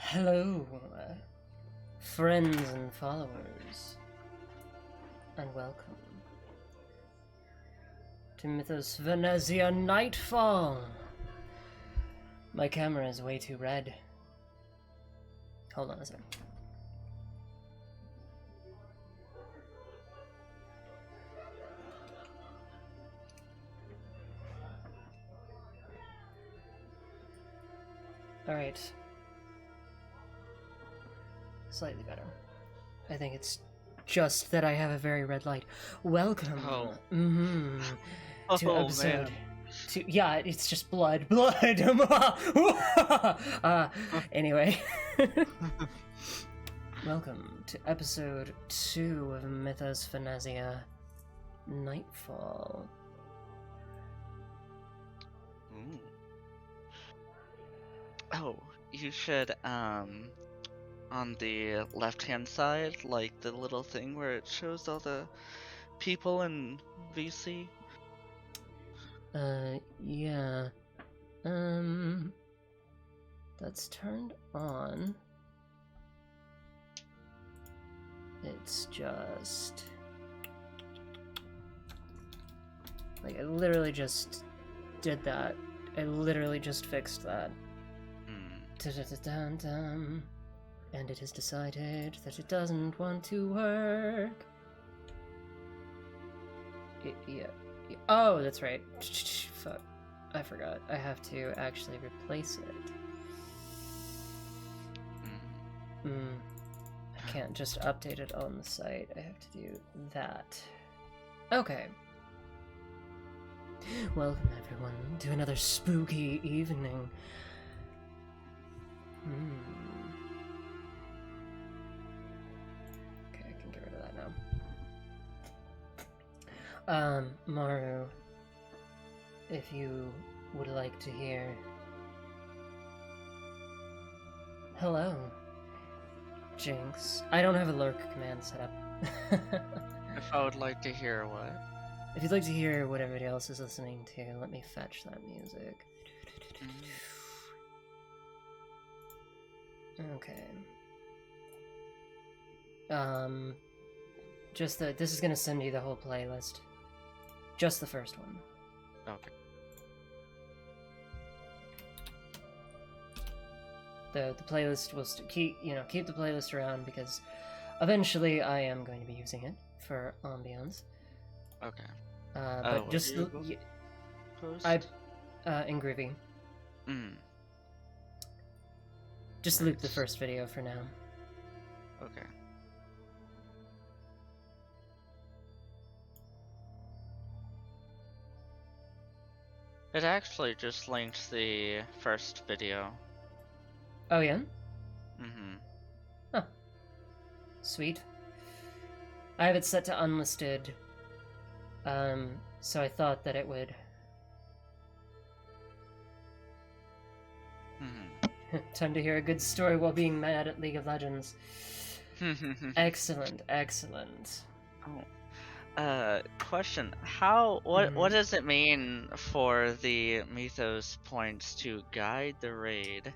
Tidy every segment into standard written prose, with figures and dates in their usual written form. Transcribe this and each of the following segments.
Hello, friends and followers, and welcome to Mythos Vanesia Nightfall. My camera is way too red. Hold on a second. Alright. Slightly better. I think it's just that I have a very red light. Welcome to episode... Man. Yeah, it's just blood. Anyway. Welcome to episode 2 of Mythos Vanesia Nightfall. Ooh. Oh, you should, on the left-hand side, like the little thing where it shows all the people in VC. Yeah. That's turned on. It's just... like, I literally just did that. I literally just fixed that. Dun-dun-dun-dun. And it has decided that it doesn't want to work. Yeah. Oh, that's right. Fuck. I forgot. I have to actually replace it. I can't just update it on the site. I have to do that. Okay. Welcome, everyone, to another spooky evening. Okay, I can get rid of that now. Maru, if you would like to hear... Hello, Jinx. I don't have a lurk command set up. If I would like to hear what? If you'd like to hear what everybody else is listening to, let me fetch that music. Okay. This is gonna send you the whole playlist. Just the first one. Okay. The playlist will keep the playlist around because eventually I am going to be using it for ambience. Okay. But just post? In Groovy. Just loop the first video for now. Okay. It actually just linked the first video. Oh yeah? Huh. Sweet. I have it set to unlisted, so I thought that it would... Time to hear a good story while being mad at League of Legends. Excellent, excellent. Oh. Question. What does it mean for the Mythos points to guide the raid?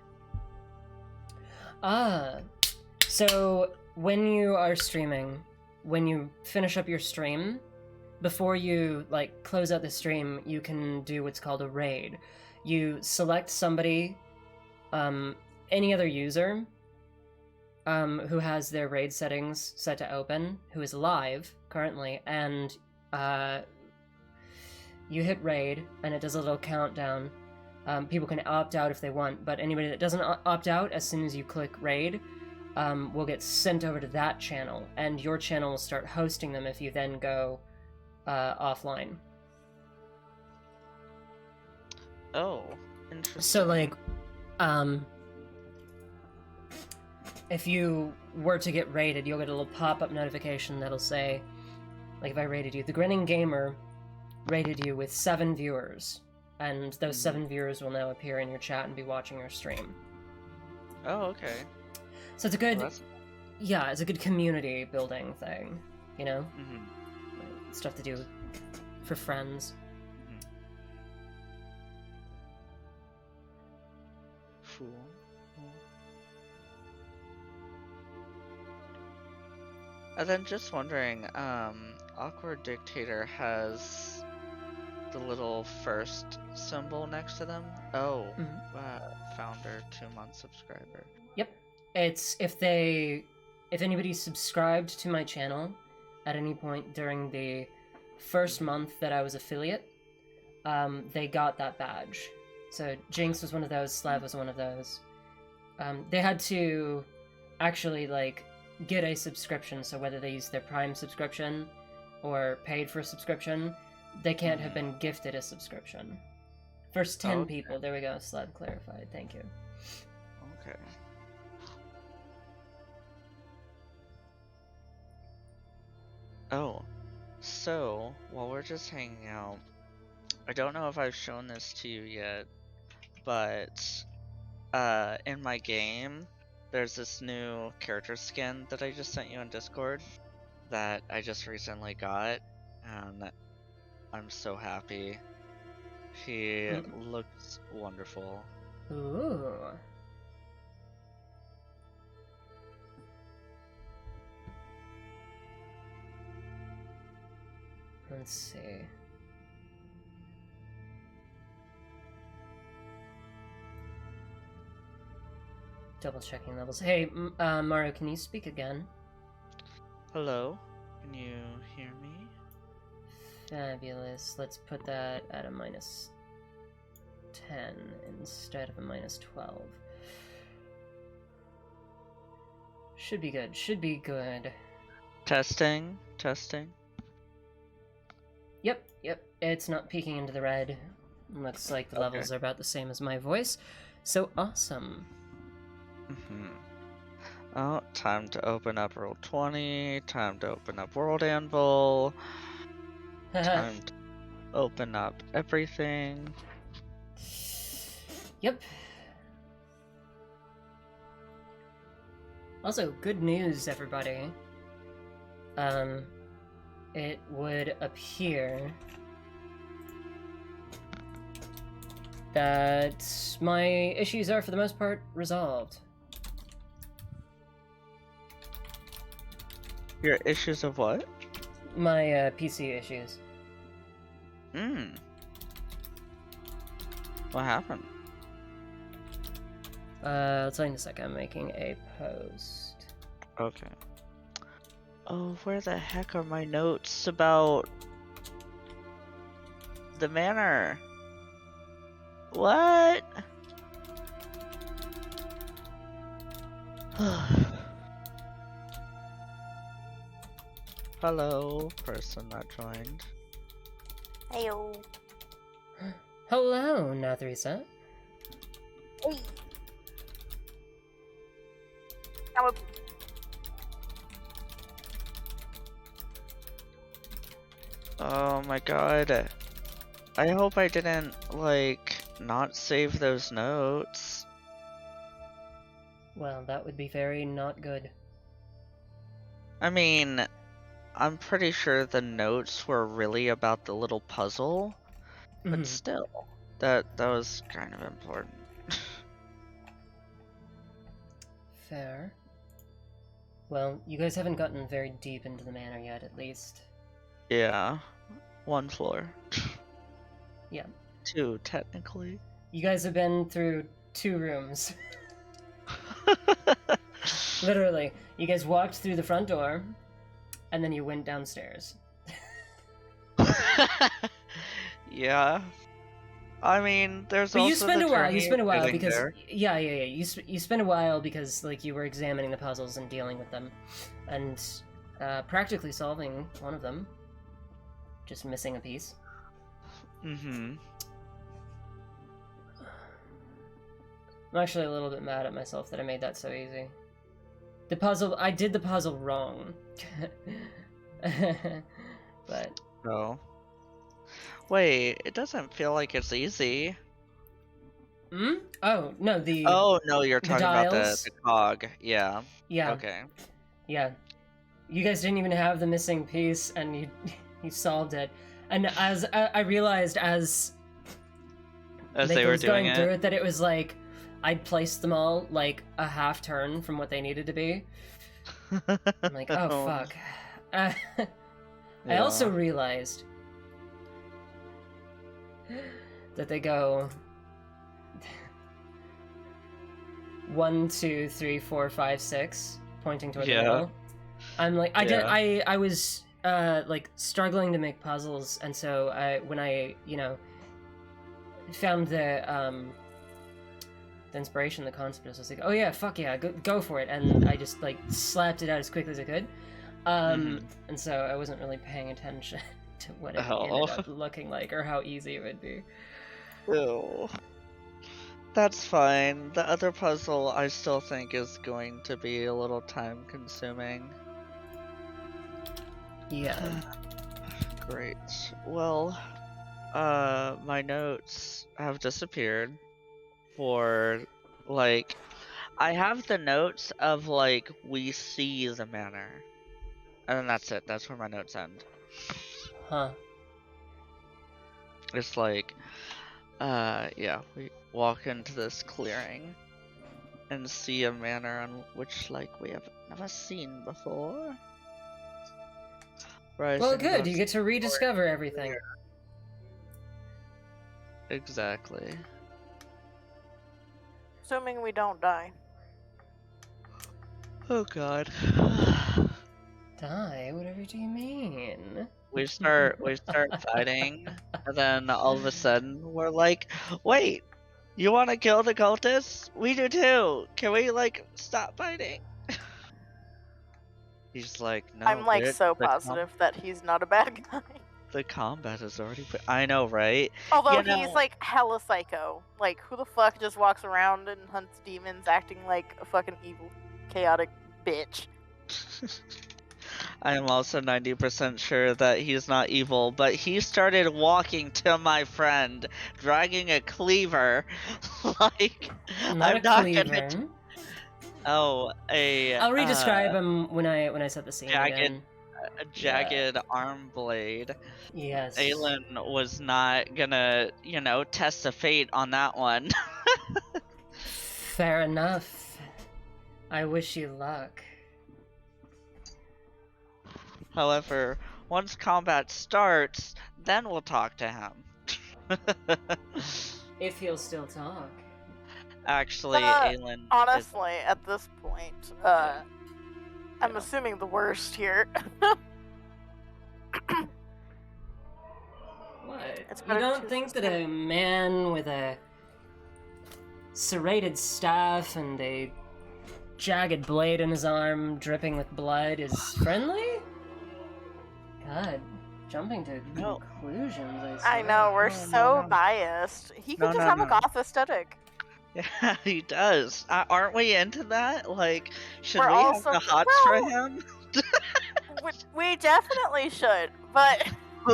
So when you are streaming, when you finish up your stream, before you close out the stream, you can do what's called a raid. You select somebody, any other user, who has their raid settings set to open, who is live currently, and you hit raid, and it does a little countdown. People can opt out if they want, but anybody that doesn't opt out, as soon as you click raid, will get sent over to that channel, and your channel will start hosting them if you then go offline. Oh, interesting. So, if you were to get raided, you'll get a little pop-up notification that'll say, if I raided you, the Grinning Gamer raided you with 7 viewers, and those 7 viewers will now appear in your chat and be watching your stream. Oh, okay. So it's a good, it's a good community building thing, you know? Stuff to do for friends. Cool. And then just wondering, Awkward Dictator has the little first symbol next to them. Oh, founder, 2-month subscriber. Yep. It's if anybody subscribed to my channel at any point during the first month that I was affiliate, they got that badge. So Jinx was one of those, Slav was one of those. They had to actually get a subscription, so whether they used their Prime subscription or paid for a subscription, they can't have been gifted a subscription. First 10 people, there we go, Slav clarified, thank you. Okay. Oh, so, while we're just hanging out, I don't know if I've shown this to you yet, but in my game, there's this new character skin that I just sent you on Discord that I just recently got, and I'm so happy. He looks wonderful. Ooh. Let's see. Double checking levels. Hey, Mario, can you speak again? Hello, can you hear me? Fabulous. Let's put that at a -10 instead of a -12. Should be good. Should be good. Testing, testing. Yep. It's not peeking into the red. Looks like the levels are about the same as my voice. So awesome. Oh, time to open up Roll20, time to open up World Anvil, time to open up everything. Yep. Also, good news, everybody. It would appear that my issues are, for the most part, resolved. Your issues of what? My PC issues. What happened? I'll tell you in a second. I'm making a post. Okay. Oh, where the heck are my notes about the manor? What? Hello, person that joined. Heyo. Hello, Nathrisa. Hey. Now Oh my god. I hope I didn't, not save those notes. Well, that would be very not good. I mean, I'm pretty sure the notes were really about the little puzzle, but still, that was kind of important. Fair. Well, you guys haven't gotten very deep into the manor yet, at least. Yeah, 1 floor. Yeah. 2, technically. You guys have been through 2 rooms. Literally. You guys walked through the front door, and then you went downstairs. Yeah. I mean, there's but also you spend the a while. journey You spend a while getting because there. yeah. You spend a while because you were examining the puzzles and dealing with them, and practically solving one of them. Just missing a piece. Mm-hmm. I'm actually a little bit mad at myself that I made that so easy. I did the puzzle wrong. But... No. Wait, it doesn't feel like it's easy. Oh, no, Oh, no, you're talking about dials? the cog. Yeah. Yeah. Okay. Yeah. You guys didn't even have the missing piece, and you solved it. And as I realized as they were was doing going through it, that it was I'd placed them all a half turn from what they needed to be. I'm like, oh fuck. I also realized that they go 1, 2, 3, 4, 5, 6, pointing toward the middle. I'm like, I was like struggling to make puzzles, and so when I found the inspiration, the concept, I was like, oh yeah, fuck yeah, go for it, and I just like slapped it out as quickly as I could. And so I wasn't really paying attention to what it ended up looking like or how easy it would be. Ew. That's fine. The other puzzle I still think is going to be a little time consuming. Yeah. Great. Well, my notes have disappeared for, like, I have the notes of, like, we see the manor. And then that's it. That's where my notes end. Huh. It's like, yeah, we walk into this clearing and see a manor on which, like, we have never seen before. Well, good. You get to rediscover everything. Exactly. Assuming we don't die. Oh god. Die? Whatever do you mean? We start fighting, and then all of a sudden we're like, wait, you want to kill the cultists? We do too. Can we like stop fighting? He's like, no. I'm like dude, so positive that he's not a bad guy. The combat is already. I know, right? Although he's like hella psycho. Like, who the fuck just walks around and hunts demons, acting like a fucking evil, chaotic bitch? I am also 90% sure that he's not evil, but he started walking to my friend, dragging a cleaver. Like, Not I'm a not cleaver. gonna. Oh, I'll re-describe him when I set the scene again. A jagged arm blade. Yes. Aelin was not gonna, test the fate on that one. Fair enough. I wish you luck. However, once combat starts, then we'll talk to him. If he'll still talk. Actually, Aelin. Honestly, at this point, I'm assuming the worst here. What? You don't think that a man with a serrated staff and a jagged blade in his arm dripping with blood is friendly? God, jumping to conclusions, I swear. I know, we're so biased. He could just have a goth aesthetic. Yeah, he does. Aren't we into that? Like, should We're we also, have the hots for him? We definitely should, but...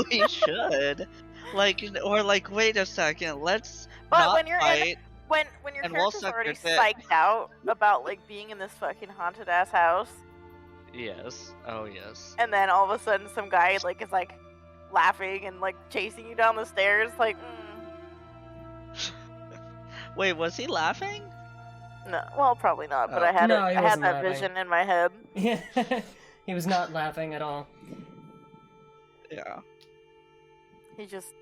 We should. Like, or like, wait a second, let's not when you're fight. When your character's already psyched out about, like, being in this fucking haunted-ass house. Yes. Oh, yes. And then all of a sudden some guy, like, is, like, laughing and, like, chasing you down the stairs, like, Wait, was he laughing? No, well, probably not, but I had that vision in my head. Yeah, he was not laughing at all. Yeah. He just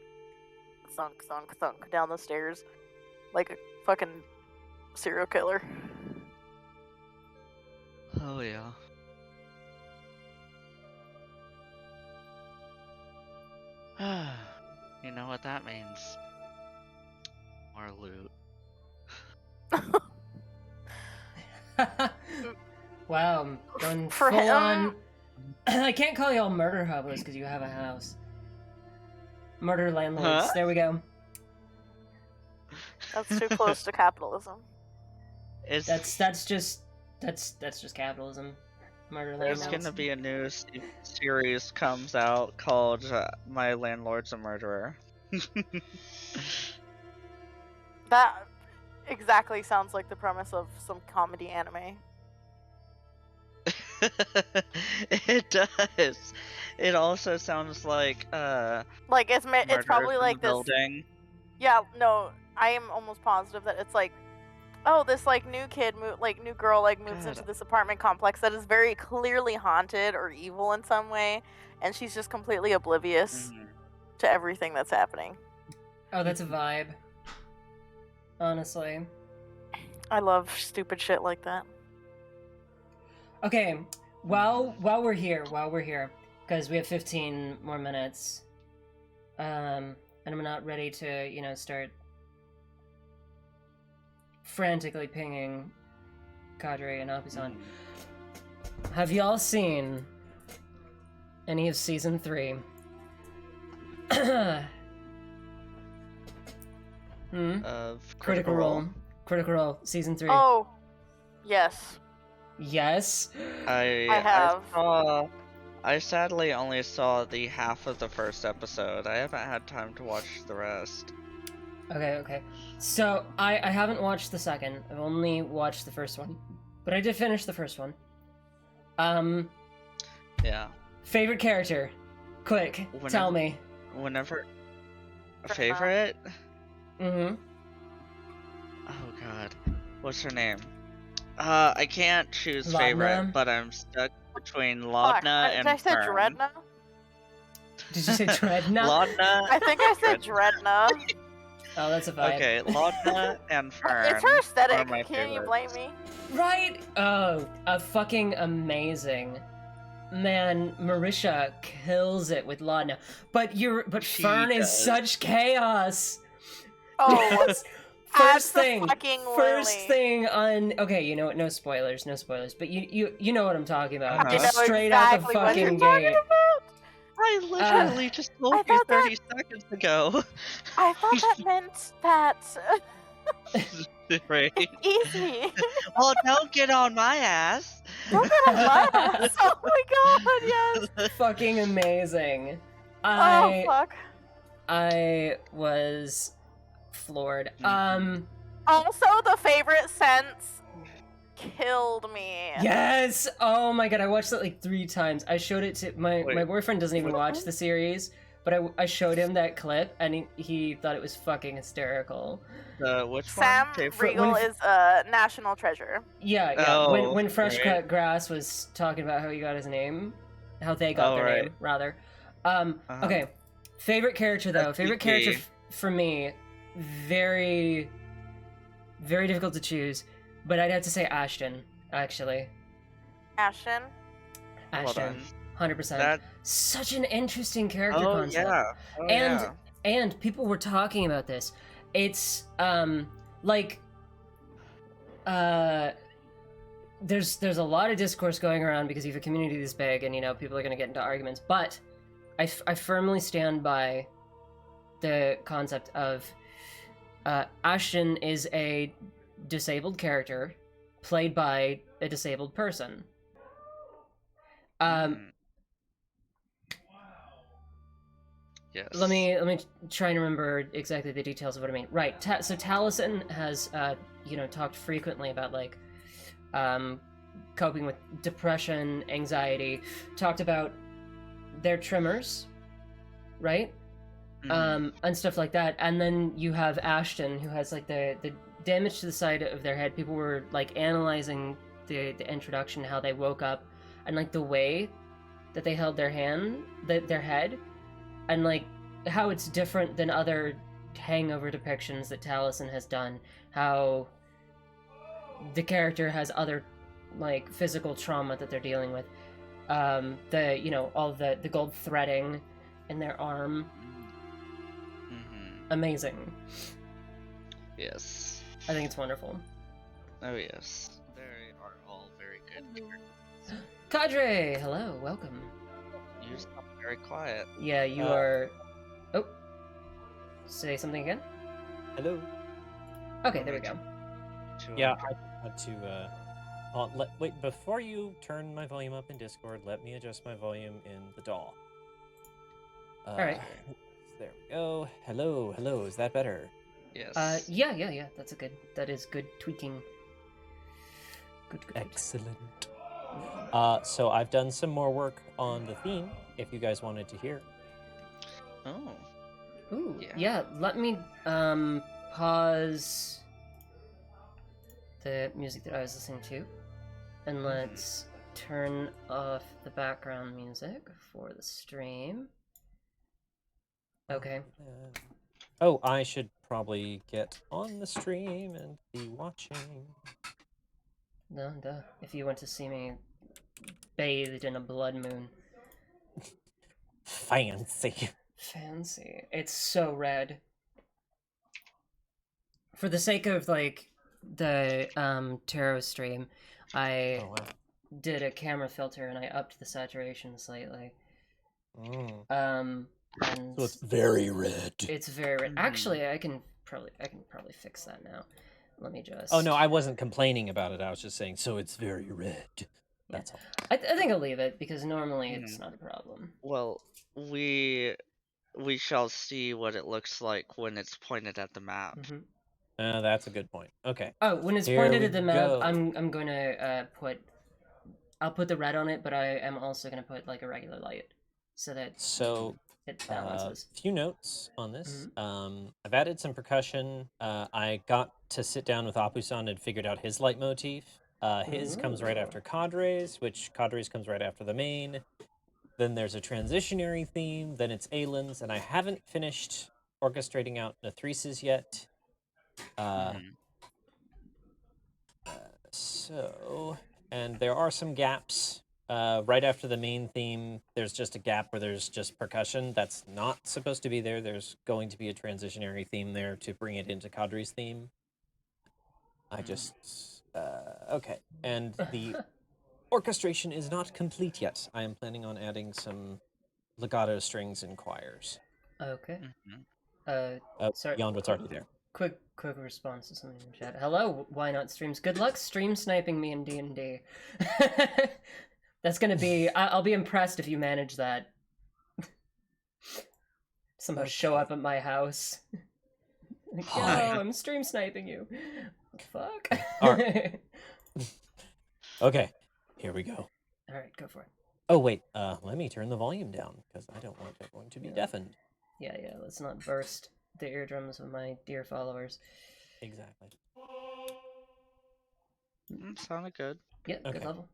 thunk, thunk, thunk down the stairs like a fucking serial killer. Oh, yeah. You know what that means? More loot. Wow, I'm going full on. I can't call you all murder hobos because you have a house. Murder landlords. Huh? There we go. That's too close to capitalism. That's just capitalism. Murder landlords. There's gonna be a new series comes out called My Landlord's a Murderer. That exactly sounds like the premise of some comedy anime. It does. It also sounds like it's probably like this. Building. Yeah, no, I am almost positive that it's like oh, this like new kid, new girl, like moves God. into this apartment complex that is very clearly haunted or evil in some way, and she's just completely oblivious Mhm. to everything that's happening. Oh, that's a vibe. Honestly. I love stupid shit like that. Okay, while we're here, because we have 15 more minutes, and I'm not ready to, start frantically pinging Cadre and Apisan. Have y'all seen any of season 3? Of Critical Role, season 3. Oh, yes, Yes. I have. I sadly only saw the half of the first episode. I haven't had time to watch the rest. Okay. So I haven't watched the second. I've only watched the first one, but I did finish the first one. Yeah. Favorite character? Quick, tell me. Whenever. Fair Favorite? Mm-hmm. Oh god. What's her name? I can't choose Laudna? favorite, but I'm stuck between Fuck, Laudna and did I say Fern. Dreadna? Did you say Dreadna? Laudna. I think I said Dreadna. Oh, that's a vibe. Okay, Laudna and Fern. It's her aesthetic. are my Can't you favorites. blame me? Right? Oh, fucking amazing. Man, Marisha kills it with Laudna. But She Fern is does. such chaos. Oh, First thing Abso-fucking-lutely. on okay, you know what? No spoilers, but you know what I'm talking about. I Just know straight out the exactly what you're fucking talking gate. about. I literally just I told you thought 30 seconds ago. I thought that meant that Right? it's easy. Well, don't get on my ass. Don't get on my ass. Oh my god, yes. Fucking amazing. Oh fuck. I was floored. Also, the favorite sense killed me. Yes! Oh my god, I watched it like 3 times. I showed it to my Wait. boyfriend doesn't even watch the series, but I showed him that clip and he thought it was fucking hysterical. Which Sam one? Favorite? Regal is a national treasure. Yeah. Oh, when Fresh right. Cut Grass was talking about how he got his name, how they got their right. name, rather. Okay. Favorite character though. Favorite character for me, very, very difficult to choose, but I'd have to say Ashton, actually. Ashton. Ashton, 100%. That... Such an interesting character Oh, concept. yeah. Oh, yeah. And people were talking about this. It's there's a lot of discourse going around because you have a community this big, and people are going to get into arguments. But I firmly stand by the concept of Ashton is a disabled character played by a disabled person. Yes. Let me try and remember exactly the details of what I mean. Right. So Taliesin has talked frequently about coping with depression, anxiety. Talked about their tremors, right? And stuff like that. And then you have Ashton, who has the damage to the side of their head. People were analyzing the introduction, how they woke up, and the way that they held their head. And how it's different than other hangover depictions that Taliesin has done. How the character has other physical trauma that they're dealing with. All the gold threading in their arm. Amazing. Yes. I think it's wonderful. Oh yes. They are all very good. Cadre, hello, welcome. You sound very quiet. Yeah, you are. Oh, say something again. Hello. Okay, there we go. Yeah, I want to. Wait, before you turn my volume up in Discord, let me adjust my volume in the DAW. All right. There we go. Hello. Is that better? Yes. Yeah. That is good tweaking. Good. Excellent. So I've done some more work on the theme, if you guys wanted to hear. Oh. Ooh. Yeah. Let me pause the music that I was listening to, and let's turn off the background music for the stream. Okay. Oh, I should probably get on the stream and be watching. No, duh. If you want to see me bathed in a blood moon. Fancy. Fancy. It's so red. For the sake of, like, the tarot stream, I Oh, wow. did a camera filter and I upped the saturation slightly. Mm. And So it's very red. it's very red. Actually, I can probably fix that now. Let me just. Oh no, I wasn't complaining about it. I was just saying, so it's very red. That's all. I think I'll leave it because normally it's not a problem. Well, we shall see what it looks like when it's pointed at the map. That's a good point. Okay. Oh, when it's Here pointed we at the map, go. I'm gonna I'll put the red on it, but I am also gonna put like a regular light, so that it balances. Few notes on this. I've added some percussion. I got to sit down with Apusan and figured out his leitmotif. His comes right after Cadres, which Cadres comes right after the main. Then there's a transitionary theme. Then it's Aelin's, and I haven't finished orchestrating out Nathrice's yet. And there are some gaps. Right after the main theme, there's just a gap where there's just percussion. That's not supposed to be there. There's going to be a transitionary theme there to bring it into Kadri's theme. I just... okay. And the orchestration is not complete yet. I am planning on adding some legato strings and choirs. Okay. Sorry. Beyond what's already there. Quick response to something in chat. Hello, why not streams? Good luck stream sniping me in D&D. That's gonna be... I'll be impressed if you manage that. Somehow show up at my house. Like, yo, I'm stream sniping you. What the fuck? Alright. Okay, here we go. Alright, go for it. Oh, wait, let me turn the volume down, because I don't want everyone to be deafened. Yeah, let's not burst the eardrums of my dear followers. Exactly. Sounded good. Yeah, good level.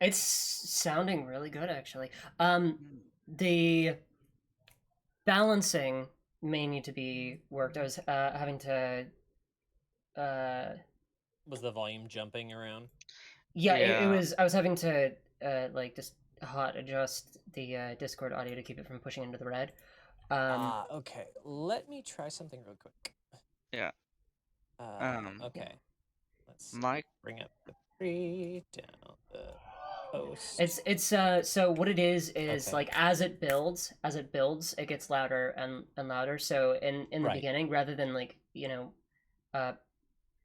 It's sounding really good, actually. The balancing may need to be worked. I was having to... Was the volume jumping around? Yeah, it was... I was having to, like, just hot adjust the Discord audio to keep it from pushing into the red. Okay. Let me try something real quick. Yeah. Okay. Let's bring up the tree, down the post. It's so what it is like as it builds, it gets louder and louder. So in the beginning, rather than like, you know,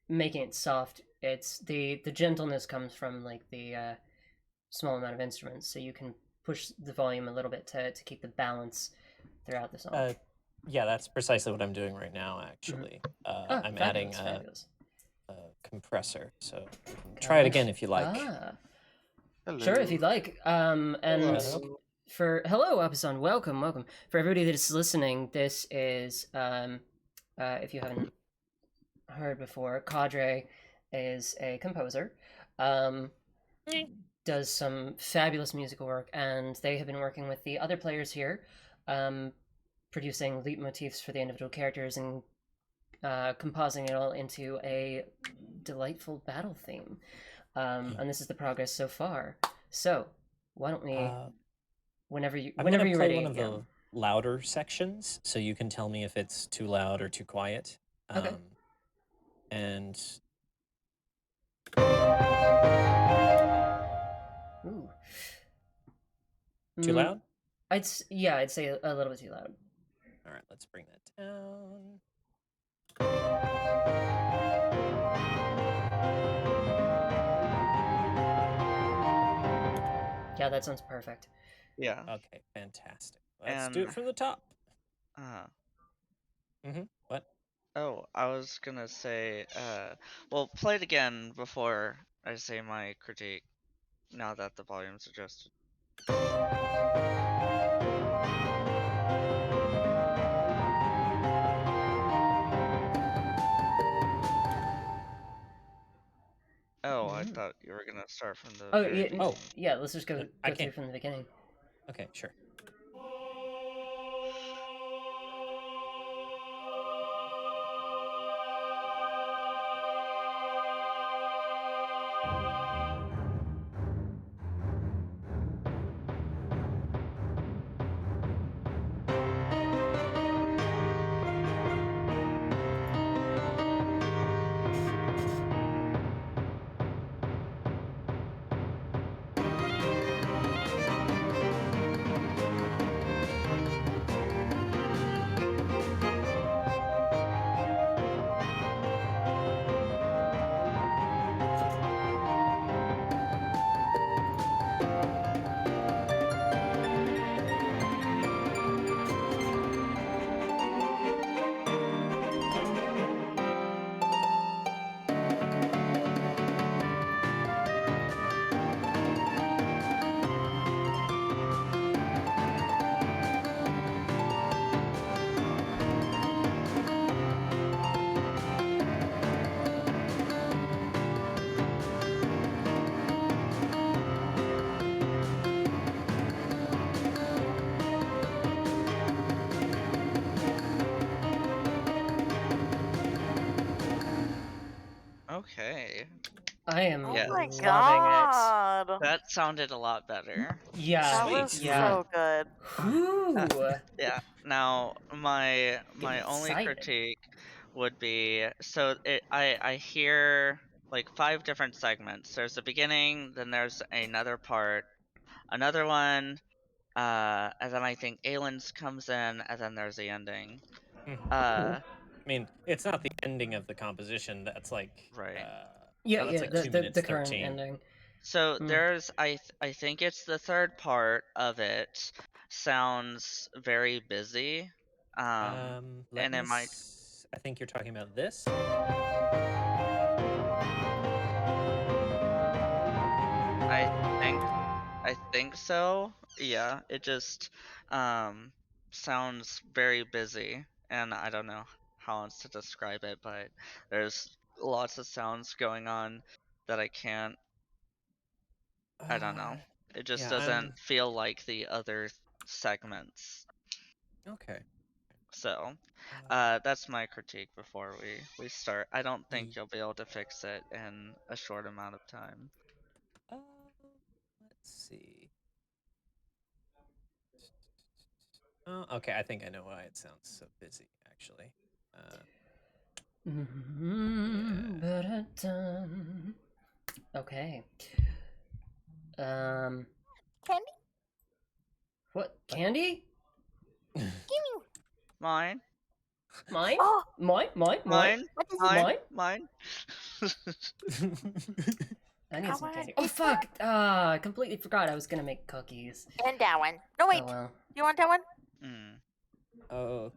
making it soft, it's the gentleness comes from like the small amount of instruments, so you can push the volume a little bit to keep the balance throughout the song. Yeah, that's precisely what I'm doing right now, actually. I'm adding a compressor, so you can try it again if you like. Hello. Sure, if you'd like. And Hello. hello, Apason, welcome. For everybody that is listening, this is if you haven't heard before, Cadre is a composer. Does some fabulous musical work, and they have been working with the other players here, producing leitmotifs for the individual characters and composing it all into a delightful battle theme. And this is the progress so far. So, why don't we, whenever I'm you're gonna play ready, one of the louder sections, so you can tell me if it's too loud or too quiet. Okay. And Ooh. too loud? I'd say a little bit too loud. All right, let's bring that down. Yeah, that sounds perfect. Yeah. Okay, fantastic. Let's do it from the top. What? Oh, I was gonna say, well, play it again before I say my critique, now that the volume's adjusted. Oh, I thought you were gonna start from the very beginning. Yeah, let's just go I through can't. from the beginning. Okay, sure. Okay. I am Oh Yeah. my loving god. That sounded a lot better. it. Yeah. That was Yeah. so good. Ooh. Yeah. Now, my Getting only excited. critique would be, so I hear like 5 different segments. There's the beginning, then there's another part, another one, and then I think Aelin's comes in, and then there's the ending. I mean, it's not the ending of the composition. That's like Right. that's like 2 minutes the current 13. ending. So there's I think it's the third part of it sounds very busy. And it might, I think you're talking about this. I think so. Yeah, it just sounds very busy, and I don't know how else to describe it, but there's lots of sounds going on that I can't, I don't know. It just Yeah, doesn't feel like the other segments. Okay. So, that's my critique before we start. I don't think you'll be able to fix it in a short amount of time. Let's see. Oh, okay. I think I know why it sounds so busy, actually. Okay. Candy? What? Candy? Gimme. Mine? Mine? Oh, Mine? Mine? what is Mine? it? Mine? I need some How candy. much Oh is fuck! I completely forgot I was gonna make cookies. And that one. No, wait. Oh well. You want that one? Oh.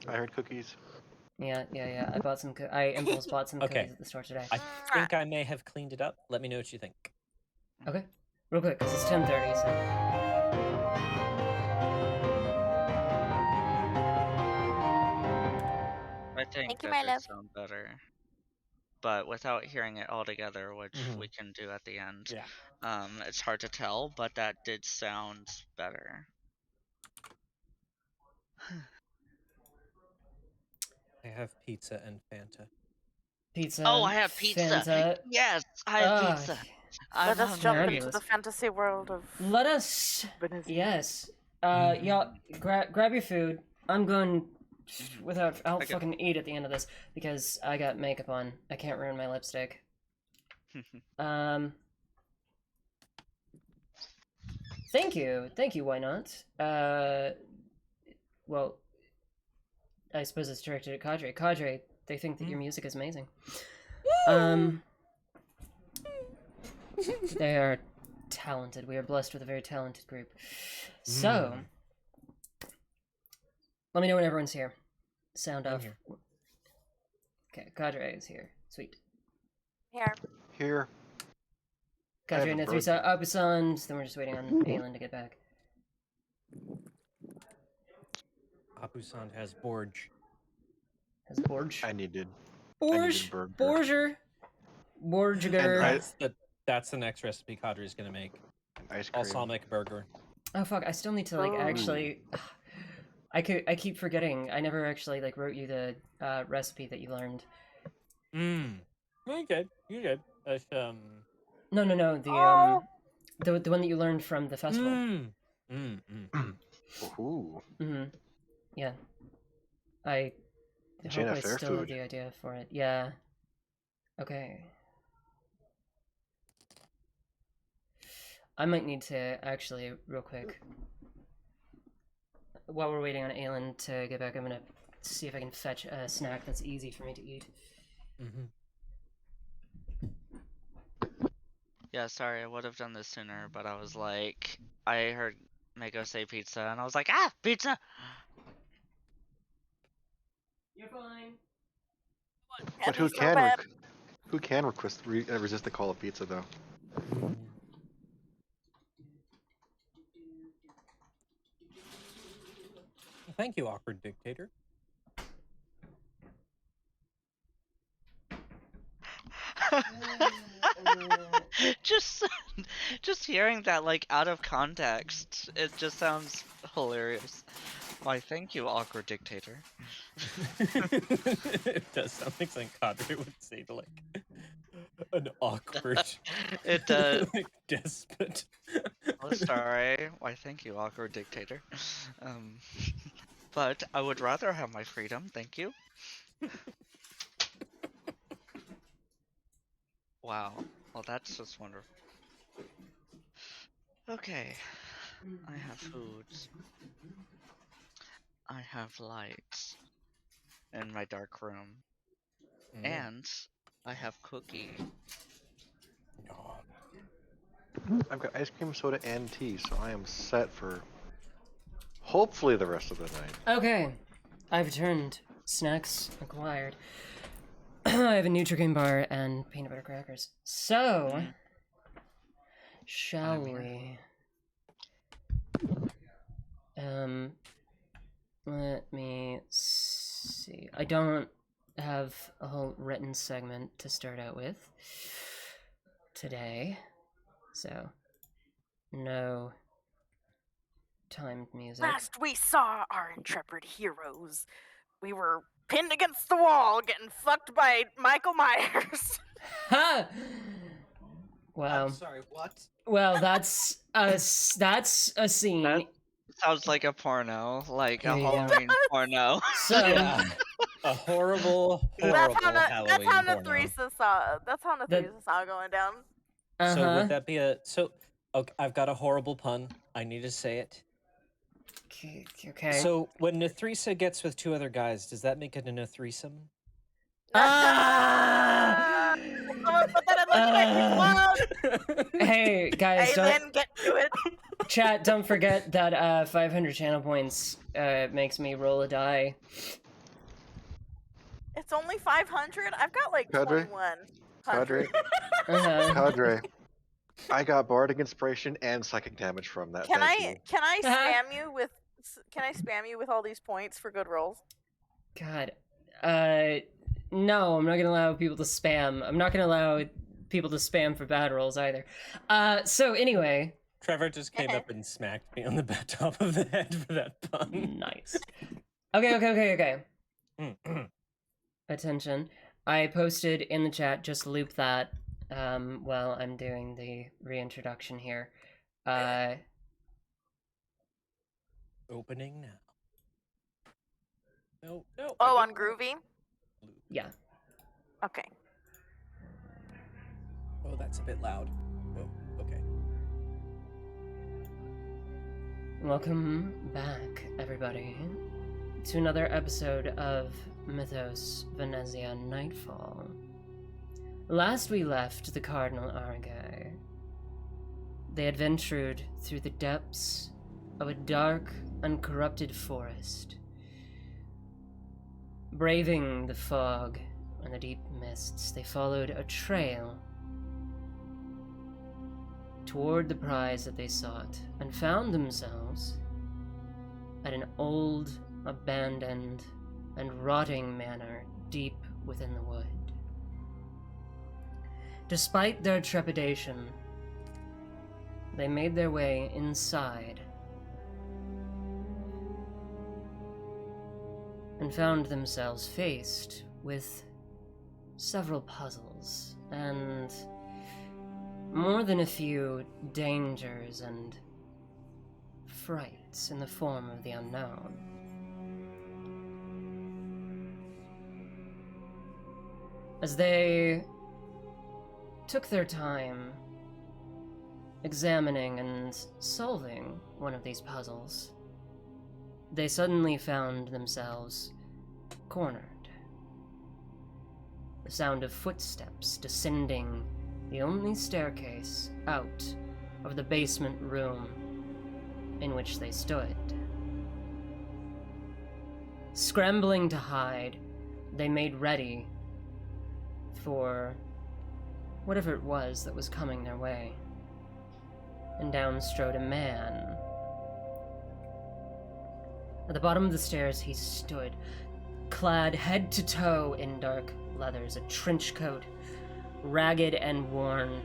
I heard cookies. Yeah. I bought some. I impulse bought some Okay. cookies at the store today. I think I may have cleaned it up. Let me know what you think. Okay. Real quick, because it's 10:30, so... I think Thank you, that my did love. sound better. But without hearing it all together, which Mhm. we can do at the end, Yeah. it's hard to tell, but that did sound better. I have pizza and Fanta. Pizza, Oh, I have pizza! Fanta... Yes, I have pizza! I'm Let us jump hungry. into the fantasy world of Let us... Vanis. Yes. Mhm. Y'all, grab your food. I'm going... Without... I'll I got- fucking eat at the end of this, because I got makeup on. I can't ruin my lipstick. Thank you, why not? Well, I suppose it's directed at Cadre. Cadre, they think that your music is amazing. They are talented. We are blessed with a very talented group. So, let me know when everyone's here. Sound I'm off. here. Okay, Cadre is here. Sweet. Here. Here. Cadre have and a Nethrisa up sons. Then we're just waiting on Aelin to get back. Apusand has Borge. Has Borge? I needed Borge? burger. Borger? Borger? That's the next recipe Kadri's gonna make. Ice cream. Balsamic burger. Oh fuck! I still need to like Ooh. actually. I keep forgetting. I never actually like wrote you the recipe that you learned. You good. You good. No. Oh. The one that you learned from the festival. Ooh. Yeah. I Jenna, hope I fair still have food. the idea for it. Yeah. Okay. I might need to actually, real quick, while we're waiting on Aelin to get back, I'm gonna see if I can fetch a snack that's easy for me to eat. Yeah, sorry, I would have done this sooner, but I was like, I heard Mako say pizza, and I was like, ah, pizza! You're fine. But who Candy's so can bad. resist the call of pizza though? Thank you, awkward dictator. just hearing that like out of context, it just sounds hilarious. Why, thank you, awkward dictator. It does sound like something Kadri would say to like an awkward It does. like, despot. Oh, sorry. Why, thank you, awkward dictator. But I would rather have my freedom, thank you. Wow. Well, that's just wonderful. Okay. I have foods. I have lights in my dark room. And I have cookie. I've got ice cream, soda, and tea, so I am set for hopefully the rest of the night. Okay, I've returned. Snacks acquired. I have a Nutrigrain bar and peanut butter crackers. So, shall we? Let me see. I don't have a whole written segment to start out with today, so no timed music. Last we saw our intrepid heroes, we were pinned against the wall, getting fucked by Michael Myers. Ha! Wow. I'm sorry, what? Well, that's a scene. That sounds like a porno, like a Yeah. Halloween porno. So, Yeah. A horrible That's how Halloween porno. Nathrisa saw. That's how Nathrisa saw going down. So would that be okay, I've got a horrible pun. I need to say it. Okay. So when Nathrisa gets with two other guys, does that make it a threesome? Ah! Someone put that in the chat. Hey guys, Then get to it. Chat, don't forget that 500 channel points makes me roll a die. It's only 500. I've got like Cadre? 21. Cadre, Uh-huh. Cadre, I got bardic inspiration and psychic damage from that. Can Thank I you. can I spam you with all these points for good rolls? God. No, I'm not gonna allow people to spam. I'm not gonna allow people to spam for bad rolls either. So anyway. Trevor just came up and smacked me on the top of the head for that pun. Nice. Okay. Attention. I posted in the chat, just loop that while I'm doing the reintroduction here. Opening now. No. Oh, on Groovy? Yeah. Okay. Oh, that's a bit loud. Oh, okay. Welcome back, everybody, to another episode of Mythos Vanesia Nightfall. Last we left the Cardinal Argi. They adventured through the depths of a dark and corrupted forest, braving the fog and the deep mists. They followed a trail toward the prize that they sought, and found themselves at an old, abandoned, and rotting manor deep within the wood. Despite their trepidation, they made their way inside and found themselves faced with several puzzles and more than a few dangers and frights in the form of the unknown. As they took their time examining and solving one of these puzzles, they suddenly found themselves cornered. The sound of footsteps descending the only staircase out of the basement room in which they stood. Scrambling to hide, they made ready for whatever it was that was coming their way. And down strode a man. At the bottom of the stairs he stood, clad head to toe in dark leathers, a trench coat, ragged and worn,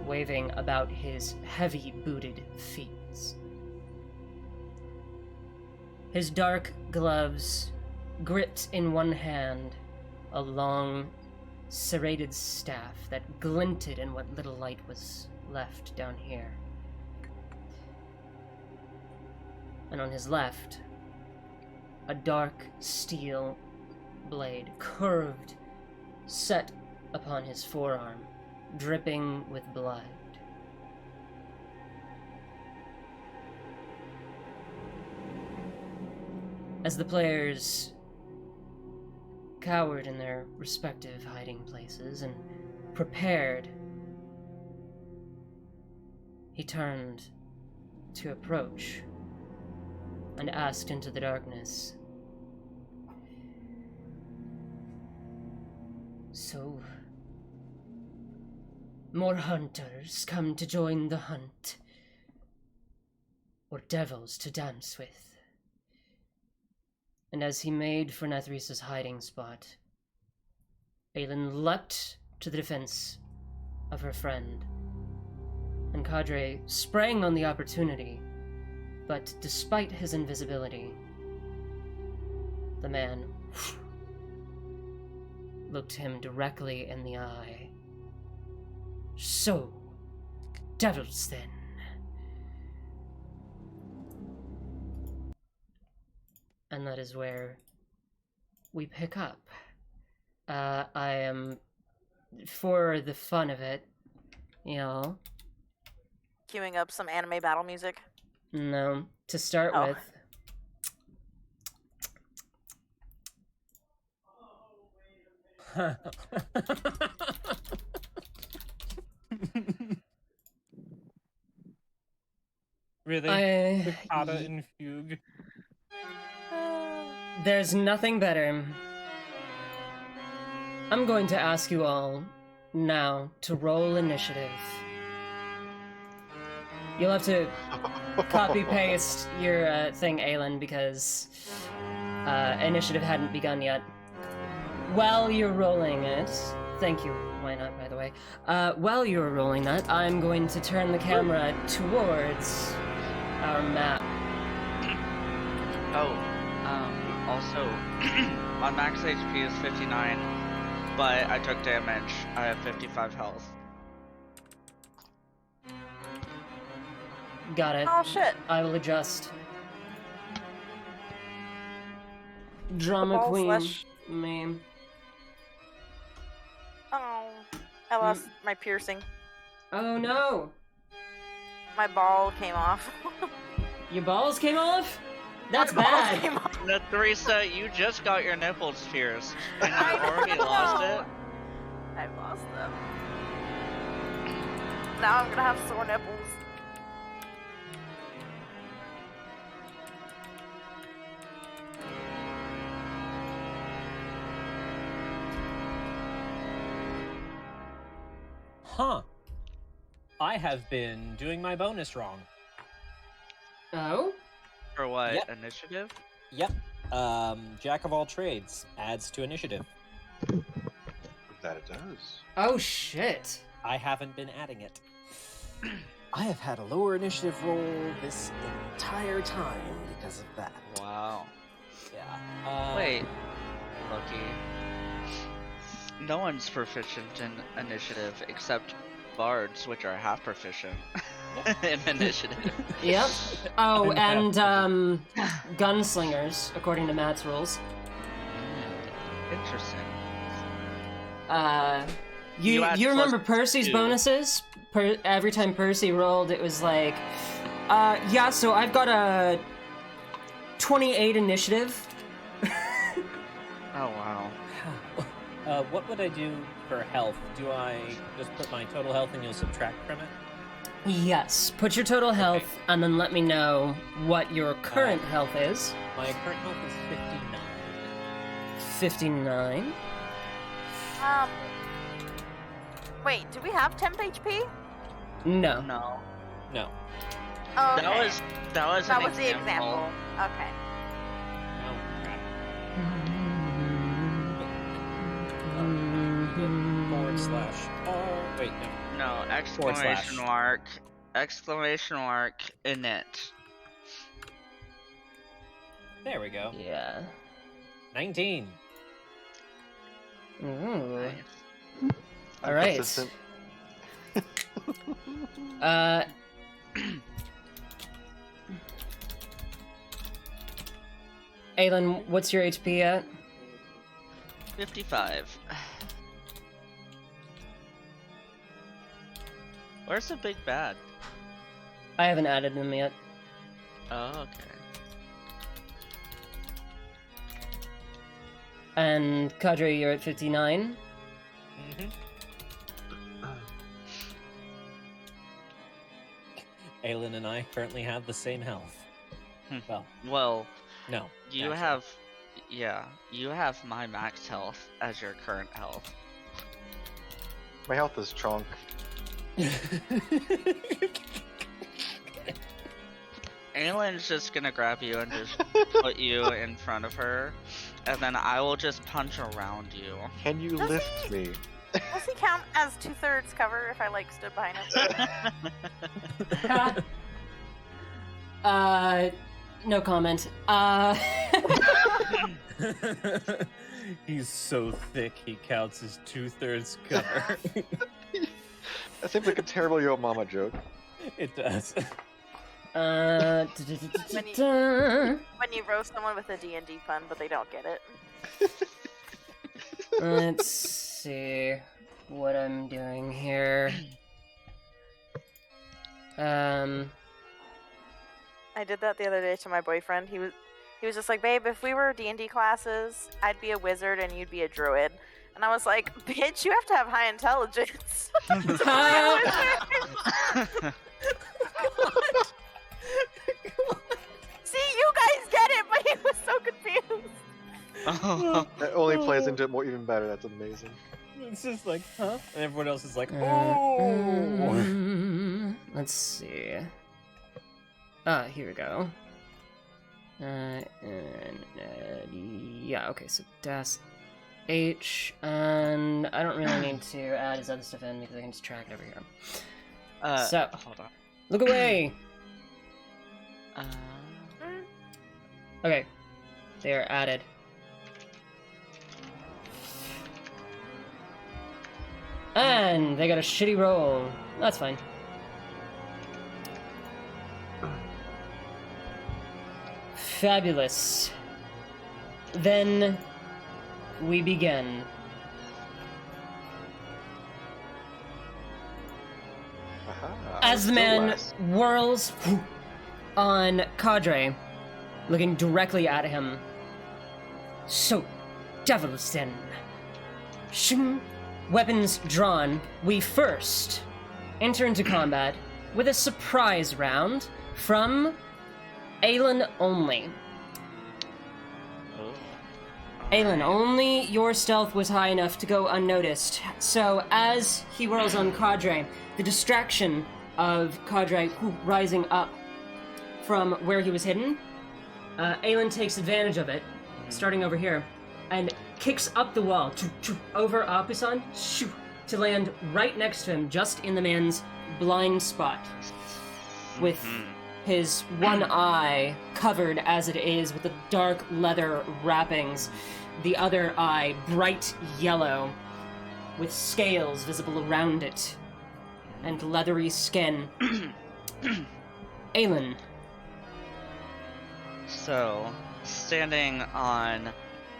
waving about his heavy booted feet. His dark gloves gripped in one hand a long, serrated staff that glinted in what little light was left down here. And on his left, a dark steel blade, curved, set upon his forearm, dripping with blood. As the players cowered in their respective hiding places and prepared, he turned to approach and asked into the darkness, "So, more hunters come to join the hunt, or devils to dance with?" And as he made for Nathrisa's hiding spot, Aelin leapt to the defense of her friend, and Cadre sprang on the opportunity, but despite his invisibility, the man looked him directly in the eye. "So, devils then." And that is where we pick up. I am, for the fun of it, Queuing up some anime battle music. No, to start Oh. with, Really? Picada and Fugue. there's nothing better. I'm going to ask you all now to roll initiative You'll have to copy paste your thing, Aelin, because initiative hadn't begun yet. While you're rolling it, thank you, why not, by the way. While you're rolling that, I'm going to turn the camera towards our map. Oh, also, my max HP is 59, but I took damage. I have 55 health. Got it. Oh shit. I will adjust. Drama Ball queen. flesh. Meme. Oh, I lost my piercing. Oh no! My ball came off. Your balls came off? That's My balls bad. came off. No, Teresa, you just got your nipples pierced, and you I already know. lost it. I've lost them. Now I'm gonna have sore nipples. Huh. I have been doing my bonus wrong. Oh? For what? Yep. Initiative? Yep. Jack of all trades adds to initiative. That it does. Oh shit. I haven't been adding it. I have had a lower initiative roll this entire time because of that. Wow. Yeah. Wait, Lucky. No one's proficient in initiative except bards, which are half proficient in initiative. Yep. Oh, And and gunslingers, according to Matt's rules. Interesting. You You add remember plus Percy's 2. bonuses? Every time Percy rolled, it was like, yeah. So I've got a 28 initiative. Oh wow. What would I do for health? Do I just put my total health and you'll subtract from it? Yes. Put your total health, and then let me know what your current health is. My current health is 59. 59. Wait, do we have temp HP? No. No. No. Oh, okay. That was That an was the example. Okay. No. Crap. /R. Wait, no. No, exclamation mark, init. There we go. Yeah. 19. Ooh. Nice. All right. Consistent. Aelin, what's your HP at? 55. Where's the big bad? I haven't added them yet. Oh, okay. And Kadri, you're at 59. Mm-hmm. Aelin and I currently have the same health. Well, Well, no. you actually. you have my max health as your current health. My health is chunk. Aylin's just gonna grab you and just put you in front of her, and then I will just punch around you. Can you Does lift he- me? Does he count as 2/3 cover if I like stood behind him? No comment. He's so thick he counts as 2/3 cover. That seems like a terrible Yo Mama joke. It does. When you roast someone with a D&D pun, but they don't get it. Let's see what I'm doing here. I did that the other day to my boyfriend. He was just like, babe, if we were D&D classes, I'd be a wizard and you'd be a druid. And I was like, bitch, you have to have high intelligence. See, you guys get it, but he was so confused. That only plays into it more, even better. That's amazing. It's just like, huh? And everyone else is like, oh. Let's see. Here we go. Yeah, okay, so dash H, and I don't really need to add his other stuff in because I can just track it over here. So, hold on. look away! Okay, they are added. And they got a shitty roll. That's fine. Fabulous. Then we begin. Aha, As the still man last. whirls on Cadre, looking directly at him. So, devils then. Shing. Weapons drawn, we first enter into combat with a surprise round from Aelin only. Oh. Aelin, only your stealth was high enough to go unnoticed. So as he whirls on Cadre, the distraction of Cadre rising up from where he was hidden, Aelin takes advantage of it, starting over here, and kicks up the wall over Apusan to land right next to him, just in the man's blind spot, with his one eye covered as it is with the dark leather wrappings, the other eye bright yellow with scales visible around it and leathery skin. Aelin. So, standing on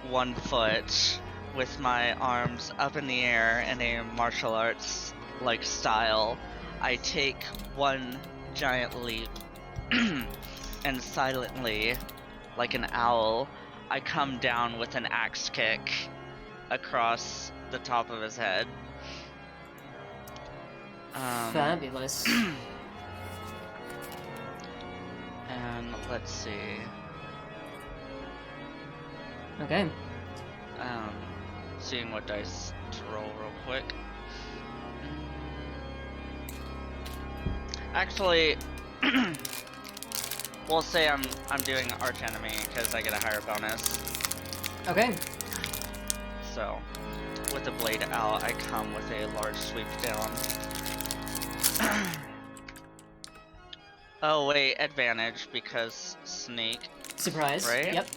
one foot with my arms up in the air in a martial arts like style, I take one giant leap and silently, like an owl, I come down with an axe kick across the top of his head. Fabulous. And let's see. Okay. Seeing what dice to roll real quick. Actually, we'll say I'm doing arch enemy because I get a higher bonus. Okay. So, with the blade out, I come with a large sweep down. Oh wait, advantage because sneak. Surprise. Right? Yep.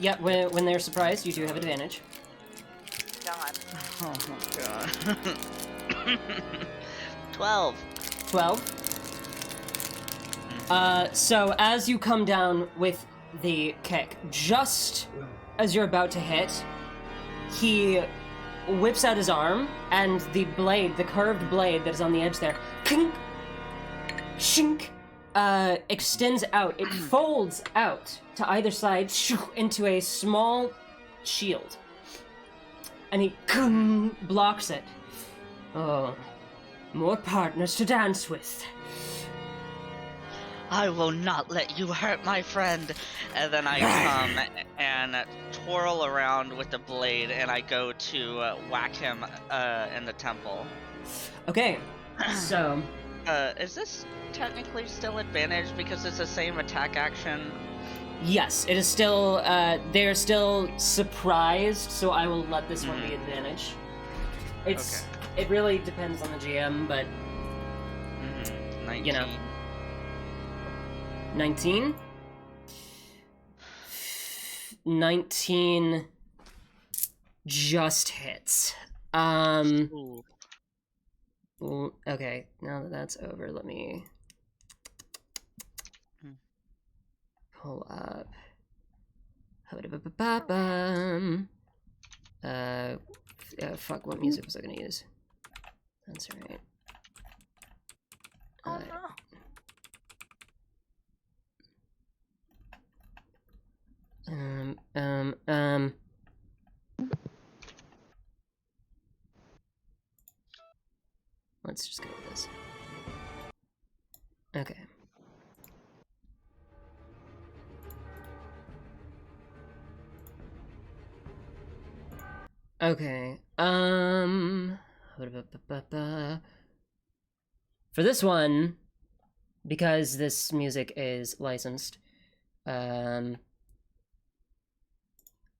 Yep, when they're surprised, you do have advantage. God. Oh my god. 12. 12. So as you come down with the kick, just as you're about to hit, he whips out his arm, and the blade, the curved blade that is on the edge there, kink, shink, extends out. It folds out to either side into a small shield. And he blocks it. Oh, more partners to dance with. I will not let you hurt my friend. And then I come and twirl around with the blade, and I go to whack him in the temple. Okay, so Is this technically still advantage because it's the same attack action? yes, it is still. They're still surprised, so I will let this one be advantage. It's. Okay. It really depends on the GM, but 19. You know. 19. 19 just hits. Ooh. Okay, now that that's over, let me pull up. Fuck, what music was I gonna use? That's right. Oh no. Let's just go with this. Okay. Okay. For this one, because this music is licensed, I'm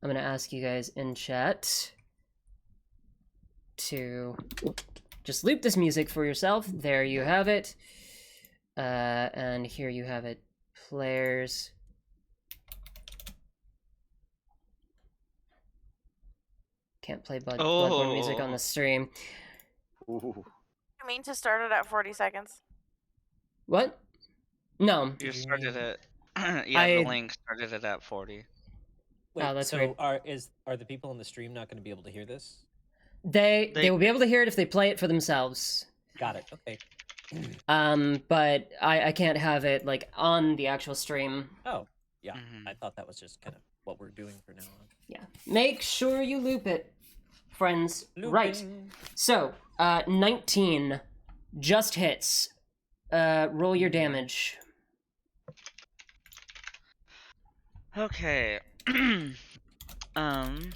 gonna ask you guys in chat to just loop this music for yourself. There you have it. And here you have it, players. Can't play Bloodborne music on the stream. Ooh. You mean to start it at 40 seconds? What? No. You started it. I- The link started it at 40. Wait, Oh, that's so weird. are the people on the stream not going to be able to hear this? They They- will be able to hear it if they play it for themselves. Got it. Okay. But I can't have it like on the actual stream. Oh, yeah. Mhm. I thought that was just kind of what we're doing for now on. Yeah. Make sure you loop it, friends. Right. Looping. So, 19 just hits. Roll your damage. Okay. um.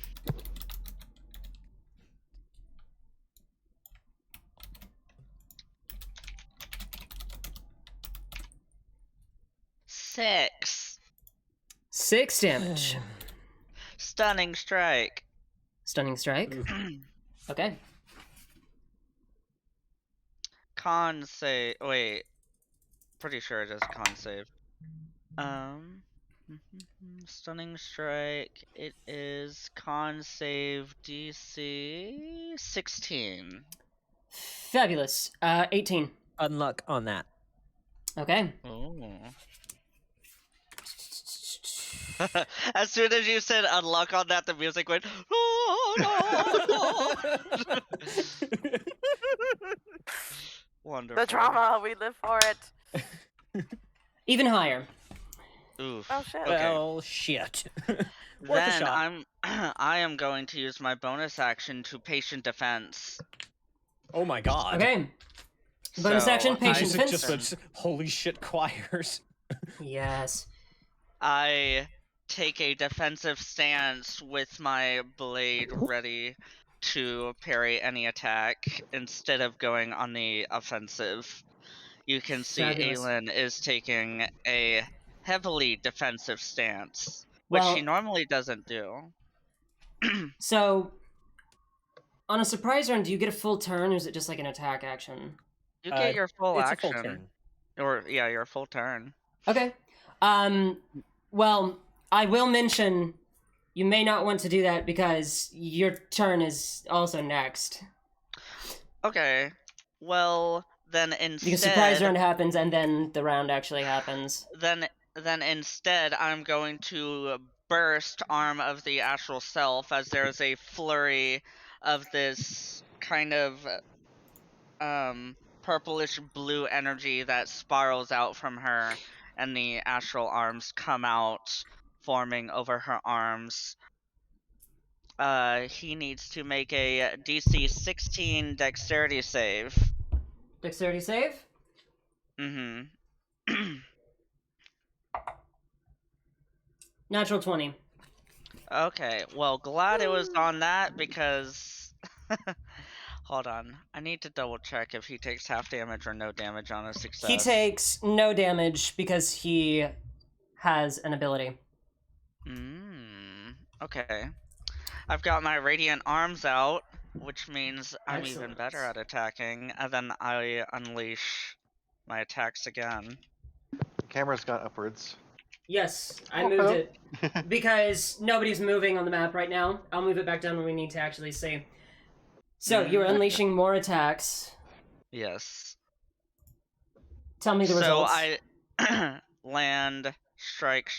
Six. 6 damage. Stunning strike. Stunning strike. Okay. Con save. Wait. Pretty sure it is con save. Stunning strike. It is con save DC 16. Fabulous. 18. Unluck on that. Okay. Oh. As soon as you said unlock on that, the music went. Oh, no, no." Wonderful. The drama, we live for it. Even higher. Oof. Oh shit. Okay. Well, shit. Worth a Then shot. I am going to use my bonus action to patient defense. Oh my god. Okay. Bonus So action, patient Music defense. just went, holy shit choirs. Yes. I take a defensive stance with my blade ready to parry any attack instead of going on the offensive. You can see Fabulous. Aelin is taking a heavily defensive stance, which she Well, normally doesn't do. so on a surprise round, do you get a full turn, or is it just like an attack action? You get your full It's action. a full turn. Or, yeah, your full turn. Okay. Well, I will mention you may not want to do that because your turn is also next. Okay. Well, then instead... Because surprise round happens and then the round actually happens. Then instead, I'm going to burst Arm of the Astral Self as there's a flurry of this kind of purplish blue energy that spirals out from her, and the astral arms come out, forming over her arms. He needs to make a DC 16 dexterity save. Dexterity save? Mm-hmm. Natural 20. Okay, well, glad it was on that because... Hold on. I need to double check if he takes half damage or no damage on a success. He takes no damage because he has an ability. Okay. I've got my radiant arms out, which means I'm even Excellent. better at attacking, and then I unleash my attacks again. The camera's gone upwards. Yes, I moved it because nobody's moving on the map right now. I'll move it back down when we need to actually see. So, you're unleashing more attacks. Yes. Tell me the results. So I land, strike,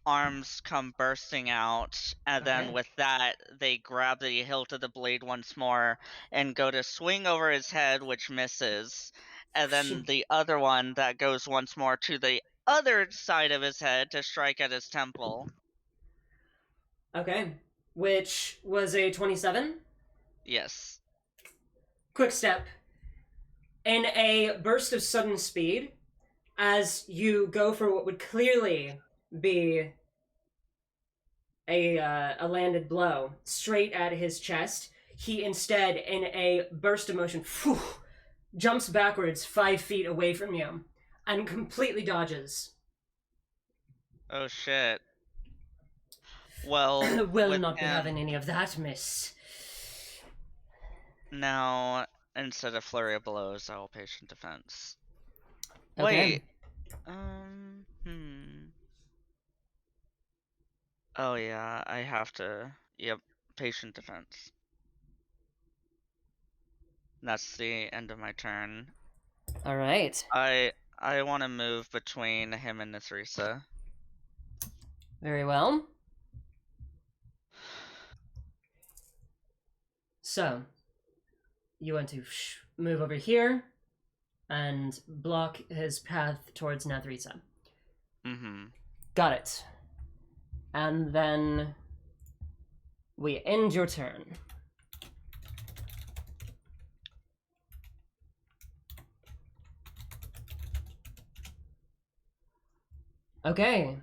arms come bursting out, and Okay. then with that, they grab the hilt of the blade once more and go to swing over his head, which misses. And then the other one that goes once more to the other side of his head to strike at his temple. Okay. Which was a 27? Yes. Quick step. In a burst of sudden speed, as you go for what would clearly be a landed blow straight at his chest, he instead, in a burst of motion, jumps backwards 5 feet away from you and completely dodges. Oh shit. Well, Will with not be him, having any of that, miss. now, instead of flurry of blows, I will patient defense. Okay. Wait. Oh yeah, I have to. Yep, patient defense. That's the end of my turn. All right. I want to move between him and Nithrisa. Very well. So, you want to move over here and block his path towards Nathrisa. Mm-hmm. Got it. And then we end your turn. Okay.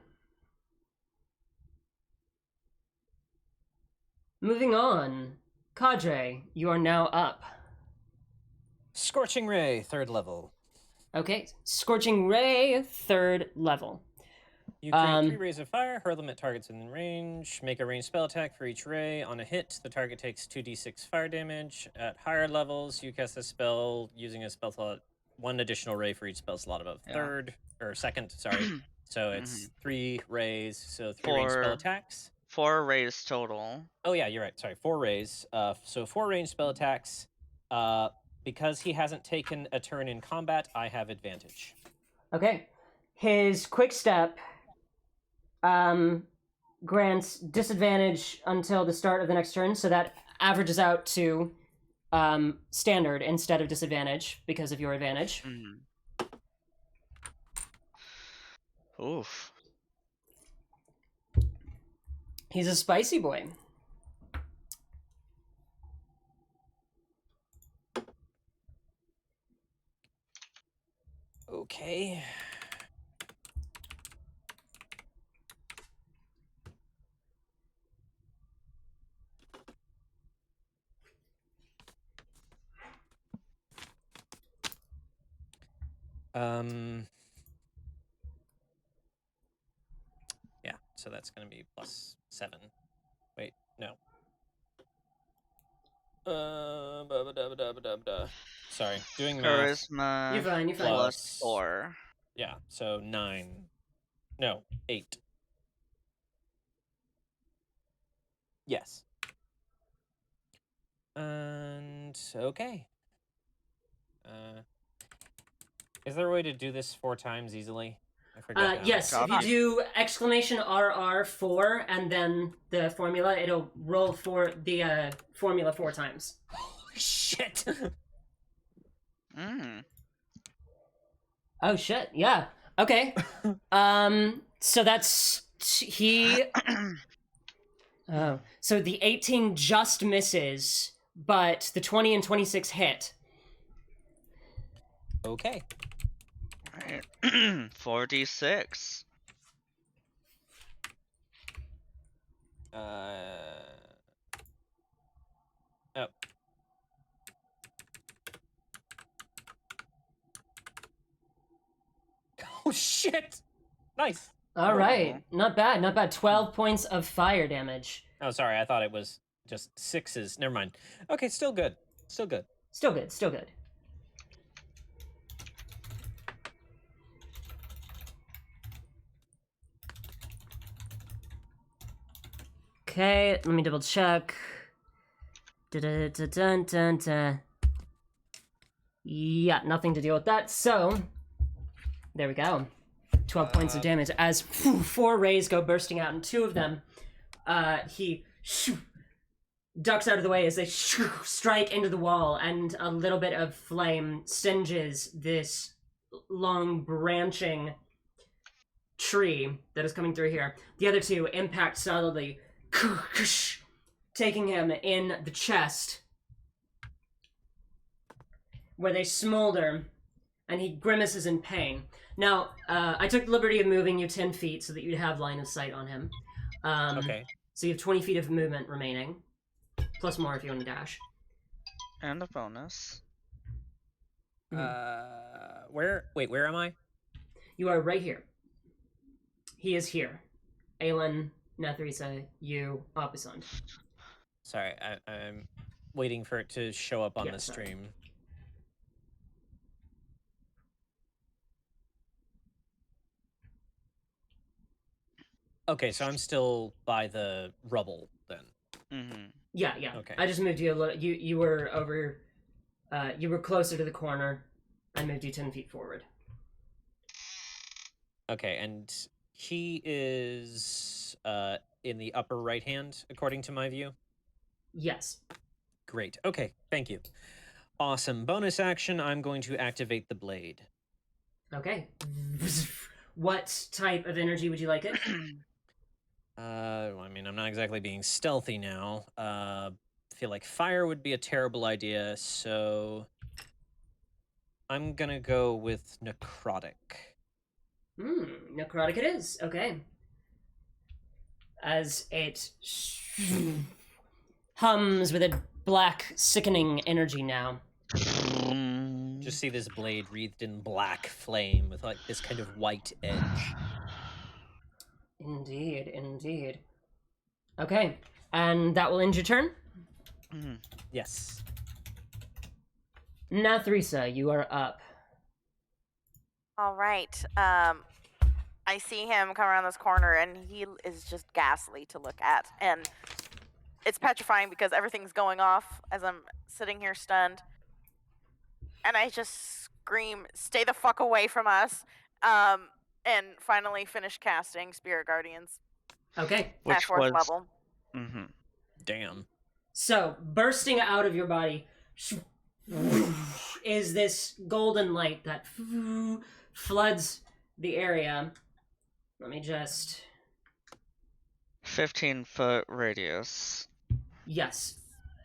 Moving on. Cadre, you are now up. Scorching Ray, 3rd level. Okay. Scorching Ray, 3rd level. You create 3 rays of fire, hurl them at targets in range, make a ranged spell attack for each ray. On a hit, the target takes 2d6 fire damage. At higher levels, you cast a spell using a spell slot, 1 additional ray for each spell slot above 2nd, sorry. So it's 3 rays, so 3 ranged spell attacks. 4 rays total. Oh yeah, you're right, sorry, 4 rays. So 4 ranged spell attacks. Because he hasn't taken a turn in combat, I have advantage. Okay. His quick step grants disadvantage until the start of the next turn, so that averages out to standard instead of disadvantage because of your advantage. Oof. He's a spicy boy. Okay. Yeah, so that's going to be +7. Wait, no. Sorry, doing math. Charisma. You're fine. Plus 4. Yeah, so 9. No, 8. Yes. And okay. Is there a way to do this 4 times easily? I forget now. Yes, if you do exclamation RR4 and then the formula, it'll roll for the formula 4 times. Holy shit! Oh shit! Yeah. Okay. So that's he. Oh, so the 18 just misses, but the 20 and 26 hit. Okay. 4d6. Oh. Oh shit! Nice. All right, not bad, not bad. 12 points of fire damage. Oh, sorry, I thought it was just 6s. Never mind. Okay, still good. Still good. Still good, still good. Okay, let me double check. Da-da-da-dun-dun-dun. Yeah, nothing to deal with that. So, there we go. 12 points of damage as 4 rays go bursting out, and 2 of them, he ducks out of the way as they strike into the wall, and a little bit of flame singes this long branching tree that is coming through here. The other 2 impact solidly, taking him in the chest, where they smolder, and he grimaces in pain. Now, I took the liberty of moving you 10 feet so that you'd have line of sight on him. Okay. So you have 20 feet of movement remaining, plus more if you want to dash. And a bonus. Where am I? You are right here. He is here. Aelin, Nathrisa, you, Opusand. Sorry, I'm waiting for it to show up on Yeah, the sorry. stream. Okay, so I'm still by the rubble then. Mm-hmm. Yeah. Okay. I just moved you a little. You were over. You were closer to the corner. I moved you 10 feet forward. Okay, and he is in the upper right hand, according to my view. Yes. Great. Okay, thank you. Awesome. Bonus action, I'm going to activate the blade. Okay. What type of energy would you like it? I mean, I'm not exactly being stealthy now. Feel like fire would be a terrible idea, so I'm gonna go with necrotic. Necrotic it is. Okay. As it hums with a black, sickening energy now. Just see this blade wreathed in black flame with like this kind of white edge. Indeed. Okay. And that will end your turn? Yes. Nathrisa, you are up. All right. I see him come around this corner, and he is just ghastly to look at, and it's petrifying because everything's going off as I'm sitting here stunned, and I just scream, "Stay the fuck away from us!" And finally finish casting Spirit Guardians Okay. at Which 4th was level. Mm-hmm. Damn. So, bursting out of your body is this golden light that floods the area. Let me just... 15-foot radius. Yes.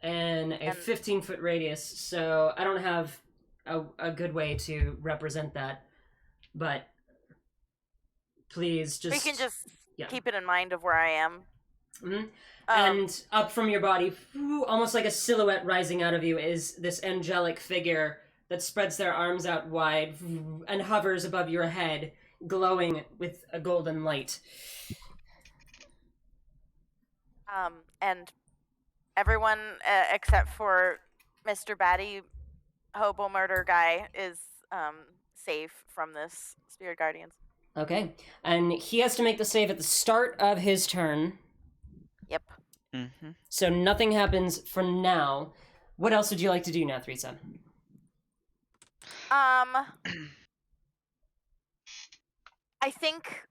And a And- 15-foot radius, so I don't have a good way to represent that. But please just... We can just yeah. keep it in mind of where I am. Mhm. And up from your body, almost like a silhouette rising out of you, is this angelic figure that spreads their arms out wide and hovers above your head, glowing with a golden light. And everyone except for Mr. Batty, hobo murder guy, is safe from this Spirit Guardians. Okay. And he has to make the save at the start of his turn, Yep. Mm-hmm. so nothing happens for now. What else would you like to do now, Theresa? I think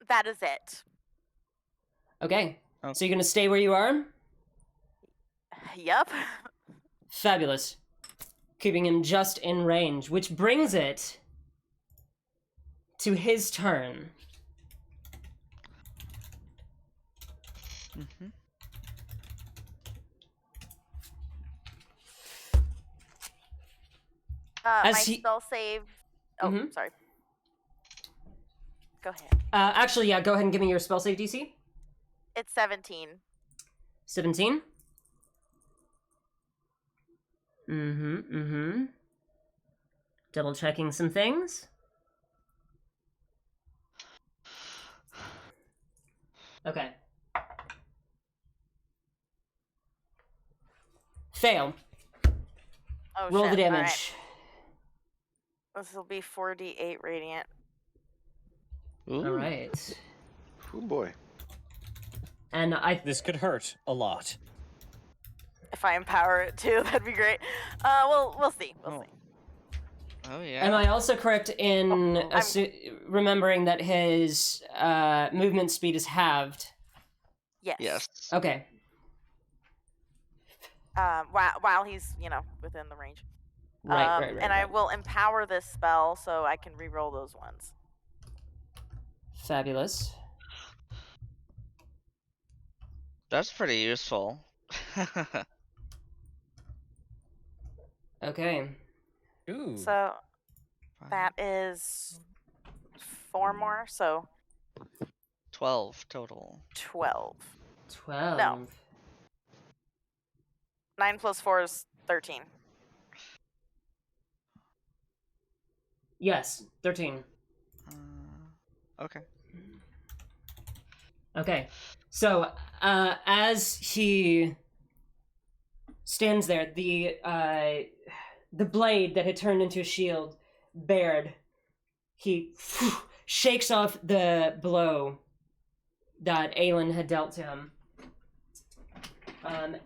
that is it. Okay. Oh. So you're going to stay where you are? Yep. Fabulous. Keeping him just in range, which brings it to his turn. Mm-hmm. As My he- spell save. Oh, Mhm. sorry. Go ahead. Actually, yeah, go ahead and give me your spell save DC. It's 17. 17. Mm-hmm. Double checking some things. Okay. Fail. Oh, Roll shit. the damage. All right. This will be 4d8 radiant. All right. Oh boy. And This could hurt a lot. If I empower it too, that'd be great. We'll see. We'll see. Oh yeah. am I also correct in I'm- remembering that his movement speed is halved? Yes. Yes. Okay. While he's within the range. Right. And I will empower this spell so I can re-roll those ones. Fabulous. That's pretty useful. Okay. Ooh. So that is 4 more, so 12 total. 12. 12. No. 9 plus 4 is 13. Yes, 13. Okay. Okay. So, as he stands there, the blade that had turned into a shield bared. He shakes off the blow that Aelin had dealt to him,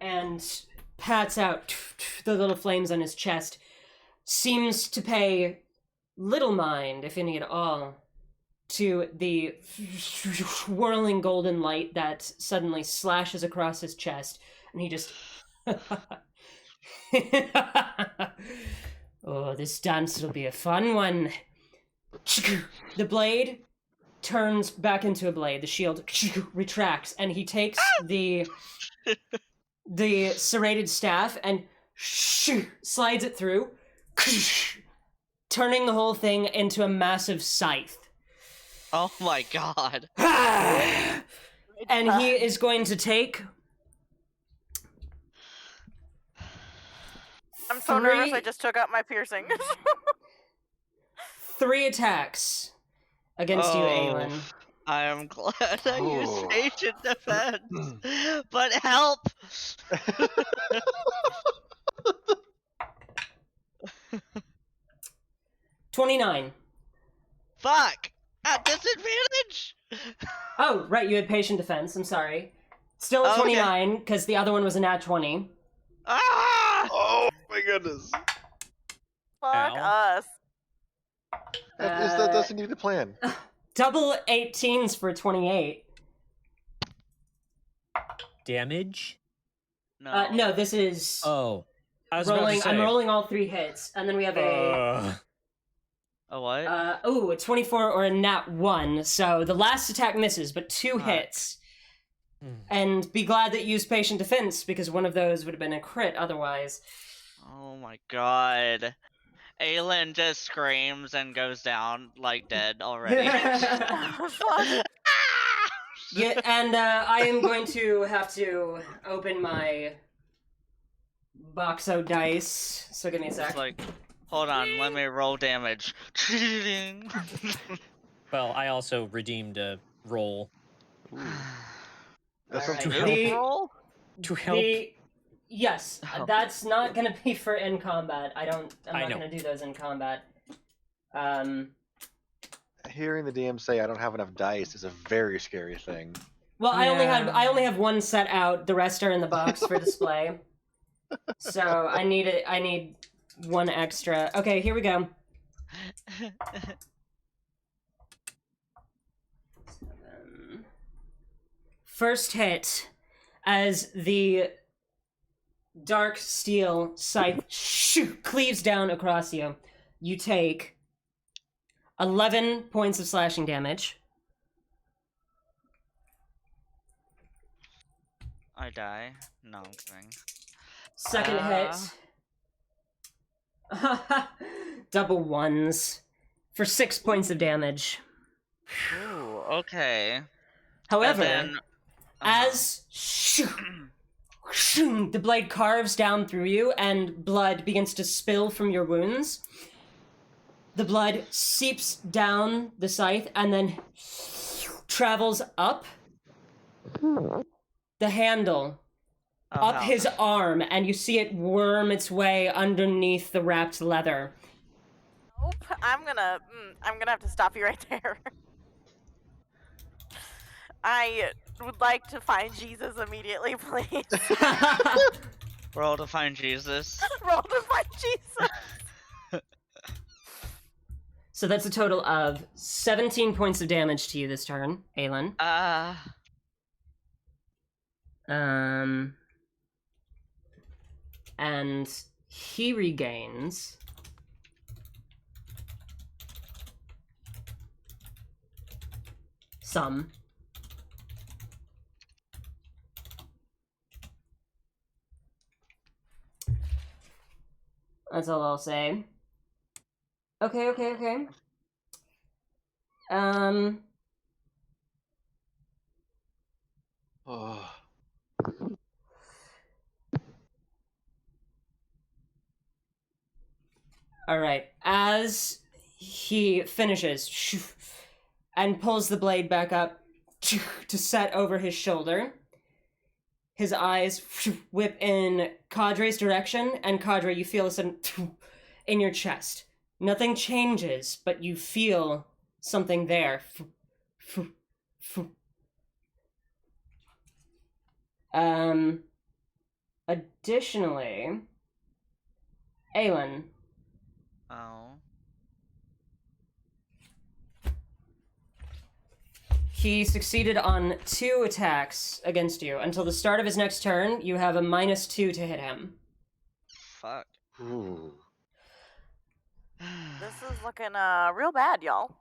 and pats out the little flames on his chest. Seems to pay little mind, if any at all, to the whirling golden light that suddenly slashes across his chest, and he just... Oh, this dance will be a fun one. The blade turns back into a blade. The shield retracts, and he takes the serrated staff and slides it through, turning the whole thing into a massive scythe. Oh my god. And he is going to take... I'm so nervous I just took out my piercing. 3 attacks against you, Aelin. I am glad I used Oh. patient defense. But help! 29. Fuck! At disadvantage! Oh, right, you had patient defense. I'm sorry. Still a 29, because the other one was a nat 20. Ah! Oh my goodness. Fuck us. That doesn't need a plan. Double 18s for 28. Damage? No. No, this is Oh. I was rolling. about to say. I'm rolling all 3 hits, and then we have A what? a 24 or a nat 1. So the last attack misses, but 2 hits. And be glad that you used patient defense, because one of those would have been a crit otherwise. Oh my god. Aelin just screams and goes down, like dead already. Yeah, and I am going to have to open my Boxo dice. So give me a sec. It's like, hold on, let me roll damage. Well, I also redeemed a roll That's Alright. to Move help. roll? to help. Yes, Oh. that's not gonna be for in combat. I'm I not know. gonna do those in combat. Hearing the DM say I don't have enough dice is a very scary thing. Well, I Yeah. only have one set out. The rest are in the box for display. So I need one extra. Okay, here we go. 7. First hit, as the dark steel scythe cleaves down across you. You take 11 points of slashing damage. I die. No, I'm kidding. Second hit. Double 1s for 6 points of damage. Ooh, okay. However, And then, as the blade carves down through you and blood begins to spill from your wounds, the blood seeps down the scythe and then travels up the handle, up his arm, and you see it worm its way underneath the wrapped leather. Nope. I'm gonna have to stop you right there. I would like to find Jesus immediately, please. roll to find Jesus. Roll to find Jesus. So that's a total of 17 points of damage to you this turn, Aelin. And he regains some. That's all I'll say. Okay. Oh. All right. As he finishes and pulls the blade back up to set over his shoulder. His eyes whip in Cadre's direction, and Cadre, you feel a sudden in your chest. Nothing changes, but you feel something there. Additionally, Aelin. Oh. He succeeded on 2 attacks against you. Until the start of his next turn, you have a -2 to hit him. Fuck. Ooh. This is looking real bad, y'all.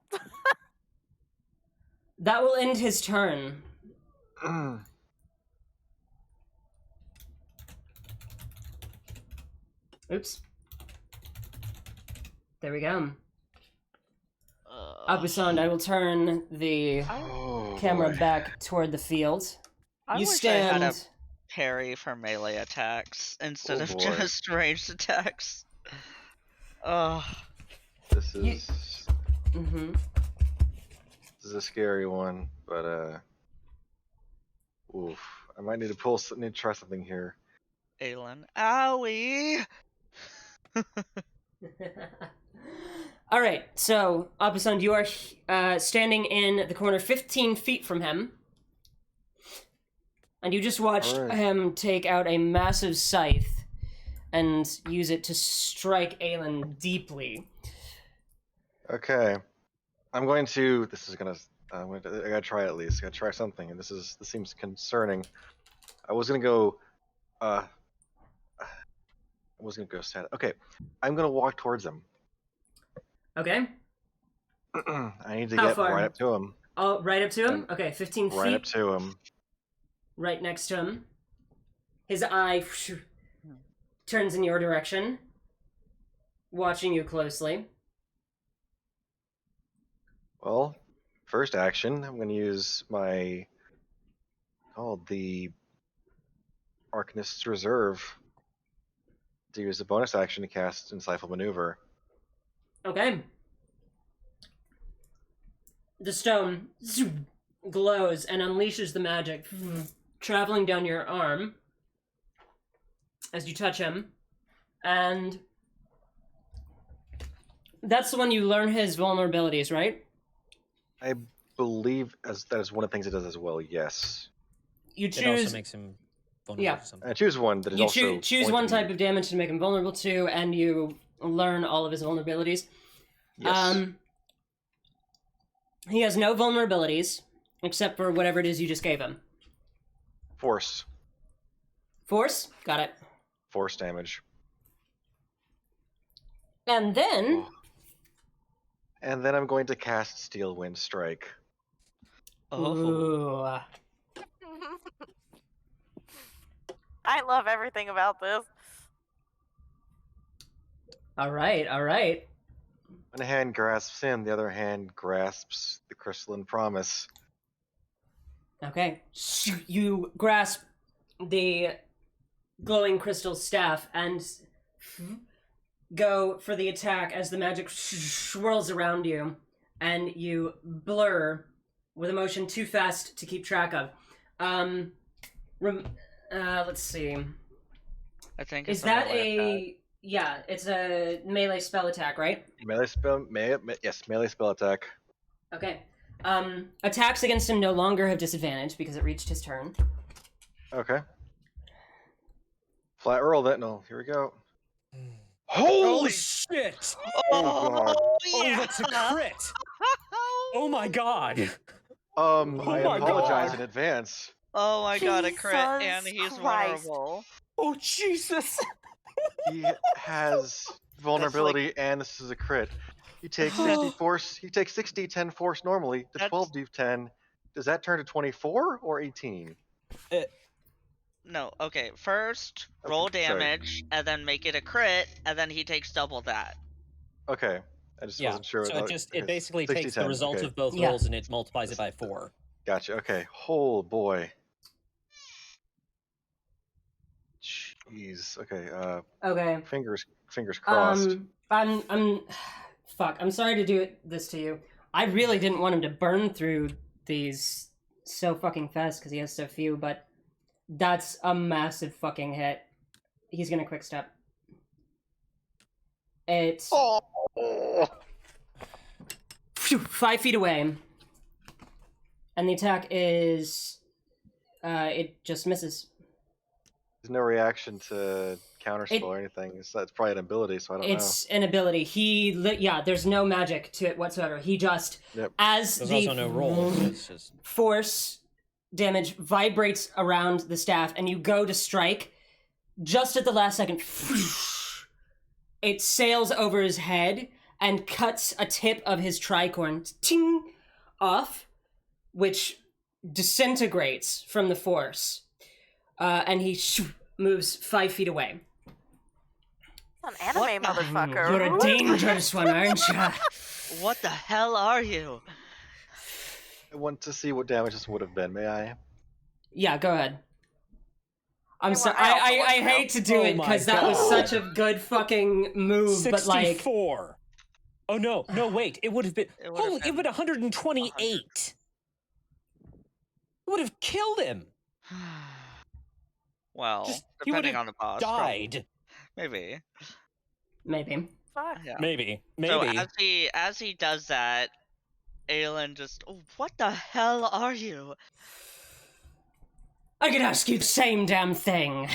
That will end his turn. Oops. There we go. Abusand, I will turn the camera boy. back toward the field. I You wish stand. I had a parry for melee attacks instead Oh, of boy. just ranged attacks. Oh. This is Mm-hmm. this is a scary one, but oof. I might need to try something here. Aelin. Owie! All right, so Abusand, you are standing in the corner 15 feet from him. And you just watched All right. him take out a massive scythe and use it to strike Aelin deeply. Okay. I'm going to. This is gonna. I gotta try at least. I gotta try something, and this seems concerning. I was gonna go. I was gonna go sad. Okay, I'm gonna walk towards him. Okay? I need to How get far? right up to him. Oh, right up to him? And Okay, 15 feet. Right up to him. Right next to him. His eye turns in your direction, watching you closely. Well, first action, I'm gonna use my the Arcanist's Reserve to use a bonus action to cast Insightful Maneuver. Okay. The stone glows and unleashes the magic, traveling down your arm as you touch him. And that's the one you learn his vulnerabilities, right? I believe that is one of the things it does as well. Yes. You It also choose. makes him vulnerable Yeah. to something. I choose one that is You also. choose going one to be- type of damage to make him vulnerable to, and you learn all of his vulnerabilities. Yes. He has no vulnerabilities, except for whatever it is you just gave him. Force. Force? Got it. Force damage. And then... And then I'm going to cast Steel Wind Strike. Oh. Ooh. I love everything about this. Alright. One hand grasps him, the other hand grasps the crystalline promise. Okay. You grasp the glowing crystal staff and go for the attack as the magic swirls around you, and you blur with a motion too fast to keep track of. Let's see. I think Is it's that melee attack. Yeah, it's a melee spell attack, right? Melee spell, yes, melee spell attack. Okay. Attacks against him no longer have disadvantage because it reached his turn. Okay. Flat roll that. No, here we go. Holy shit! Oh god. Oh, that's a crit! Oh my god! I my apologize God. in advance. Oh my god, a crit, and Jesus he's Christ. vulnerable. Oh Jesus! He has vulnerability, and this is a crit. He takes 60 force. He takes 6d10 force normally to That's- 12d10. Does that turn to 24 or 18? No, okay, first roll Okay, sorry. damage, and then make it a crit, and then he takes double that. Okay, I just Yeah, wasn't sure. so it Okay, basically takes the 60-10, result okay. of both Yeah. rolls and it multiplies it by 4. Gotcha. Okay. Oh boy. Jeez. Okay. Okay. Fingers crossed. I'm Fuck, I'm sorry to do this to you. I really didn't want him to burn through these so fucking fast because he has so few, but that's a massive fucking hit. He's gonna quick step. It's 5 feet away. And the attack is... it just misses. There's no reaction to counterspell or anything. That's probably an ability, so I don't know. It's an ability. There's no magic to it whatsoever. He just, as There's the also no roll. It's just... force damage vibrates around the staff, and you go to strike, just at the last second, it sails over his head and cuts a tip of his tricorn ting, off, which disintegrates from the force. And he moves 5 feet away. An anime motherfucker. You're a dangerous one, aren't you? What the hell are you? I want to see what damage this would have been. May I? Yeah, go ahead. I'm Yeah, sorry. well, I also want I to know. hate to do Oh it my because that was God. such a good fucking move, but like 64. Oh no, wait. It would have been. It would have Holy, it been would 128. It would have killed him. Well, Just- he would depending have on the boss. Died. Maybe. maybe. Fuck. Yeah. Maybe. So as he does that, Aelin just, oh, what the hell are you? I could ask you the same damn thing.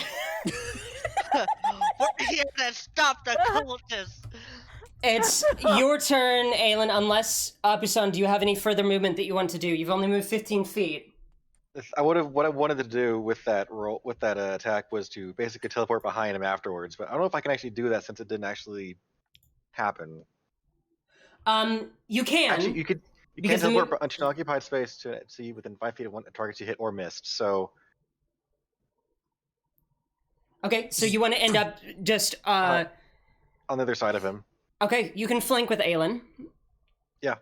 We're here to stop the cultists. It's your turn, Aelin, unless, Apusan, do you have any further movement that you want to do? You've only moved 15 feet. What I wanted to do with that attack was to basically teleport behind him afterwards, but I don't know if I can actually do that since it didn't actually happen. You can. Actually, you can Because the teleport into an occupied space to see within 5 feet of one target you hit or missed. So Okay, so you want to end up just, on the other side of him. Okay, you can flank with Aelin. Yeah.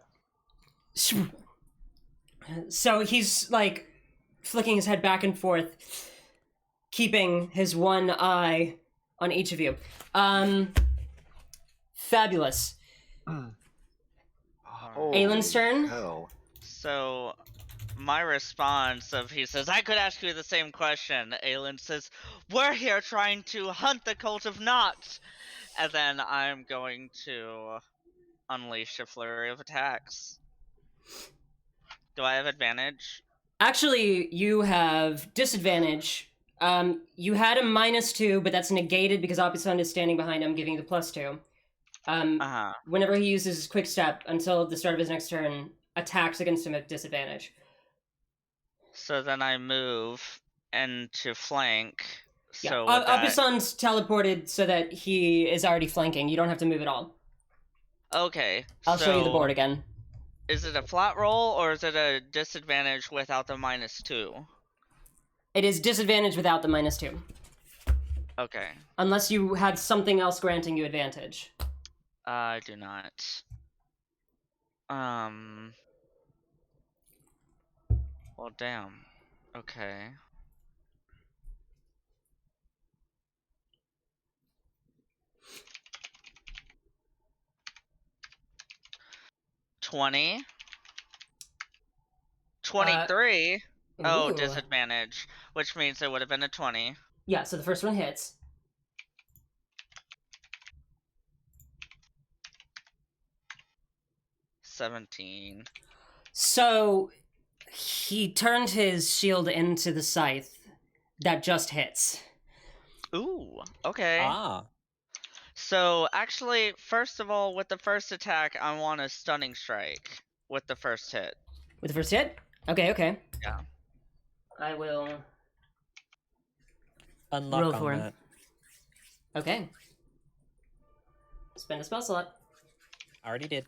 So he's, like, flicking his head back and forth, keeping his one eye on each of you. Fabulous. Aelin's turn. Hell. So, my response of he says, I could ask you the same question. Aelin says, we're here trying to hunt the cult of Noct. And then I'm going to unleash a flurry of attacks. Do I have advantage? Actually, you have disadvantage. You had a -2, but that's negated because Apusan is standing behind him, giving you the +2. Whenever he uses his quick step until the start of his next turn, attacks against him at disadvantage. So then I move and to flank. Yeah, So with that... Apusan's teleported so that he is already flanking. You don't have to move at all. Okay. I'll show you the so board again. Is it a flat roll or is it a disadvantage without the -2? It is disadvantage without the -2. Okay. Unless you had something else granting you advantage. I do not. Well, damn. Okay. $20. 23. Oh, Ooh. disadvantage, which means it would have been a 20. Yeah, so the first one hits. $17. So he turned his shield into the scythe that just hits. Ooh, okay. Ah. So, actually, first of all, with the first attack, I want a stunning strike with the first hit. With the first hit? Okay. Yeah. I will Unlock roll on for him. that. Okay. Spend a spell slot. Already did.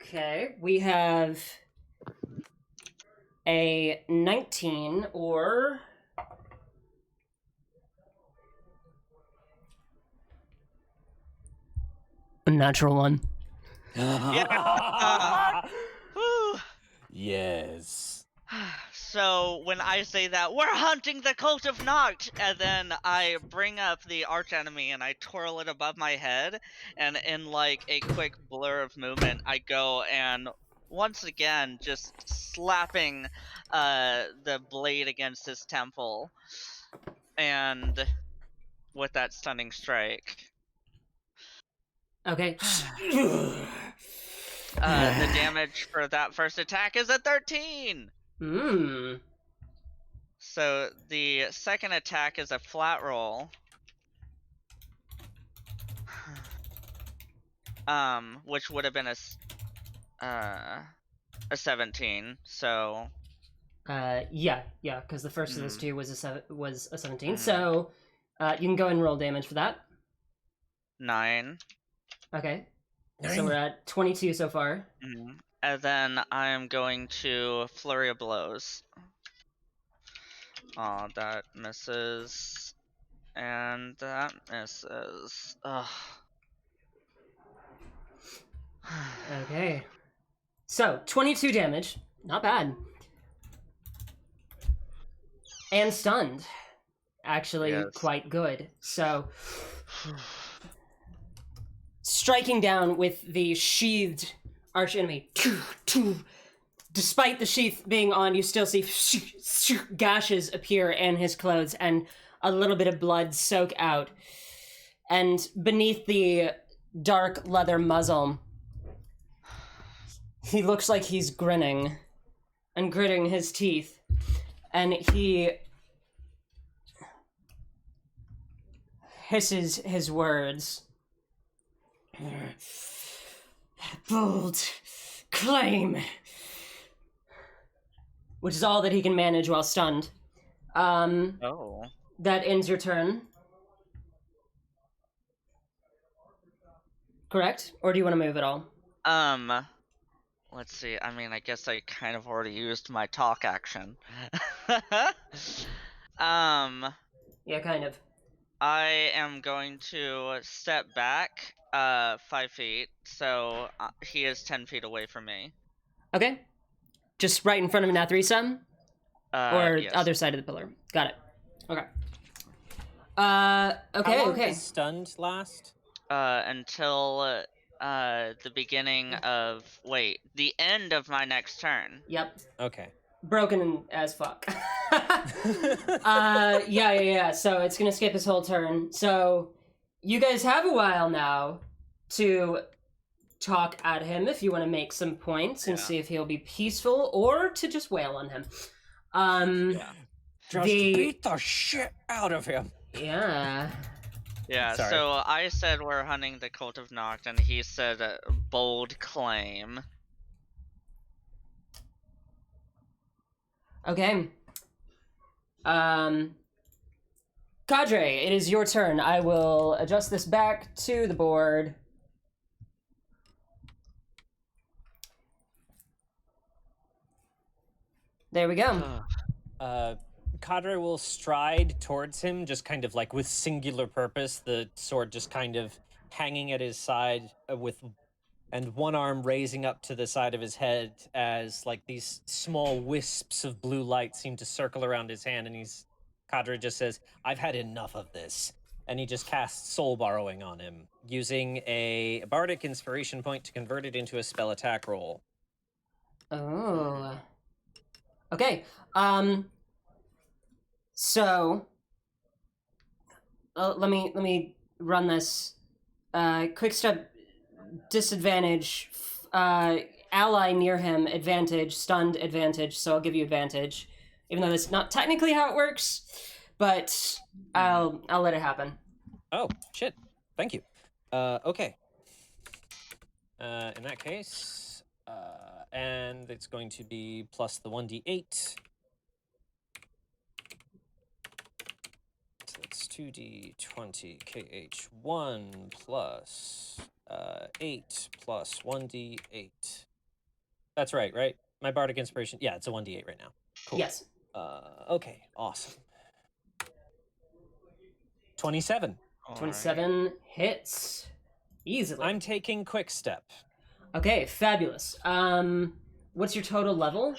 Okay, we have a 19 or a natural one. Yeah. Woo. Yes. So when I say that, we're hunting the Cult of Noct, and then I bring up the archenemy and I twirl it above my head, and in like a quick blur of movement, I go and once again just slapping the blade against his temple, and with that stunning strike. Okay. The damage for that first attack is a 13! So the second attack is a flat roll. Which would have been a 17, so... yeah, because the first of those two was a 17. So, you can go and roll damage for that. 9. Okay. So we're at 22 so far. And then I'm going to Flurry of Blows. Oh, that misses. And that misses. Ugh. Okay. So, 22 damage. Not bad. And stunned. Actually, Yes. quite good. So, striking down with the sheathed archenemy. Despite the sheath being on, you still see gashes appear in his clothes and a little bit of blood soak out. And beneath the dark leather muzzle, he looks like he's grinning and gritting his teeth. And he hisses his words. Bold claim. Which is all that he can manage while stunned. Oh. That ends your turn. Correct? Or do you want to move at all? Let's see. I mean, I guess I kind of already used my talk action. Yeah, kind of. I am going to step back 5 feet, so he is 10 feet away from me. Okay. Just right in front of Nathrisa? Or yes. other side of the pillar. Got it. Okay. Okay, How long okay. does stunned last? Until the beginning of... Wait, the end of my next turn. Yep. Okay. Broken as fuck. Yeah. So it's gonna skip his whole turn. So you guys have a while now to talk at him if you want to make some points and see if he'll be peaceful or to just wail on him. Just beat the shit out of him. Yeah. Yeah, Sorry. so I said we're hunting the Cult of Noct, and he said bold claim. Okay. Cadre, it is your turn. I will adjust this back to the board. There we go. Cadre will stride towards him, just kind of like with singular purpose, the sword just kind of hanging at his side and one arm raising up to the side of his head as like these small wisps of blue light seem to circle around his hand, and Cadre just says, "I've had enough of this." And he just casts Soul Borrowing on him, using a Bardic Inspiration point to convert it into a spell attack roll. Oh. Okay. So let me run this. Quick step, disadvantage. Ally near him, advantage. Stunned, advantage. So I'll give you advantage, even though that's not technically how it works. But I'll let it happen. Oh shit! Thank you. Okay. In that case, and it's going to be plus the 1d8. So that's 2d20 kh1 plus 8 plus 1d8. That's right? My Bardic Inspiration. Yeah, it's a 1d8 right now. Cool. Yes. Okay, awesome. 27. 27 hits easily. I'm taking Quick Step. Okay, fabulous. What's your total level?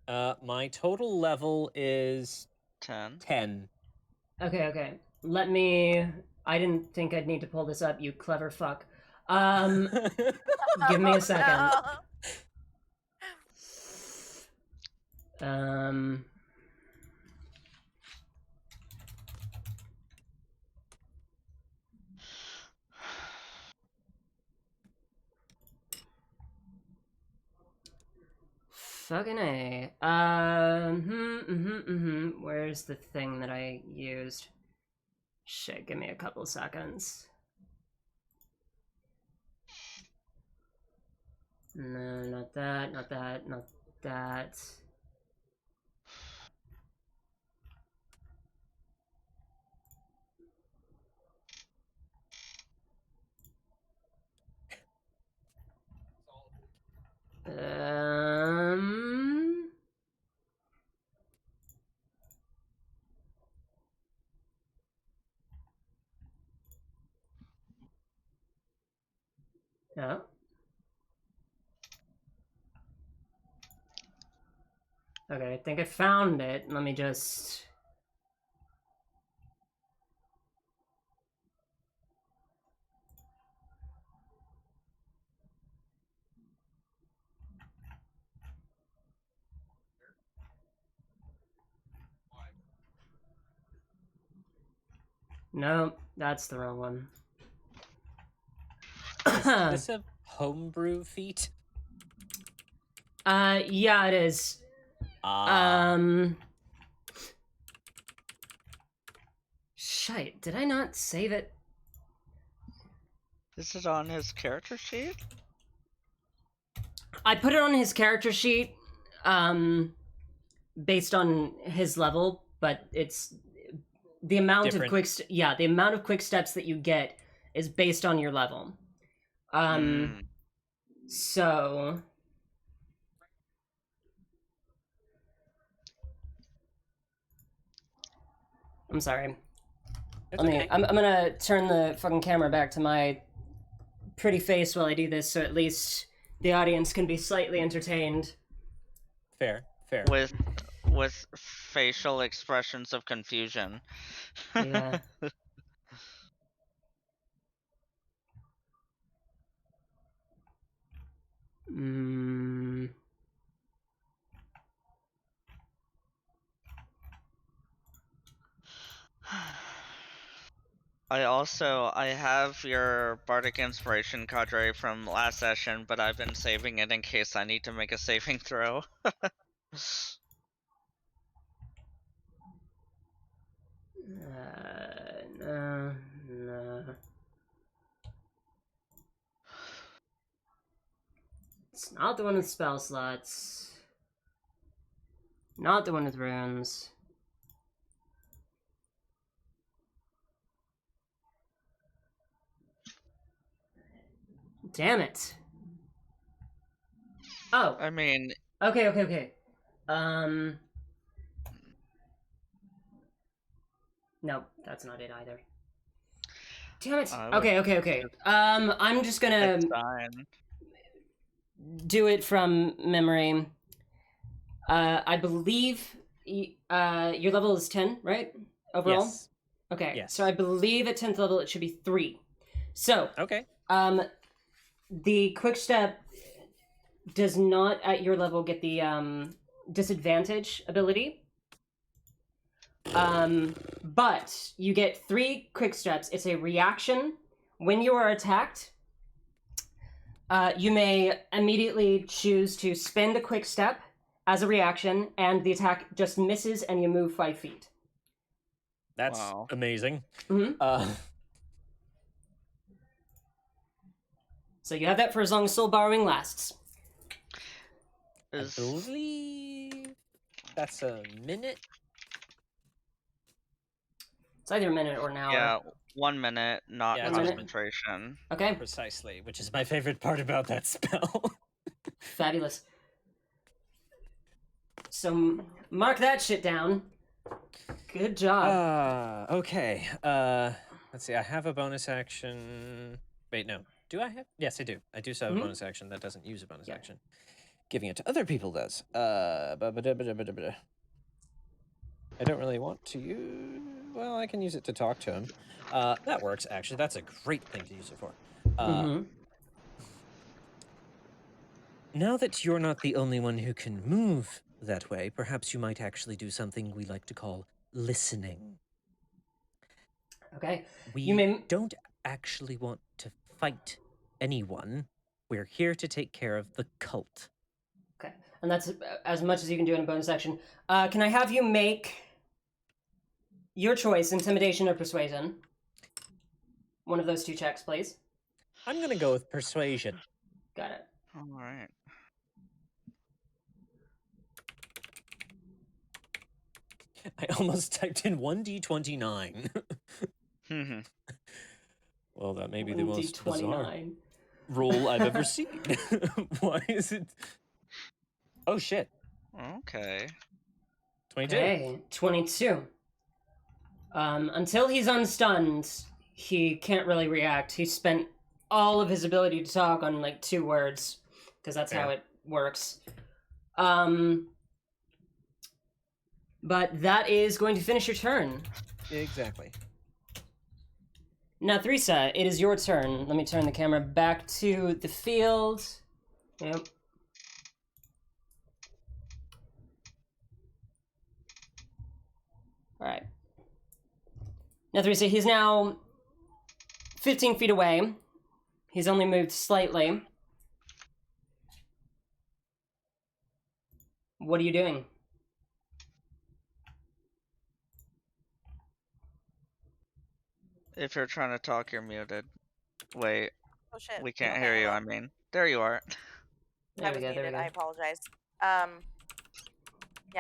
My total level is 10. 10. Okay. Let me. I didn't think I'd need to pull this up, you clever fuck. Give me a second. No. Fucking A. Where's the thing that I used? Shit, give me a couple seconds. No, not that, not that, not that. No. Okay, I think I found it. Let me just... No, that's the wrong one. Is this a homebrew feat? Yeah, it is. Shite, did I not save it? Is it on his character sheet? I put it on his character sheet, based on his level, but it's the amount Different. of the amount of quick steps that you get is based on your level. So I'm sorry. Okay. I'm gonna turn the fucking camera back to my pretty face while I do this, so at least the audience can be slightly entertained. Fair. With facial expressions of confusion. Yeah. I have your Bardic Inspiration cadre from last session, but I've been saving it in case I need to make a saving throw. No. It's not the one with spell slots. Not the one with runes. Damn it. Oh. I mean... Okay. No, that's not it either. Damn it. Okay. I'm just gonna do it from memory. I believe your level is 10, right? Overall? Yes. Okay. Yes. So I believe at 10th level it should be 3. So, Okay. the quick step does not at your level get the disadvantage ability. But you get 3 quick steps. It's a reaction. When you are attacked, you may immediately choose to spend a quick step as a reaction, and the attack just misses and you move 5 feet. That's amazing. Mm-hmm. So you have that for as long as soul borrowing lasts. I believe that's a minute. It's either a minute or an hour. Yeah, 1 minute, not Yeah, concentration. Okay. Precisely, which is my favorite part about that spell. Fabulous. So mark that shit down. Good job. Okay. Let's see. I have a bonus action. Wait, no. Do I have? Yes, I do. I do have a bonus action that doesn't use a bonus action. giving it to other people does. I don't really want to use... Well, I can use it to talk to him. That works, actually. That's a great thing to use it for. Now that you're not the only one who can move that way, perhaps you might actually do something we like to call listening. Okay. We don't actually want to fight anyone. We're here to take care of the cult. Okay. And that's as much as you can do in a bonus action. Can I have you make your choice, intimidation or persuasion? One of those two checks, please. I'm going to go with persuasion. Got it. All right. I almost typed in 1d29. Well, that may be the most bizarre roll I've ever seen. Why is it? Oh, shit. Okay. 22. Okay, 22. Until he's unstunned, he can't really react. He spent all of his ability to talk on, like, 2 words, because that's how it works. But that is going to finish your turn. Exactly. Now, Theresa, it is your turn. Let me turn the camera back to the field. Yep. Alright. Now, Theresa, he's now 15 feet away. He's only moved slightly. What are you doing? If you're trying to talk, you're muted. Wait, Oh shit. we can't Okay, hear you. hold I on. mean, there you are. There I we was go, there we muted. go. I apologize. Yeah,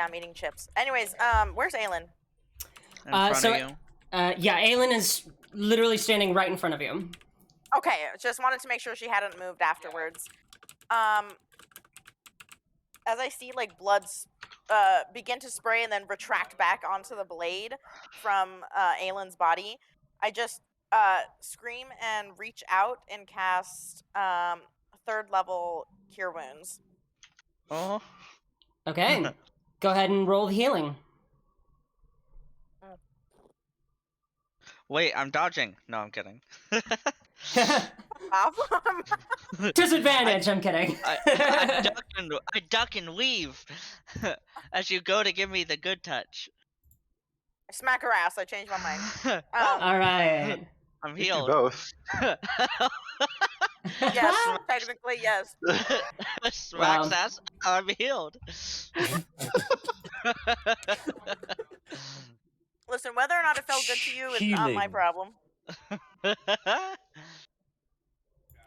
I'm eating chips. Anyways, where's Aelin? In front so- of you. Yeah, Aelin is literally standing right in front of you. Okay, just wanted to make sure she hadn't moved afterwards. As I see like bloods begin to spray and then retract back onto the blade from Aelin's body, I just scream and reach out and cast 3rd level Cure Wounds. Oh. Okay. Go ahead and roll the healing. Wait, I'm dodging. No, I'm kidding. Disadvantage, I'm kidding. I duck and weave as you go to give me the good touch. I smack her ass. I changed my mind. All right. I'm You do healed. both. Yes, technically yes. Smacks Wow. ass. I'm healed. Listen, whether or not it felt good to you is not my Healing. problem.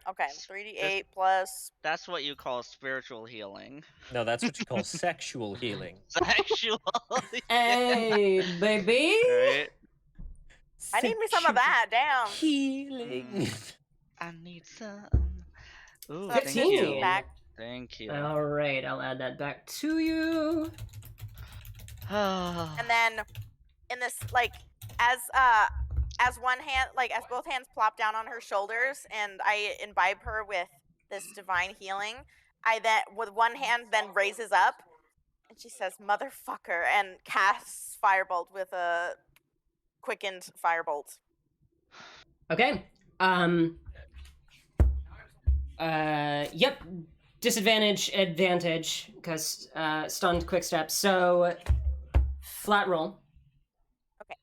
Okay, 3d8 plus. That's what you call spiritual healing. No, that's what you call sexual healing. Sexual. Hey, baby. Right? I need me some of that. Damn. Healing. I need some. Ooh, So thank 15. you. Back. Thank you. All right, I'll add that back to you. And then in this, like, as one hand, like, as both hands plop down on her shoulders and I imbibe her with this divine healing, I then, with one hand, then raises up and she says, "Motherfucker," and casts Firebolt with a quickened Firebolt. Okay. Yep. Disadvantage, advantage, because stunned quick step. So, flat roll. Okay.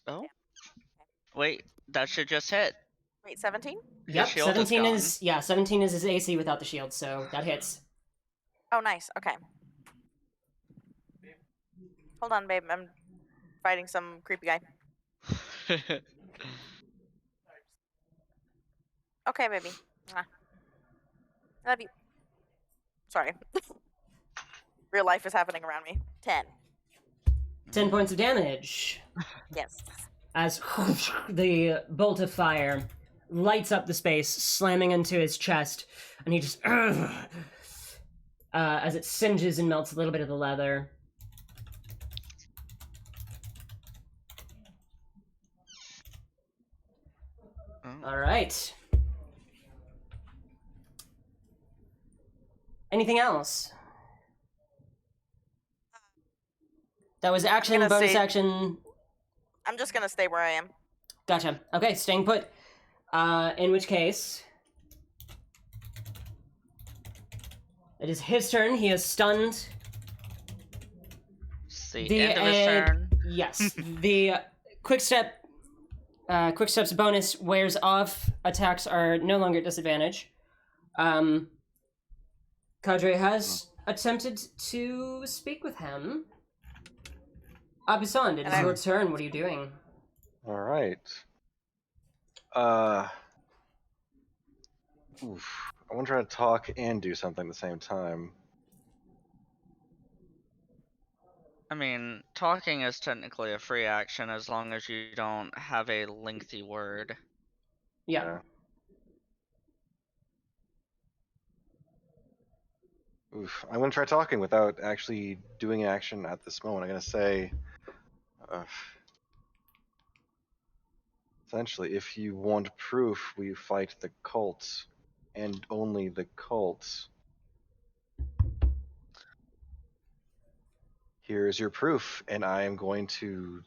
Oh. Wait, that should just hit. Wait, 17? His Yep. shield 17 gone. is 17 is his AC without the shield, so that hits. Oh, nice. Okay. Hold on, babe. I'm fighting some creepy guy. Okay, baby. Mwah. I love you. Sorry. Real life is happening around me. 10. 10 points of damage. Yes. As the bolt of fire lights up the space, slamming into his chest, and he just as it singes and melts a little bit of the leather. All right. Anything else? That was action, gonna bonus say- action. I'm just gonna stay where I am. Gotcha. Okay, staying put. In which case, it is his turn. He is stunned. It's the end of his turn. Yes. The quick step's bonus wears off. Attacks are no longer at disadvantage. Cadre has attempted to speak with him. Abusand, it is your turn. What are you doing? All right. Oof. I want to try to talk and do something at the same time. I mean, talking is technically a free action as long as you don't have a lengthy word. Yeah. Oof. I'm going to try talking without actually doing action at this moment. I'm going to say, essentially, if you want proof, we fight the cults, and only the cults. Here is your proof, and I am going to.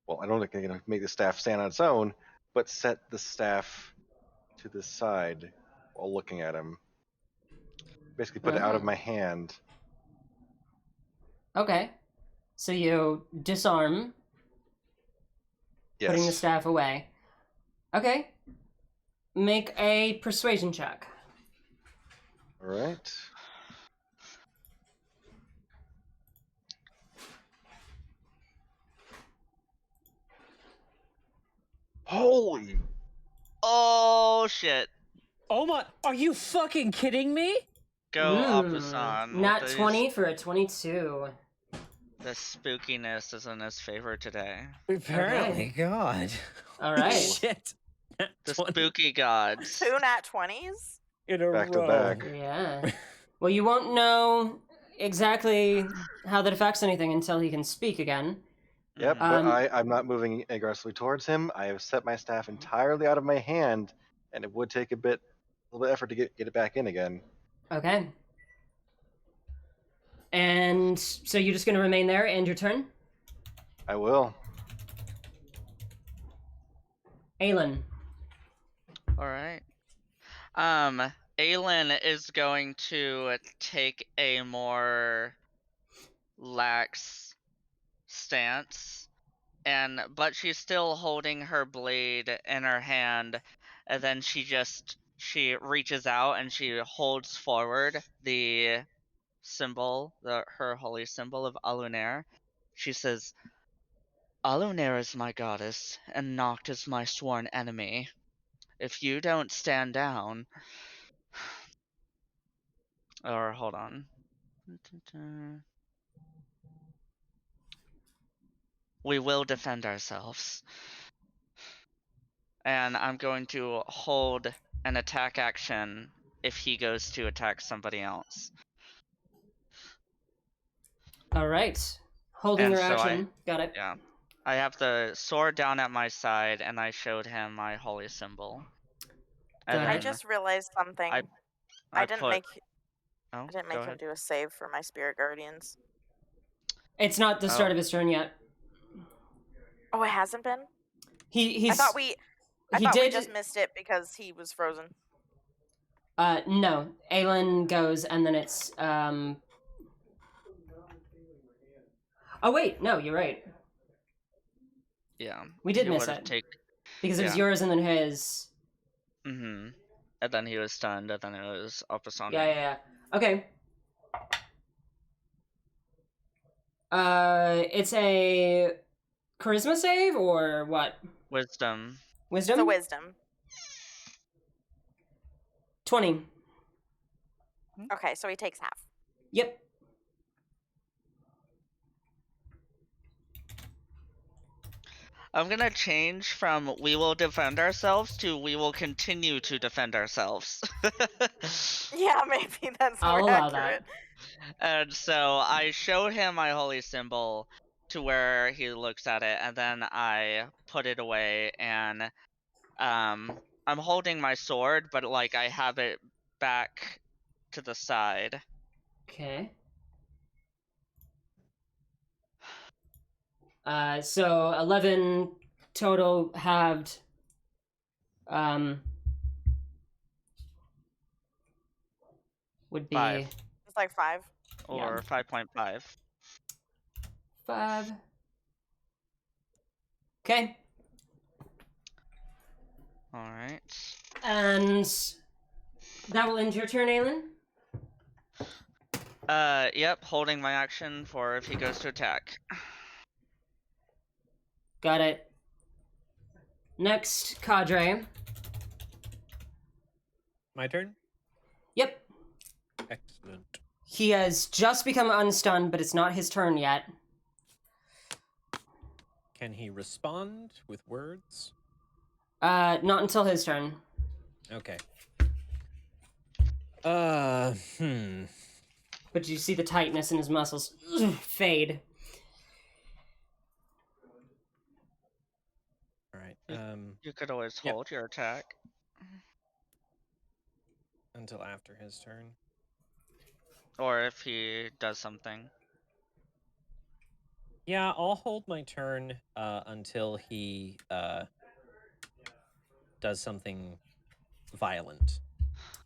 Well, I don't think I'm going to make the staff stand on its own, but set the staff to the side while looking at him. Basically, put it out of my hand. Okay. So you disarm, Yes. putting the staff away. Okay. Make a persuasion check. All right. Holy! Oh shit! Oh my! Are you fucking kidding me? Go Apusan. Not 20 for a 22. The spookiness is in his favor today. Apparently, God. All right. Shit. The spooky gods. 2 nat 20s? In a Back to row. back. Yeah. Well, you won't know exactly how that affects anything until he can speak again. Yep, but I'm not moving aggressively towards him. I have set my staff entirely out of my hand, and it would take a little bit of effort to get it back in again. Okay. And so you're just going to remain there, end your turn? I will. Aelin. Alright. Aelin is going to take a more lax stance, but she's still holding her blade in her hand, and then she reaches out and she holds forward the symbol, her holy symbol of Alunair. She says, "Alunair is my goddess, and Noct is my sworn enemy. If you don't stand down..." Or, hold on. "We will defend ourselves." And I'm going to hold an attack action if he goes to attack somebody else. All right. Holding And your so action. Got it. Yeah. I have the sword down at my side, and I showed him my holy symbol. And Got I it. just realized something. I didn't make him do a save for my spirit guardians. It's not the start of his turn yet. Oh, it hasn't been? I thought we just missed it because he was frozen. No. Aelin goes, and then it's, Oh, wait. No, you're right. Yeah. We did miss it. Because it was yours and then his. Mm-hmm. And then he was stunned, and then it was opposite. Yeah. Okay. It's a charisma save or what? Wisdom. Wisdom? It's a wisdom. 20. Okay, so he takes half. Yep. I'm gonna change from "we will defend ourselves" to "we will continue to defend ourselves." Yeah, maybe that's I'll more allow accurate. And so I showed him my holy symbol to where he looks at it, and then I put it away, and I'm holding my sword, but like I have it back to the side. Okay. So 11 total halved. Would be 5. It's like 5. Or 5.5. 5. Okay. Alright. And that will end your turn, Aelin. Yep, holding my action for if he goes to attack. Got it. Next, Cadre. My turn? Yep. Excellent. He has just become unstunned, but it's not his turn yet. Can he respond with words? Not until his turn. Okay. But you see the tightness in his muscles fade. All right. You could always Yep. hold your attack. Until after his turn. Or if he does something. Yeah, I'll hold my turn until he does something violent.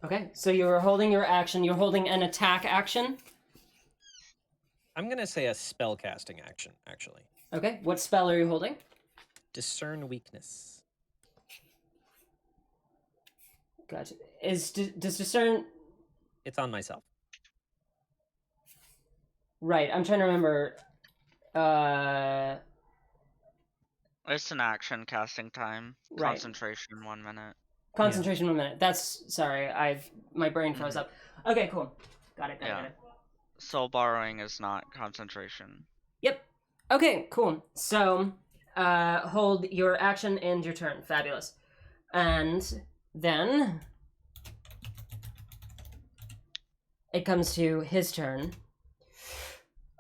Okay, so you're holding your action. You're holding an attack action. I'm gonna say a spell casting action, actually. Okay, what spell are you holding? Discern weakness. Gotcha. Does discern? It's on myself. Right, I'm trying to remember. It's an action casting time. Right. Concentration 1 minute. Concentration 1 minute. That's sorry. My brain froze up. Okay, cool. Got it. Got it. Soul borrowing is not concentration. Yep. Okay, cool. So, hold your action and your turn. Fabulous. And then it comes to his turn.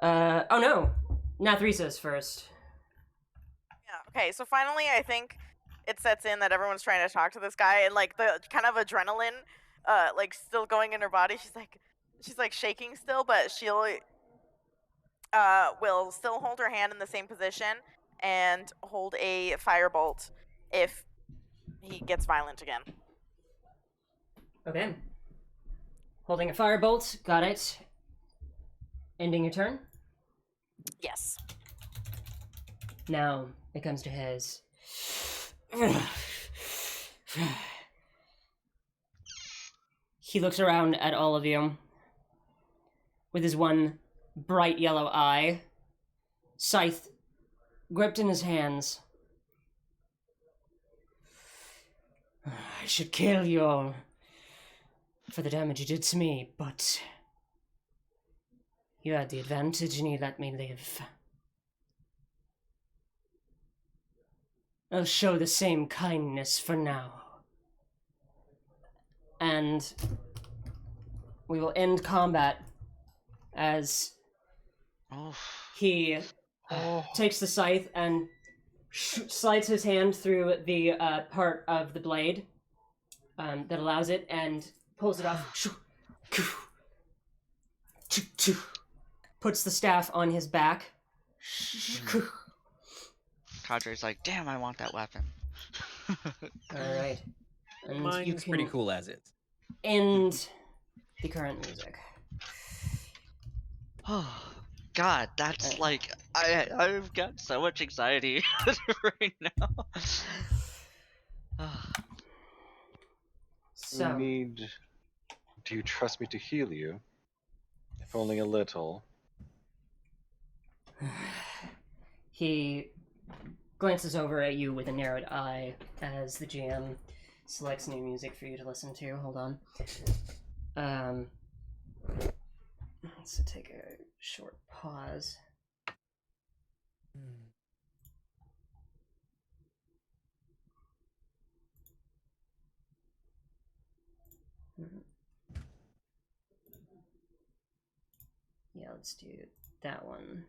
Oh no. Nathrisa's first. Yeah. Okay. So finally, I think it sets in that everyone's trying to talk to this guy, and like the kind of adrenaline, like still going in her body. She's like shaking still, but she'll will still hold her hand in the same position and hold a firebolt if he gets violent again. Okay. Holding a firebolt. Got it. Ending your turn. Yes. Now it comes to his. He looks around at all of you with his one bright yellow eye, scythe gripped in his hands. I should kill you all for the damage you did to me, but you had the advantage and you let me live. I'll show the same kindness for now. And we will end combat as he takes the scythe and slides his hand through the part of the blade that allows it and pulls it off. Puts the staff on his back. Cadre's like, damn, I want that weapon. Alright. And Mine's you can pretty cool as is. end the current music. Oh, God, that's like, I've got so much anxiety right now. So, Do you trust me to heal you? If only a little. he glances over at you with a narrowed eye as the GM selects new music for you to listen to. Hold on. Let's take a short pause. Yeah, let's do that one.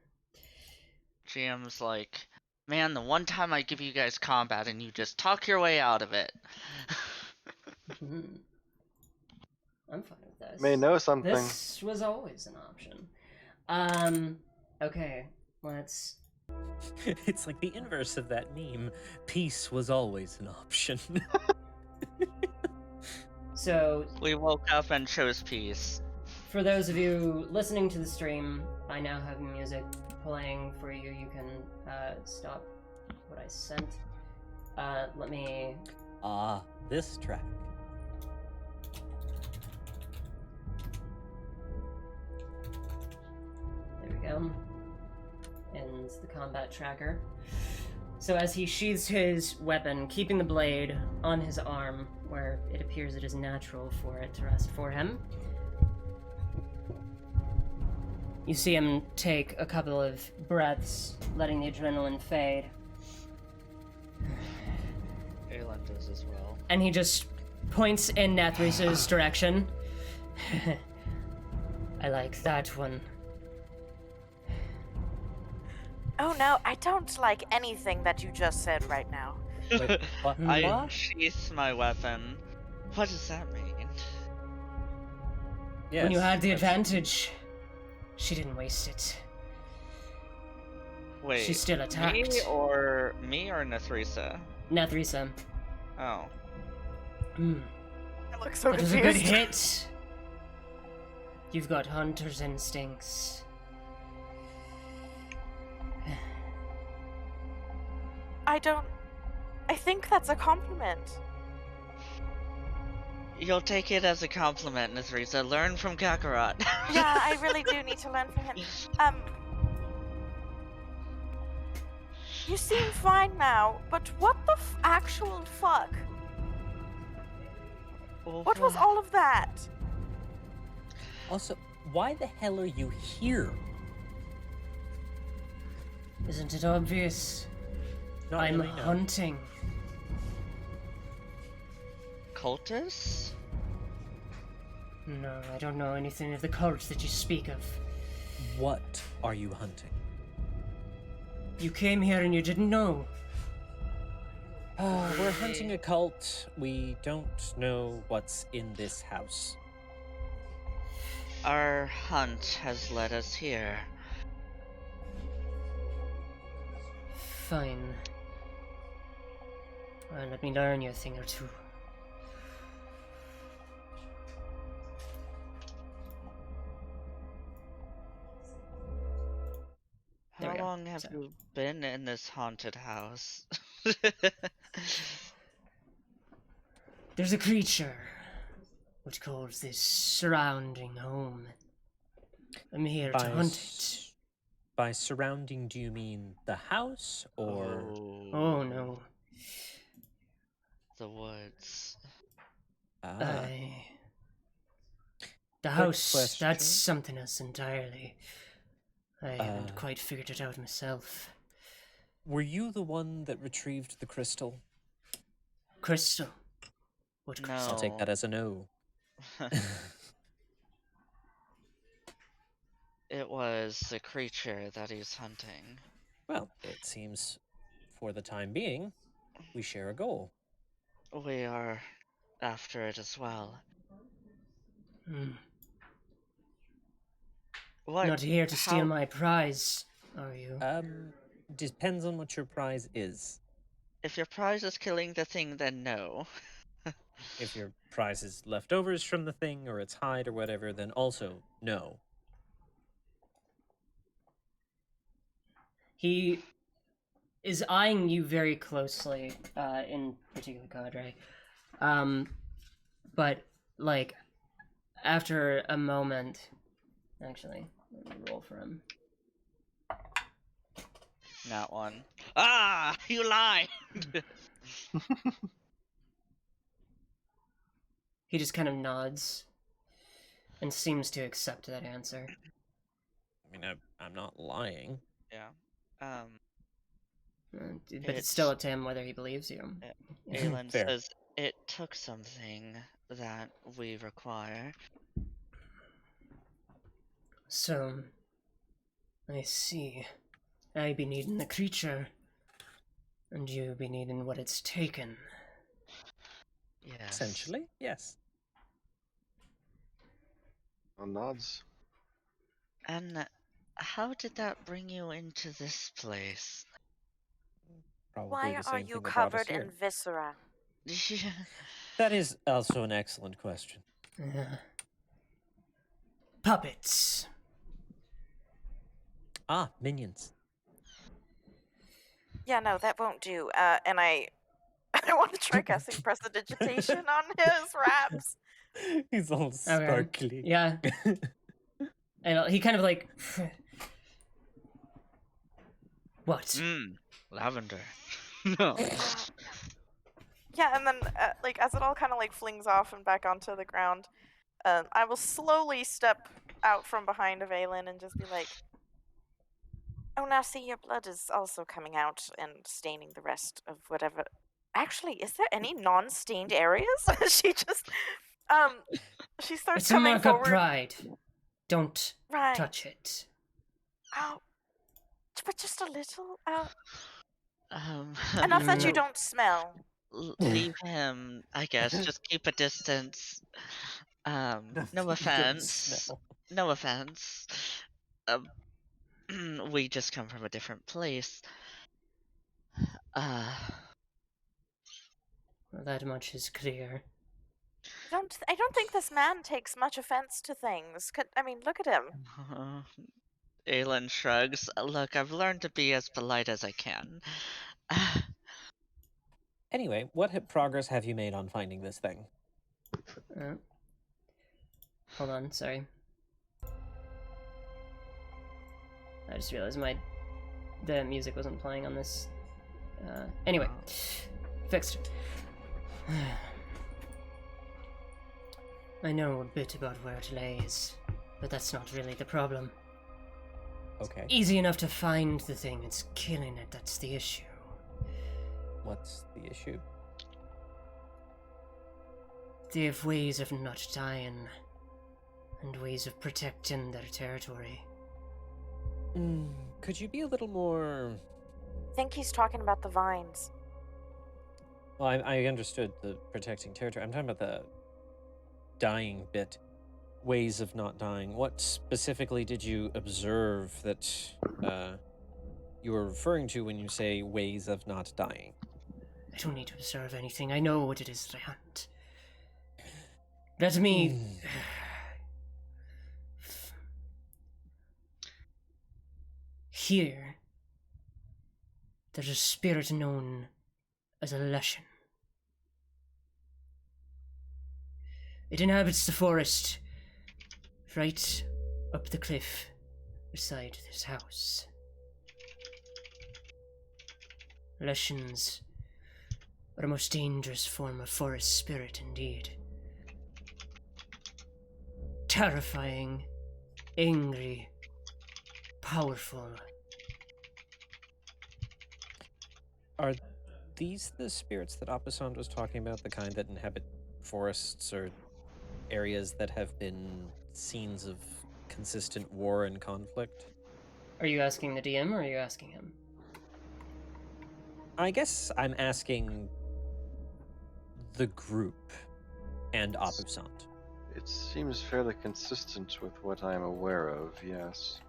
GM's like, Man, the one time I give you guys combat and you just talk your way out of it. Mhm. I'm fine with this. May know something. This was always an option. Okay, let's. It's like the inverse of that meme. Peace was always an option. So, We woke up and chose peace. for those of you listening to the stream, I now have music playing for you. You can stop what I sent. Let me. This track. There we go. And the combat tracker. So as he sheathes his weapon, keeping the blade on his arm, where it appears it is natural for it to rest for him, you see him take a couple of breaths, letting the adrenaline fade. Aelin does as well. And he just points in Nathrisa's direction. I like that one. Oh no, I don't like anything that you just said right now. Wait, what? I What? sheath my weapon. What does that mean? Yes, When you had the that's- advantage, she didn't waste it. Wait, She still attacked. me or Nathrisa? Nathrisa. Oh. Hmm. I look so That was a good confused. hit. You've got hunter's instincts. I think that's a compliment. You'll take it as a compliment, Nathrisa. Learn from Kakarot. Yeah, I really do need to learn from him. You seem fine now, but what the actual fuck? What was all of that? Also, why the hell are you here? Isn't it obvious? Not I'm really, no. hunting. Cultists? No, I don't know anything of the cult that you speak of. What are you hunting? You came here and you didn't know. We're hunting a cult. We don't know what's in this house. Our hunt has led us here. Fine. Well, let me learn you a thing or two. There we How go. long have So- you been in this haunted house? There's a creature which calls this surrounding home. I'm here to hunt it. By surrounding, do you mean the house or? Oh no. The woods. The Quick house, question. that's something else entirely. I haven't quite figured it out myself. Were you the one that retrieved the crystal? Crystal. What No. crystal? I'll take that as a no. It was the creature that he's hunting. Well, it seems, for the time being, we share a goal. We are after it as well. Hmm. What? Not here to steal how- my prize, are you? Depends on what your prize is. If your prize is killing the thing, then no. If your prize is leftovers from the thing or its hide or whatever, then also no. He is eyeing you very closely, in particular, Cadre. But, like, after a moment... Actually, let me roll for him. Not one. Ah! You lied! He just kind of nods and seems to accept that answer. I mean, I'm not lying. Yeah. But it's still up to him whether he believes you. Aelin Fair. says it took something that we require. So, I see. I be needing the creature And you be needing what it's taken. Yes. Essentially, yes. On nods. And how did that bring you into this place? Probably Why the are same you thing that brought us covered here. in viscera? That is also an excellent question. Puppets. Ah, minions. Yeah, no, that won't do. And I want to try casting prestidigitation on his wraps. He's all sparkly. Yeah. And he kind of like... What? Lavender. No. Yeah, and then like as it all kind of like flings off and back onto the ground, I will slowly step out from behind of Aelin and just be like, "Oh, now see, your blood is also coming out and staining the rest of whatever." Actually, is there any non-stained areas? She just, she starts It's a coming mark of forward. pride. Don't Right. touch it. Oh, but just a little. I Enough that you No. don't smell. leave him, I guess. Just keep a distance. No You don't offense. smell. No offense. We just come from a different place. Well, that much is clear. I don't think this man takes much offense to things. I mean, look at him. Aelin shrugs. Look, I've learned to be as polite as I can. Anyway, what progress have you made on finding this thing? Hold on, sorry. I just realized the music wasn't playing on this. Anyway, fixed. I know a bit about where it lays, but that's not really the problem. Okay. Easy enough to find the thing, it's killing it, that's the issue. What's the issue? They have ways of not dying, and ways of protecting their territory. Could you be a little more... I think he's talking about the vines. Well, I understood the protecting territory. I'm talking about the dying bit. Ways of not dying. What specifically did you observe that you were referring to when you say ways of not dying? I don't need to observe anything, I know what it is that I hunt. Let me... Here, there's a spirit known as a Lushan. It inhabits the forest, right up the cliff beside this house. Lushans are a most dangerous form of forest spirit indeed. Terrifying, angry, powerful. Are these the spirits that Apasand was talking about? The kind that inhabit forests or areas that have been scenes of consistent war and conflict? Are you asking the DM or are you asking him? I guess I'm asking the group and Apasand. It seems fairly consistent with what I'm aware of, yes.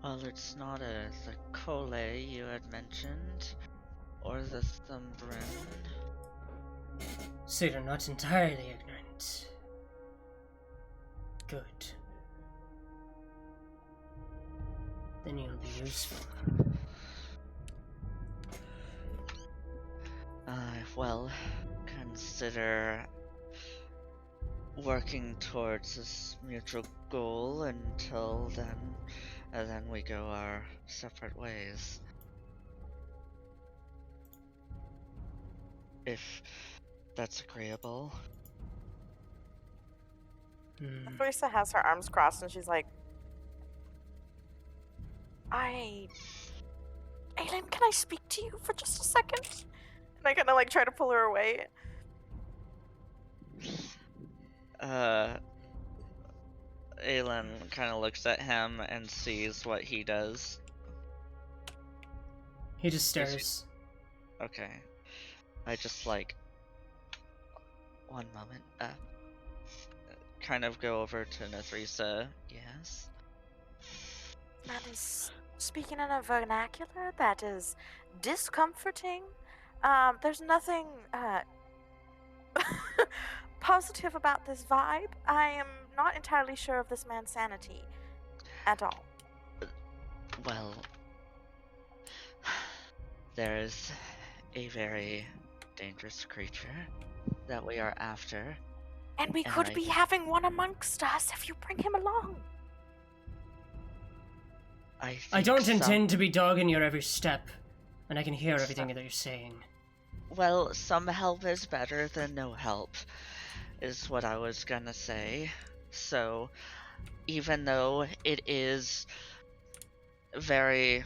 Well, it's not the Cole you had mentioned, or the Thumbrin. So you're not entirely ignorant. Good. Then you'll be useful. Well, consider working towards this mutual goal until then, and then we go our separate ways. If that's agreeable. Theresa has her arms crossed and she's like, Aelin, can I speak to you for just a second? And I kind of like try to pull her away. Aelin kind of looks at him and sees what he does. He just stares. Okay. I just like. One moment. Kind of go over to Nathrisa. Yes. That is speaking in a vernacular that is discomforting. There's nothing positive about this vibe. I am not entirely sure of this man's sanity at all. Well, there is a very dangerous creature that we are after. And we And could I- be having one amongst us if you bring him along. I think don't intend to be dogging your every step, and I can hear It's everything not- that you're saying. Well, some help is better than no help, is what I was gonna say. So, even though it is very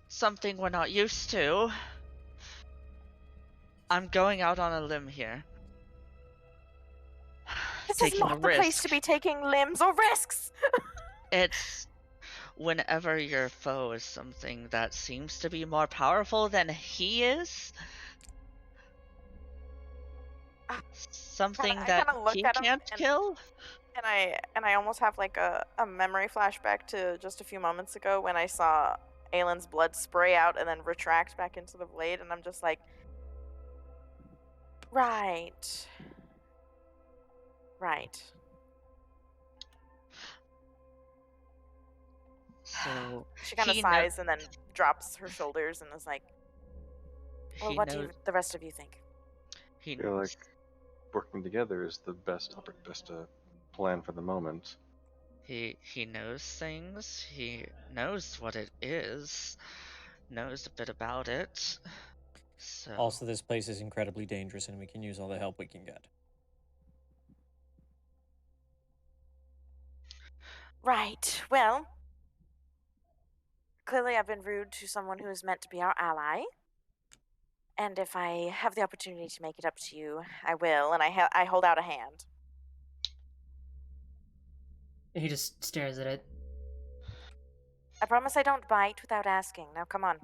something we're not used to, I'm going out on a limb here. This Taking is not a the place risk. to be taking limbs or risks. It's whenever your foe is something that seems to be more powerful than he is. Something I that kinda look he at him can't and- kill. And I almost have like a memory flashback to just a few moments ago when I saw Aylin's blood spray out and then retract back into the blade, and I'm just like, right. So She kind of he kno- sighs and then drops her shoulders and is like, well, he what do knows. you, the rest of you think? He I feel like working together is the best plan for the moment. he knows things. He knows what it is. Knows a bit about it. So Also, this place is incredibly dangerous, and we can use all the help we can get. Right. Well, clearly I've been rude to someone who is meant to be our ally. And if I have the opportunity to make it up to you, I will. And I hold out a hand. He just stares at it. I promise I don't bite without asking. Now, come on.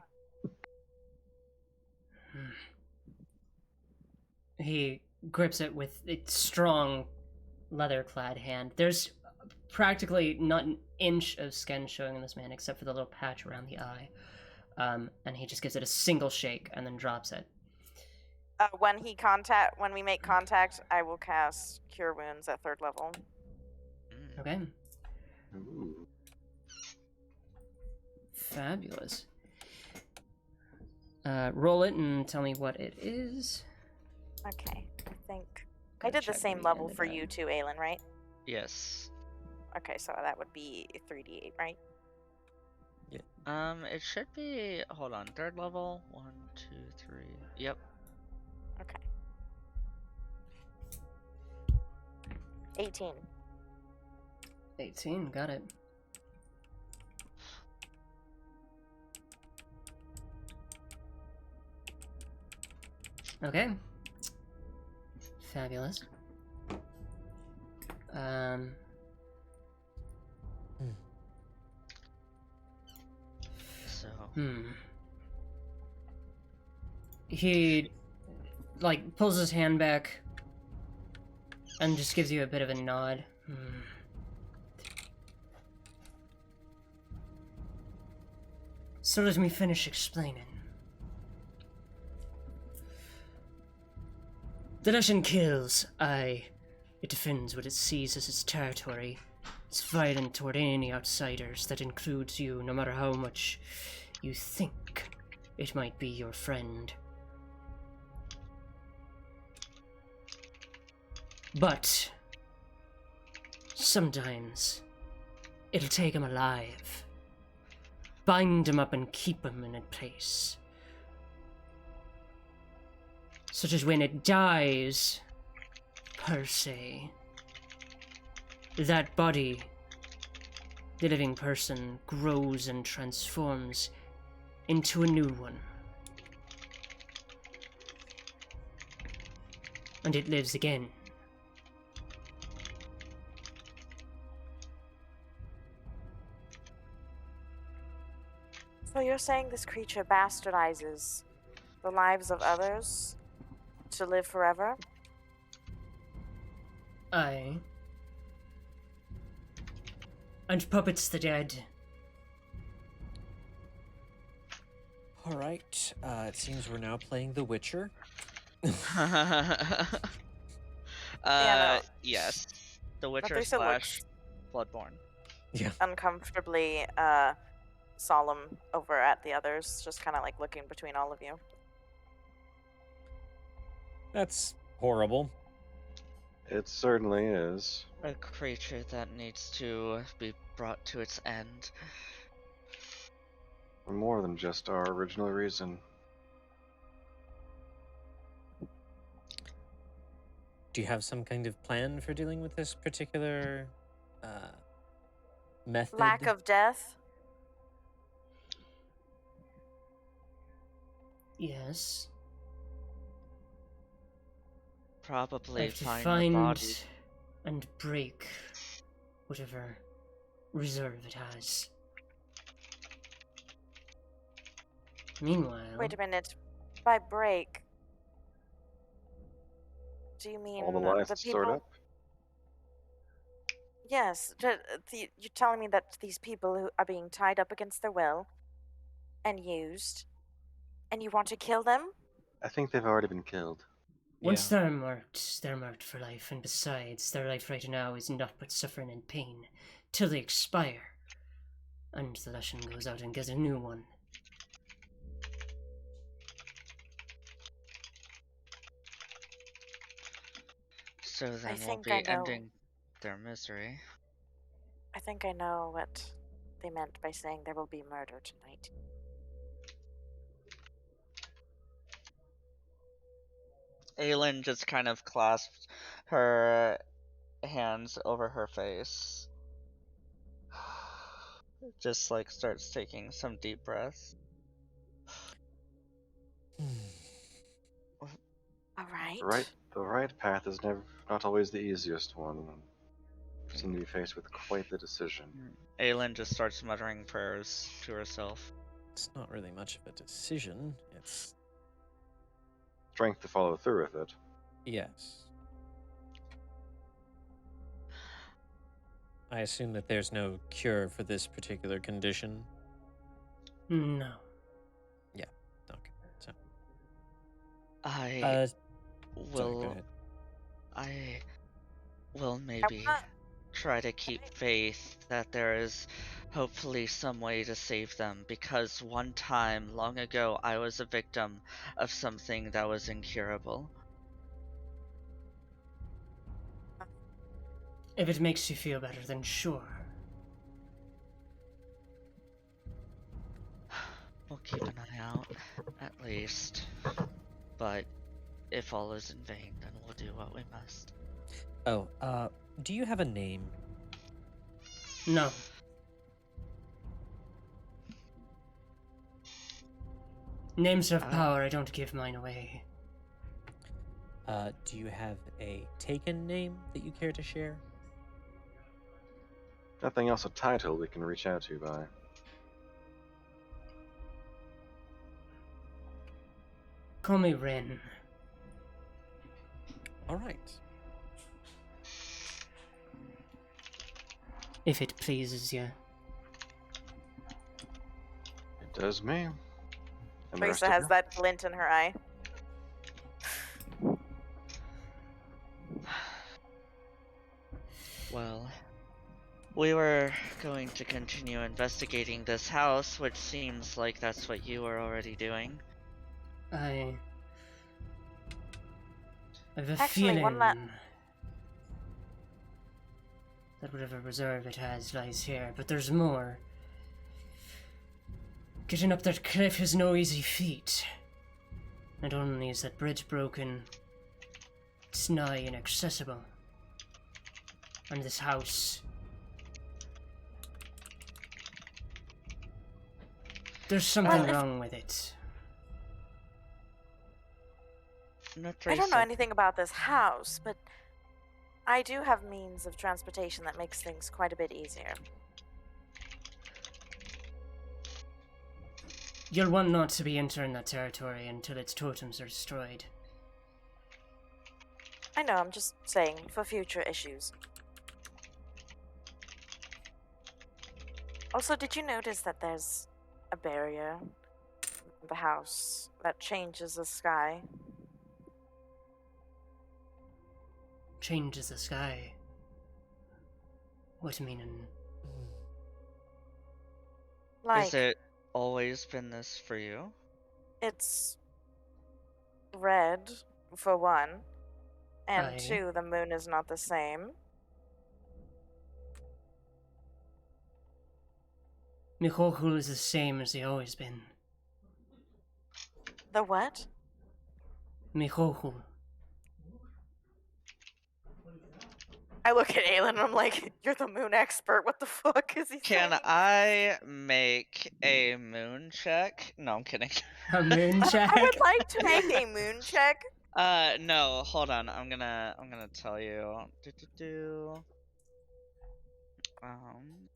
He grips it with a strong, leather-clad hand. There's practically not an inch of skin showing on this man except for the little patch around the eye. And he just gives it a single shake and then drops it. When we make contact, I will cast Cure Wounds at 3rd level. Okay. Ooh. Fabulous. Roll it and tell me what it is. Okay, I think I Gotta did the check same where you level ended for up. you too, Aylin, right? yes. Okay, so that would be 3d8, right? It should be. Hold on. 3rd level. 1, 2, 3. Yep. Okay. 18. 18, got it. Okay. Fabulous. So He, like, pulls his hand back and just gives you a bit of a nod. So let me finish explaining. The Russian kills, aye. It defends what it sees as its territory. It's violent toward any outsiders. That includes you, no matter how much you think it might be your friend. But sometimes it'll take him alive, bind him up and keep him in a place. Such as when it dies, per se. That body, the living person, grows and transforms into a new one. And it lives again. So you're saying this creature bastardizes the lives of others to live forever? Aye. And puppets the dead. All right. It seems we're now playing The Witcher. No. Yes. The Witcher Methuselah slash looks Bloodborne. Yeah. uncomfortably solemn over at the others, just kind of like looking between all of you. That's horrible. It certainly is. A creature that needs to be brought to its end. More than just our original reason. Do you have some kind of plan for dealing with this particular method? Lack of death? Yes. I Probably have to find the find body. and break whatever reserve it has. Meanwhile, Wait a minute. By break, do you mean All the lies the stored people? up. Yes. You're telling me that these people who are being tied up against their will and used, and you want to kill them? I think they've already been killed. once they're marked for life, and besides, their life right now is not but suffering and pain, till they expire, and the Lushan goes out and gets a new one. So then we'll think be I know. ending their misery. I think I know what they meant by saying there will be murder tonight. Aelin just kind of clasped her hands over her face. Just like starts taking some deep breaths. All right. The right path is not always the easiest one. You seem to be faced with quite the decision. Aelin just starts muttering prayers to herself. It's not really much of a decision. It's Strength to follow through with it. yes. I assume that there's no cure for this particular condition. No. Okay. So I sorry, will. go ahead. I will maybe try to keep faith that there is hopefully some way to save them, because one time long ago I was a victim of something that was incurable. If it makes you feel better, then sure. We'll keep an eye out, at least. But if all is in vain, then we'll do what we must. Oh, do you have a name? No. Names of power, I don't give mine away. Do you have a taken name that you care to share? Nothing else a title we can reach out to by. Call me Ren. All right. If it pleases you. It does me. And the rest Lisa of has you? that glint in her eye. Well, we were going to continue investigating this house, which seems like that's what you were already doing. I've a Actually, feeling one that whatever reserve it has lies here, but there's more. Getting up that cliff is no easy feat. Not only is that bridge broken, it's nigh inaccessible. And this house, there's something wrong with it. I don't know anything about this house, but I do have means of transportation that makes things quite a bit easier. You'll want not to be entering that territory until its totems are destroyed. I know, I'm just saying, for future issues. Also, did you notice that there's a barrier in the house that changes the sky? Changes the sky. What meaning? Like, Has it always been this for you? it's red, for one, and Aye. two, the moon is not the same. Mihoku is the same as he always been. The what? Mihoku. I look at Aelin and I'm like, you're the moon expert. What the fuck is he Can saying? I make a moon check? No, I'm kidding. A moon check? I would like to make a moon check. No, hold on. I'm gonna tell you. Um.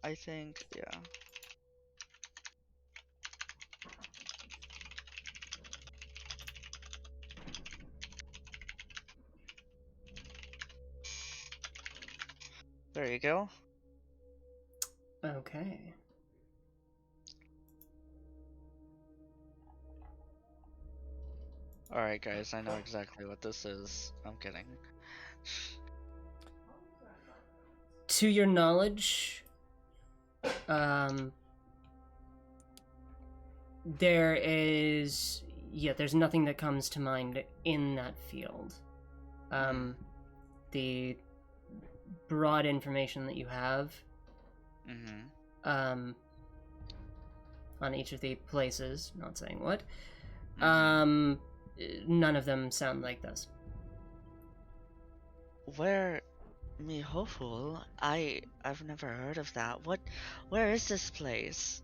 I think, yeah. There you go. Okay. Alright, guys, I know exactly what this is. I'm kidding. To your knowledge, there's nothing that comes to mind in that field. The broad information that you have, on each of the places, not saying what, none of them sound like this. Where Mihoful? I've never heard of that. Where is this place?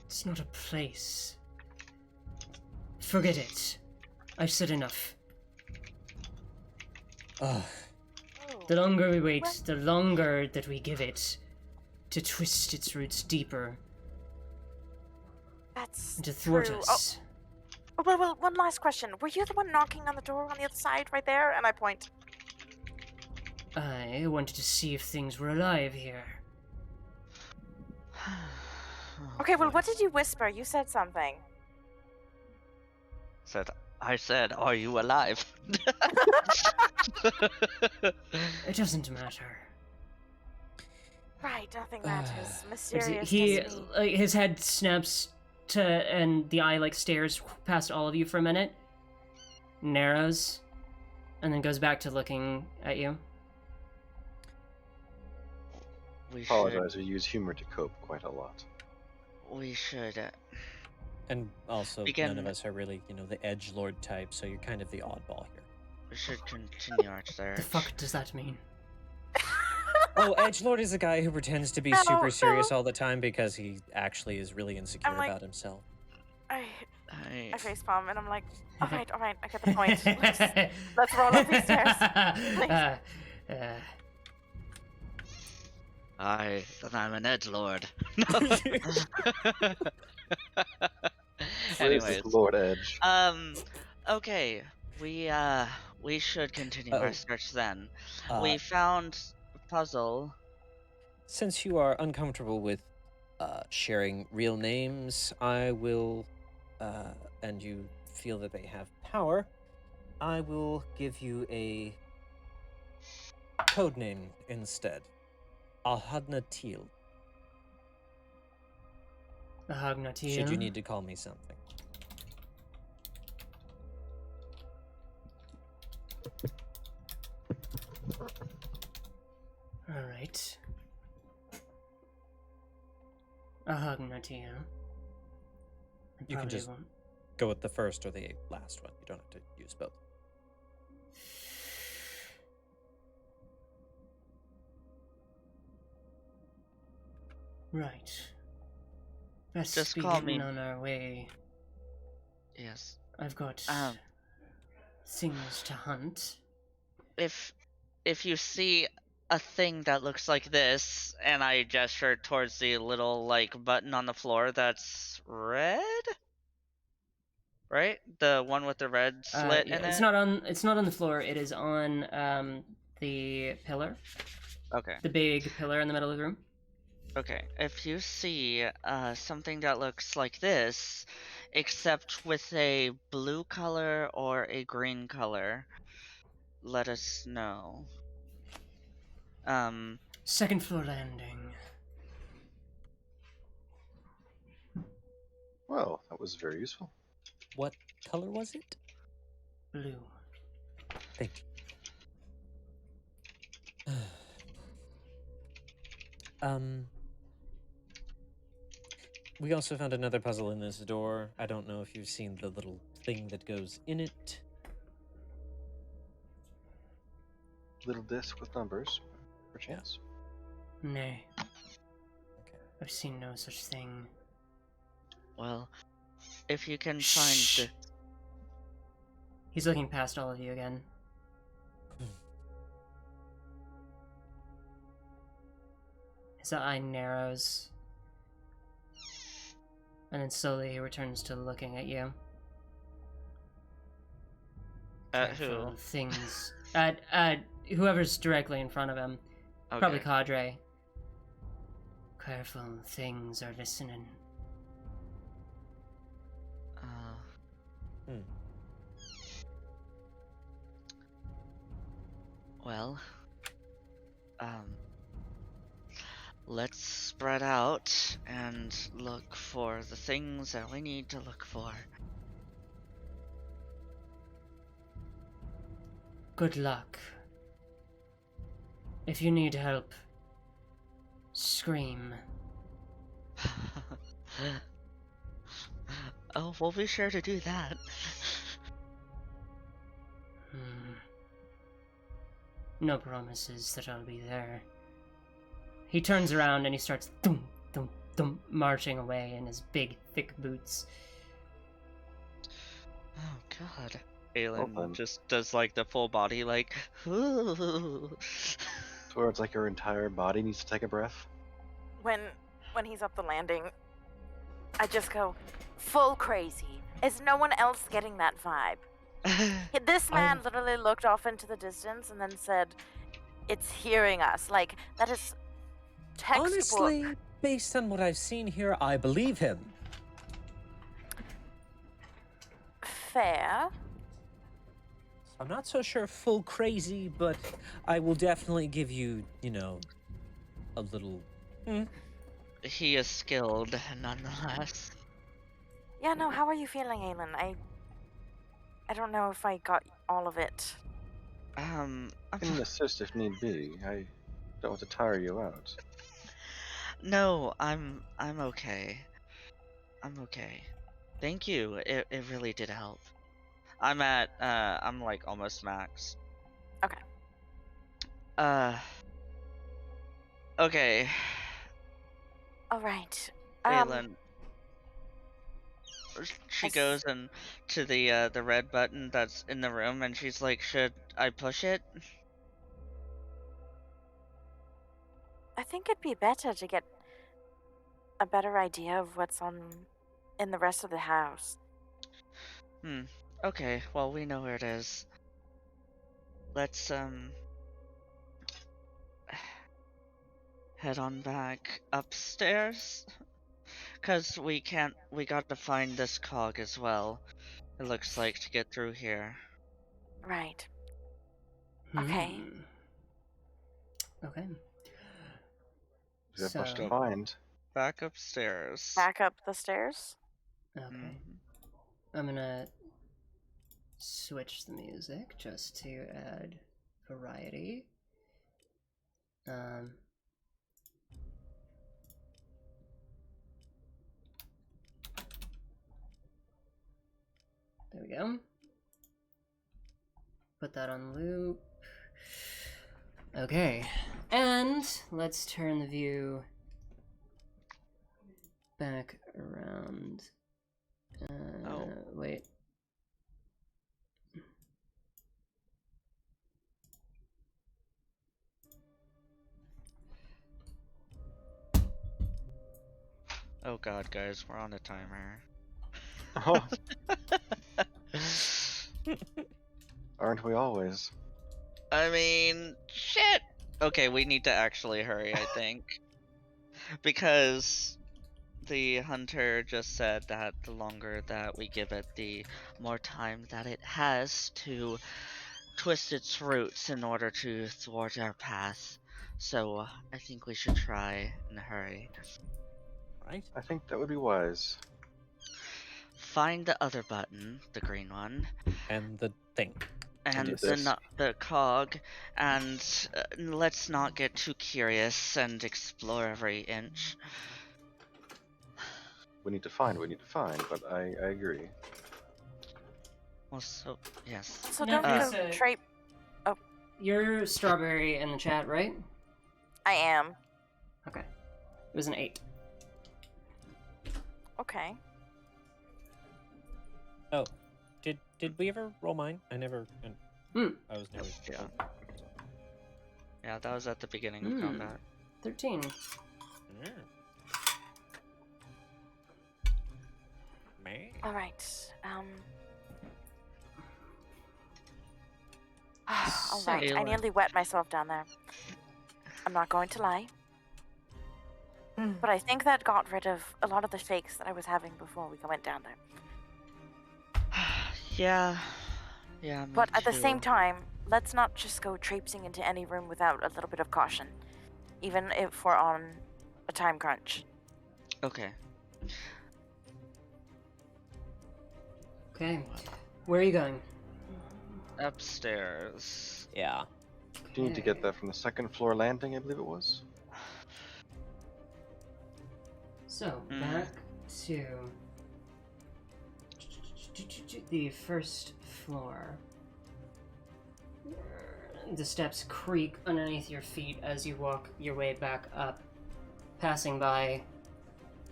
It's not a place. Forget it. I've said enough. Ugh. The longer we wait, the longer that we give it to twist its roots deeper That's and to thwart true. us. Oh, well, one last question. Were you the one knocking on the door on the other side right there? And I point. I wanted to see if things were alive here. Okay, well, what did you whisper? You said something. I said, are you alive? It doesn't matter. Right, nothing matters. It's- Mysterious He, destiny. like, his head snaps to, and the eye, like, stares past all of you for a minute, narrows, and then goes back to looking at you. We Apologize, we use humor to cope quite a lot. We should. And also, Begin- none of us are really, the edgelord type, so you're kind of the oddball here. We should continue our search. The fuck does that mean? Oh, edgelord is a guy who pretends to be No, super serious no. all the time because he actually is really insecure I'm like- about himself. I I, facepalm and I'm like, alright, I get the point. Let's roll up these stairs. then I'm an edgelord. Where is Anyways, this Lord Edge? okay, we should continue Oh. our search then. Uh, We found a puzzle. Since you are uncomfortable with sharing real names, I will, and you feel that they have power, I will give you a code name instead. Ahadnatil, should you need to call me something. Alright. Ahagnatia. You can just- Go with the first or the last one. You don't have to use both. Right. Best Just be call getting me- on our way. Yes. I've got Um, things to hunt. if you see a thing that looks like this, and I gesture towards the little like button on the floor that's red, right? The one with the red slit Yeah, in it's it. not on. It's not on the floor. It is on the pillar, Okay. the big pillar in the middle of the room. Okay. If you see something that looks like this, except with a blue color or a green color, let us know. Second floor landing. Well, that was very useful. What color was it? Blue. Thank you. We also found another puzzle in this door. I don't know if you've seen the little thing that goes in it. Little disc with numbers, perchance. Nay. Okay. I've seen no such thing. Well, if you can Shh. find the... He's looking past all of you again. His eye narrows. And then slowly he returns to looking at you. At Careful who? things. At whoever's directly in front of him. Okay. Probably Cadre. Careful things are listening. Well, let's spread out and look for the things that we need to look for. Good luck. If you need help, scream. Oh, we'll be sure to do that. No promises that I'll be there. He turns around and he starts thump, thump, thump, marching away in his big, thick boots. Oh god. Aelin Well then. just does like the full body like ooh. So where it's like your entire body needs to take a breath. When he's up the landing, I just go, full crazy. Is no one else getting that vibe? This man literally looked off into the distance and then said, "It's hearing us." Like, that is textbook. Honestly, based on what I've seen here, I believe him. Fair. I'm not so sure full crazy, but I will definitely give you, a little... He is skilled nonetheless. Yeah, no, how are you feeling, Aelin? I don't know if I got all of it. I can assist if need be. I don't want to tire you out. No, I'm okay. I'm okay. Thank you. It really did help. I'm like almost max. Okay. Okay. All right. Aelin. She I goes and to the red button that's in the room, and she's like, "Should I push it?" I think it'd be better to get a better idea of what's in the rest of the house. Okay, well, we know where it is. Let's head on back upstairs, cuz we got to find this cog as well. It looks like to get through here. Right. Okay. Okay. We have much to So- find. Back upstairs. Back up the stairs. Okay. I'm gonna switch the music just to add variety. There we go. Put that on loop. Okay. And let's turn the view back around. Wait. Oh god, guys, we're on a timer. Oh, aren't we always? I mean, shit! Okay, we need to actually hurry, I think. Because the hunter just said that the longer that we give it, the more time that it has to twist its roots in order to thwart our path. So I think we should try and hurry. Right? I think that would be wise. Find the other button, the green one, And the thing. and do this. the cog, and let's not get too curious and explore every inch. We need to find, but I agree. Well, so yes. So No, don't please, go trape. You're Strawberry in the chat, right? I am. Okay. It was an 8. Okay. Oh, did we ever roll mine? I never. I was never. Yeah. Yeah, that was at the beginning of Hmm. combat. 13. Yeah. Man. All right. All So- right. I nearly wet myself down there. I'm not going to lie. But I think that got rid of a lot of the shakes that I was having before we went down there. Yeah. Yeah. Me But at the same too. time, let's not just go traipsing into any room without a little bit of caution, even if we're on a time crunch. Okay. Okay. Where are you going? Upstairs. Yeah. Do you need to get that from the second floor landing, I believe it was? So, back to the first floor. The steps creak underneath your feet as you walk your way back up, passing by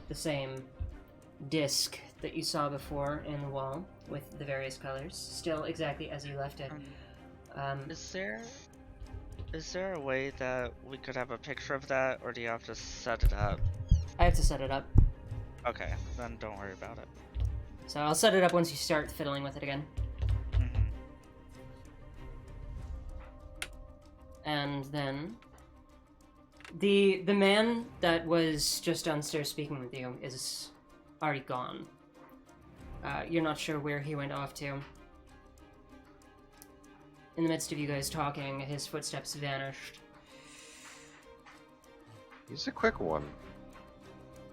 the same disc that you saw before in the wall with the various colors, still exactly as you left it. Is there a way that we could have a picture of that, or do you have to set it up? I have to set it up. Okay, then don't worry about it. So I'll set it up once you start fiddling with it again. Mm-hmm. And then the man that was just downstairs speaking with you is already gone. You're not sure where he went off to. In the midst of you guys talking, his footsteps vanished. He's a quick one.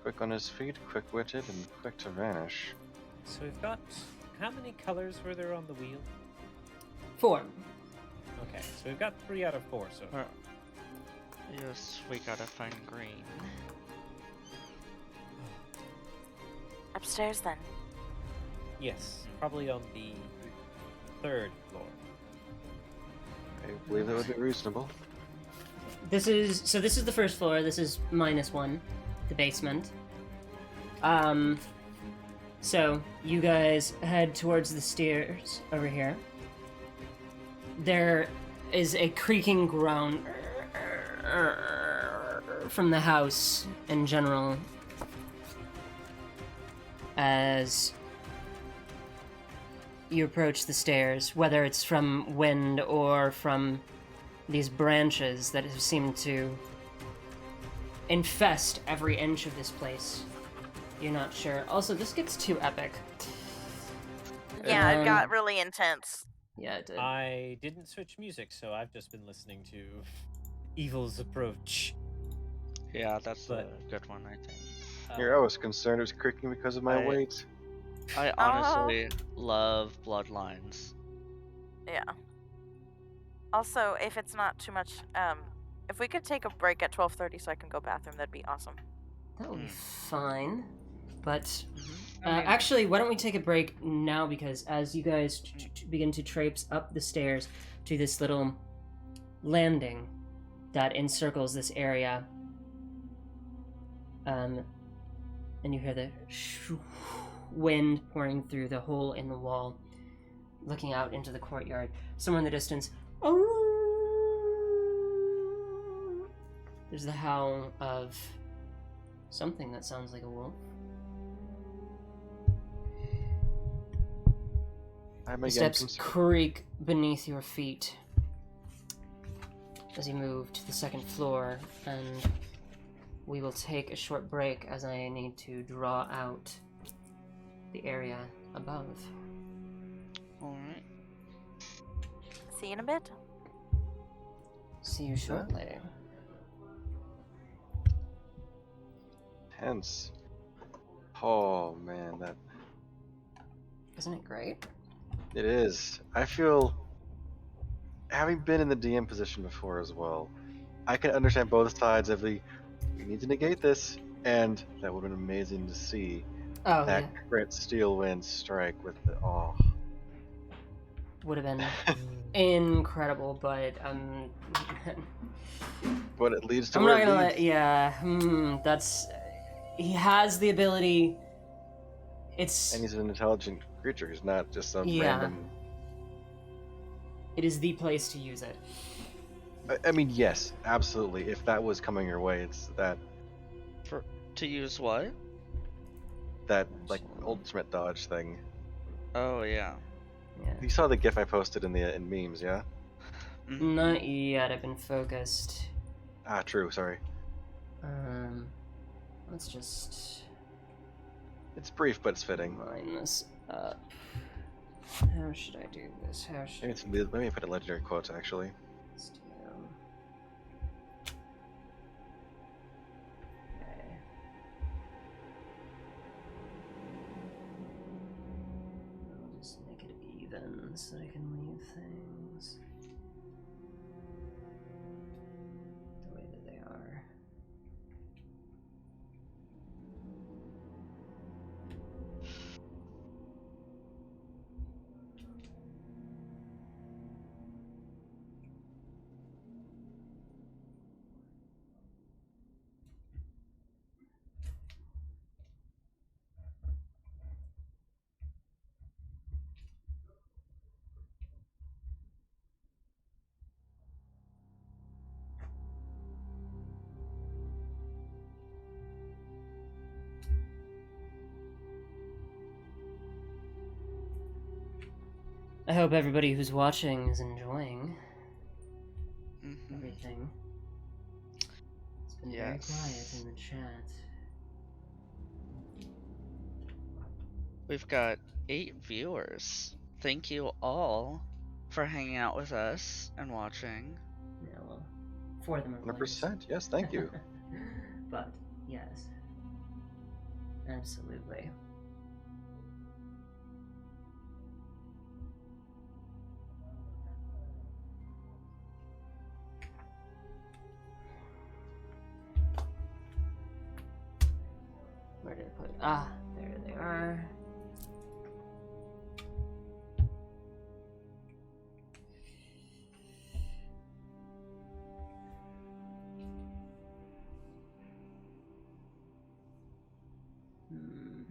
Quick on his feet, quick-witted, and quick to vanish. So we've got. How many colors were there on the wheel? 4. Okay, so we've got 3 out of 4 so far. Yes, we gotta find green. Upstairs, then. Yes, probably on the 3rd floor. I believe that would be reasonable. This is the first floor. This is -1, the basement. So you guys head towards the stairs over here. There is a creaking groan from the house in general as you approach the stairs, whether it's from wind or from these branches that have seemed to infest every inch of this place. You're not sure. Also, this gets too epic. Yeah, it Um, got really intense. Yeah, it did. I didn't switch music, so I've just been listening to Evil's Approach. Yeah, that's a But- good one, I think. Here, I was concerned it was creaking because of my I- weight. I honestly love Bloodlines. Yeah. Also, if it's not too much, if we could take a break at 12:30 so I can go bathroom, that'd be awesome. That would be fine. But I mean, actually, why don't we take a break now? Because as you guys begin to traipse up the stairs to this little landing that encircles this area, and you hear the wind pouring through the hole in the wall, looking out into the courtyard. Somewhere in the distance, there's the howl of something that sounds like a wolf. I'm The again steps concerned. creak beneath your feet as you move to the second floor, and we will take a short break as I need to draw out the area above. Alright. See you in a bit. See you shortly. Hence. Oh man, that Isn't it great? it is. I feel, having been in the DM position before as well, I can understand both sides of the we need to negate this, and that would have been amazing to see Oh, that yeah. crit steel wind strike with the Would have been incredible, but but it leads to I'm where not it gonna leads. let. Yeah, that's. He has the ability. It's. And he's an intelligent creature. He's not just some Yeah. random. It is the place to use it. I mean, yes, absolutely. If that was coming your way, it's To use what? that like ultimate dodge thing. Oh, yeah. Yeah. You saw the GIF I posted in memes, yeah? Mhm. Not yet. I've been focused. Ah, true. Sorry. Let's just It's brief, but it's fitting. line this up. How should I do this? How should Let me put a legendary quotes actually. Let's do... Okay. I'll just make it even so I can leave things the way that they are. I hope everybody who's watching is enjoying Mhm. everything. It's been very quiet in the chat. We've got 8 viewers. Thank you all for hanging out with us and watching. Yeah, well, 4 of them are players. 100%. Yes, thank you. But, yes. Absolutely. Where did I put it? Ah, there they are. Hmm.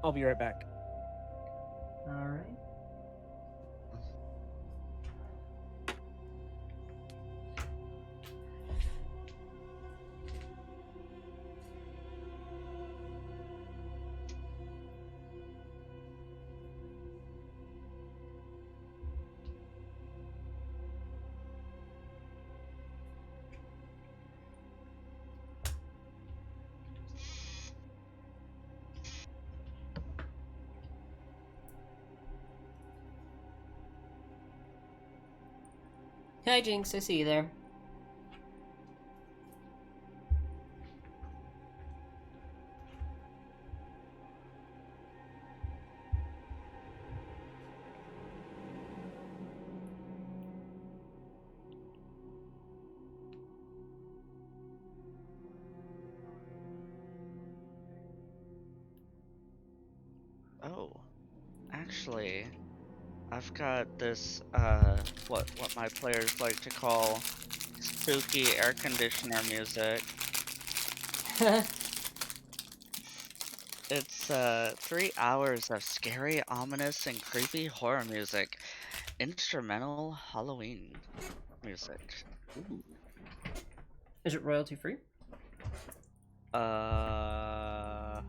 I'll be right back. All right. Hi, Jinx. I see you there. Oh, actually, I've got this, what my players like to call spooky air conditioner music. It's 3 hours of scary, ominous, and creepy horror music. Instrumental Halloween music. Ooh. Is it royalty free? Uh,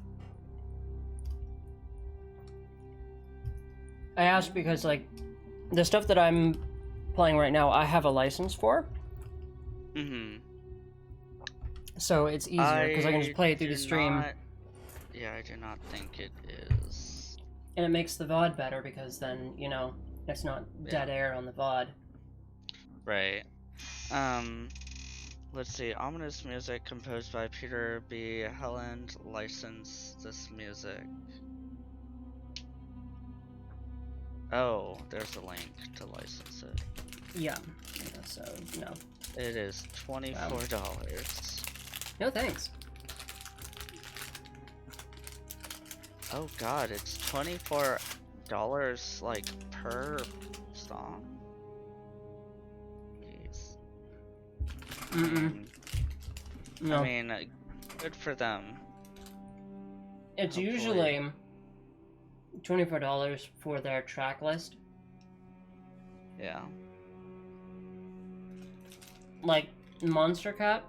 I asked because, like, the stuff that I'm playing right now, I have a license for, so it's easier because I can just play it through the stream, Yeah, I do not think it is. and it makes the VOD better because then, you know, it's not dead air on the VOD. Right. Let's see. Ominous music composed by Peter B. Helland. License this music. Oh, there's a link to license it. Yeah, so, no. It is $24. No thanks. Oh god, it's $24 like per song. Jeez. No. I mean, good for them. It's hopefully. usually $24 for their track list. Yeah. Like Monster Cat,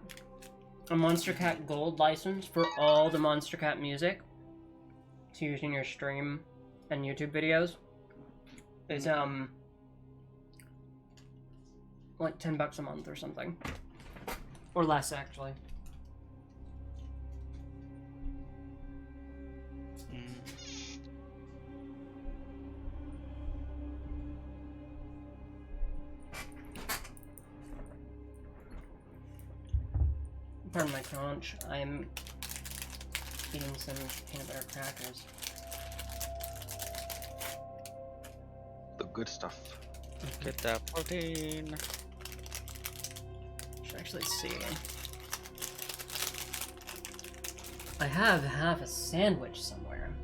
a Monster Cat Gold license for all the Monster Cat music to use in your stream and YouTube videos is like $10 a month or something, or less actually. Pardon my crunch. I'm eating some peanut butter crackers. The good stuff. Get that protein. Should actually see. I have half a sandwich somewhere.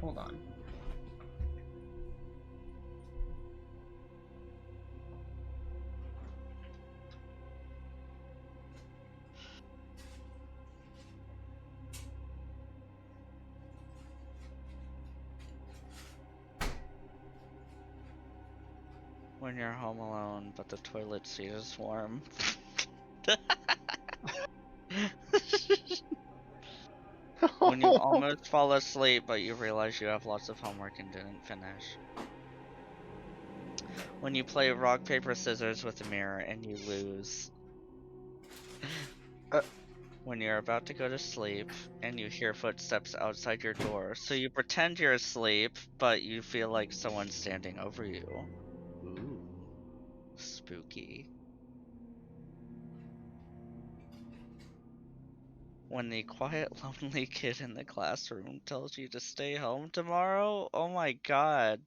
Hold on. When you're home alone, but the toilet seat is warm. When you almost fall asleep, but you realize you have lots of homework and didn't finish. When you play rock, paper, scissors with a mirror and you lose. When you're about to go to sleep and you hear footsteps outside your door, so you pretend you're asleep, but you feel like someone's standing over you. Ooh, spooky. When the quiet, lonely kid in the classroom tells you to stay home tomorrow? Oh my god.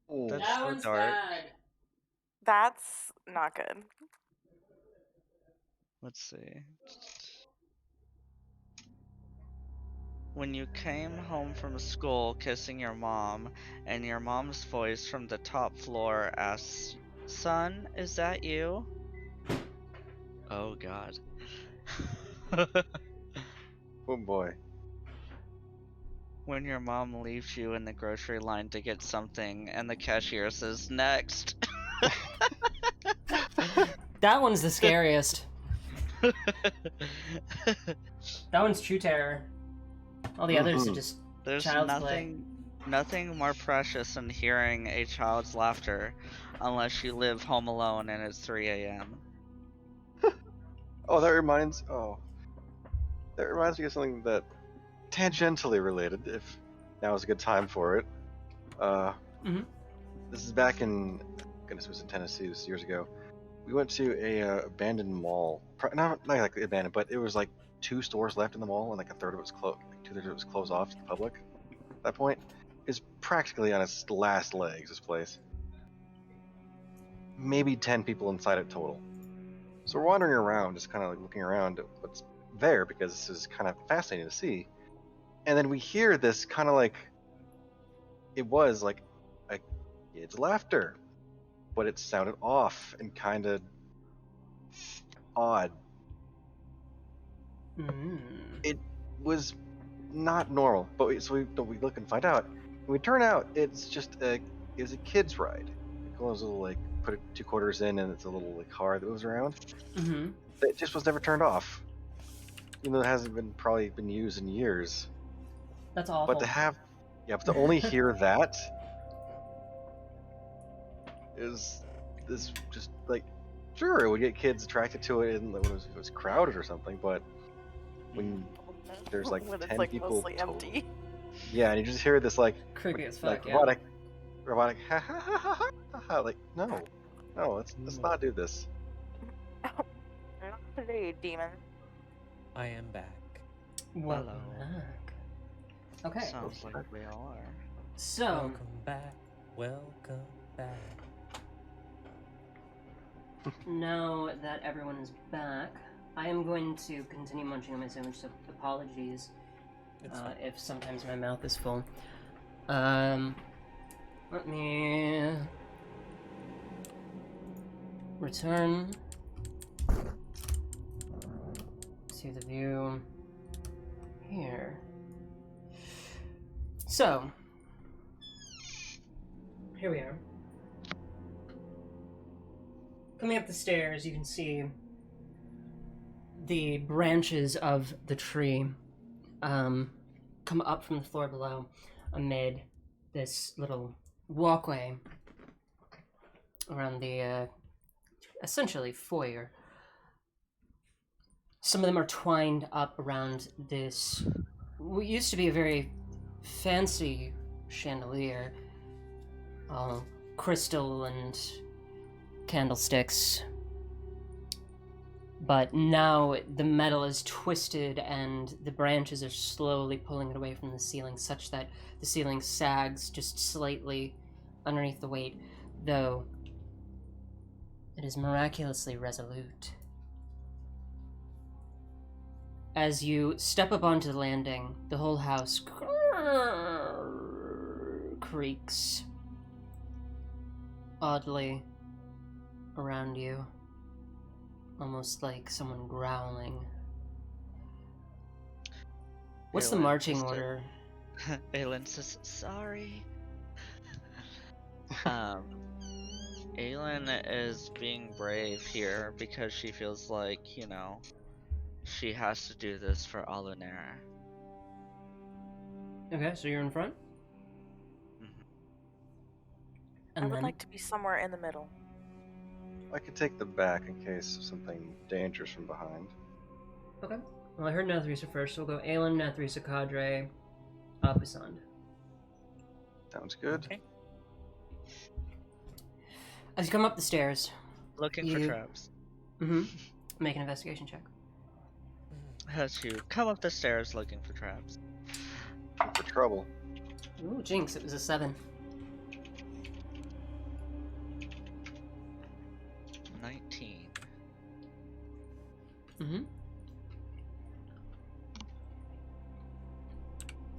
That's That so one's dark. bad. That's not good. Let's see. When you came home from school kissing your mom, and your mom's voice from the top floor asks, "Son, is that you?" Oh god. Oh boy. When your mom leaves you in the grocery line to get something, and the cashier says, "Next." That one's the scariest. That one's true terror. All the others are just There's child's play. nothing more precious than hearing a child's laughter, unless you live home alone and it's 3 a.m. Oh, that reminds me of something that tangentially related, if now is a good time for it. This is back in, goodness, it was in Tennessee, this was years ago. We went to a abandoned mall. Not like abandoned, but it was like 2 stores left in the mall, and like a third of it was closed. Like 2/3 of it was closed off to the public. At that point, it's practically on its last legs. This place. Maybe 10 people inside it total. So we're wandering around, just kind of like looking around at what's there, because this is kind of fascinating to see. And then we hear this kind of like it was like a kid's laughter, but it sounded off and kind of odd. It was not normal, but so we look and find out. And we turn out it's just it was a kid's ride. It was a little like put 2 quarters in, and it's a little like car that moves around. Mm-hmm. It just was never turned off, even though it hasn't probably been used in years. That's awful. But to only hear that is just like, sure, it would get kids attracted to it when it was crowded or something, but when there's like when 10 it's like people mostly empty. Yeah, and you just hear this like Creepy as fuck, like yeah. robotic ha ha ha ha ha, ha. Like no, let's not do this. Not today, demon. I am back. Welcome Hello. back. Okay. Sounds like we are. So, Welcome back. Welcome back. now that everyone is back, I am going to continue munching on my sandwich, so apologies It's fine. if sometimes my mouth is full. Let me return to the view here. So, here we are. Coming up the stairs, you can see the branches of the tree come up from the floor below amid this little walkway around the essentially foyer. Some of them are twined up around this what used to be a very fancy chandelier, all crystal and candlesticks. But now the metal is twisted and the branches are slowly pulling it away from the ceiling, such that the ceiling sags just slightly underneath the weight, though it is miraculously resolute. As you step up onto the landing, the whole house creaks oddly around you. Almost like someone growling. What's the Aelin marching just- order? Aelin says, sorry. Aelin is being brave here because she feels like, she has to do this for Alunera. Okay, so you're in front? Mhm. And I would then? like to be somewhere in the middle. I could take the back in case of something dangerous from behind. Okay. Well, I heard Nathrisa first, so we'll go Aelin, Nathrisa, Cadre, Apusand. Sounds good. Okay. As you come up the stairs, Looking for You- traps. make an investigation check. As you come up the stairs looking for traps. For trouble. Ooh, jinx, it was a 7. 19.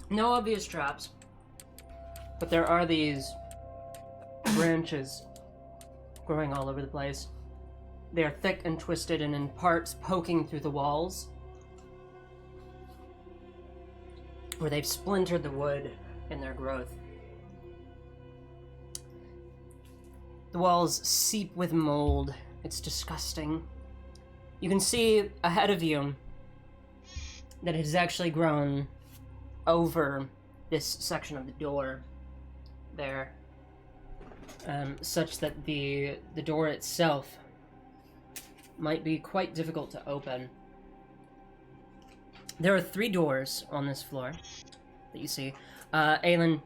No obvious traps, but there are these branches growing all over the place. They are thick and twisted and in parts poking through the walls, where they've splintered the wood in their growth. The walls seep with mold. It's disgusting. You can see ahead of you that it has actually grown over this section of the door there, such that the door itself might be quite difficult to open. There are 3 doors on this floor that you see. Aelin,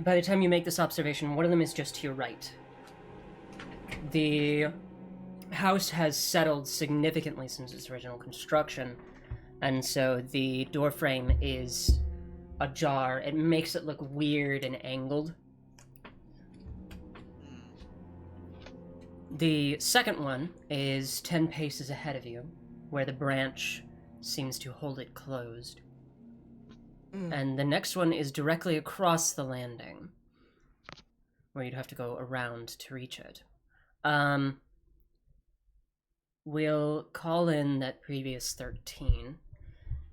by the time you make this observation, one of them is just to your right. The house has settled significantly since its original construction, and so the door frame is ajar. It makes it look weird and angled. The second one is 10 paces ahead of you, where the branch seems to hold it closed. And the next one is directly across the landing, where you'd have to go around to reach it. We'll call in that previous 13,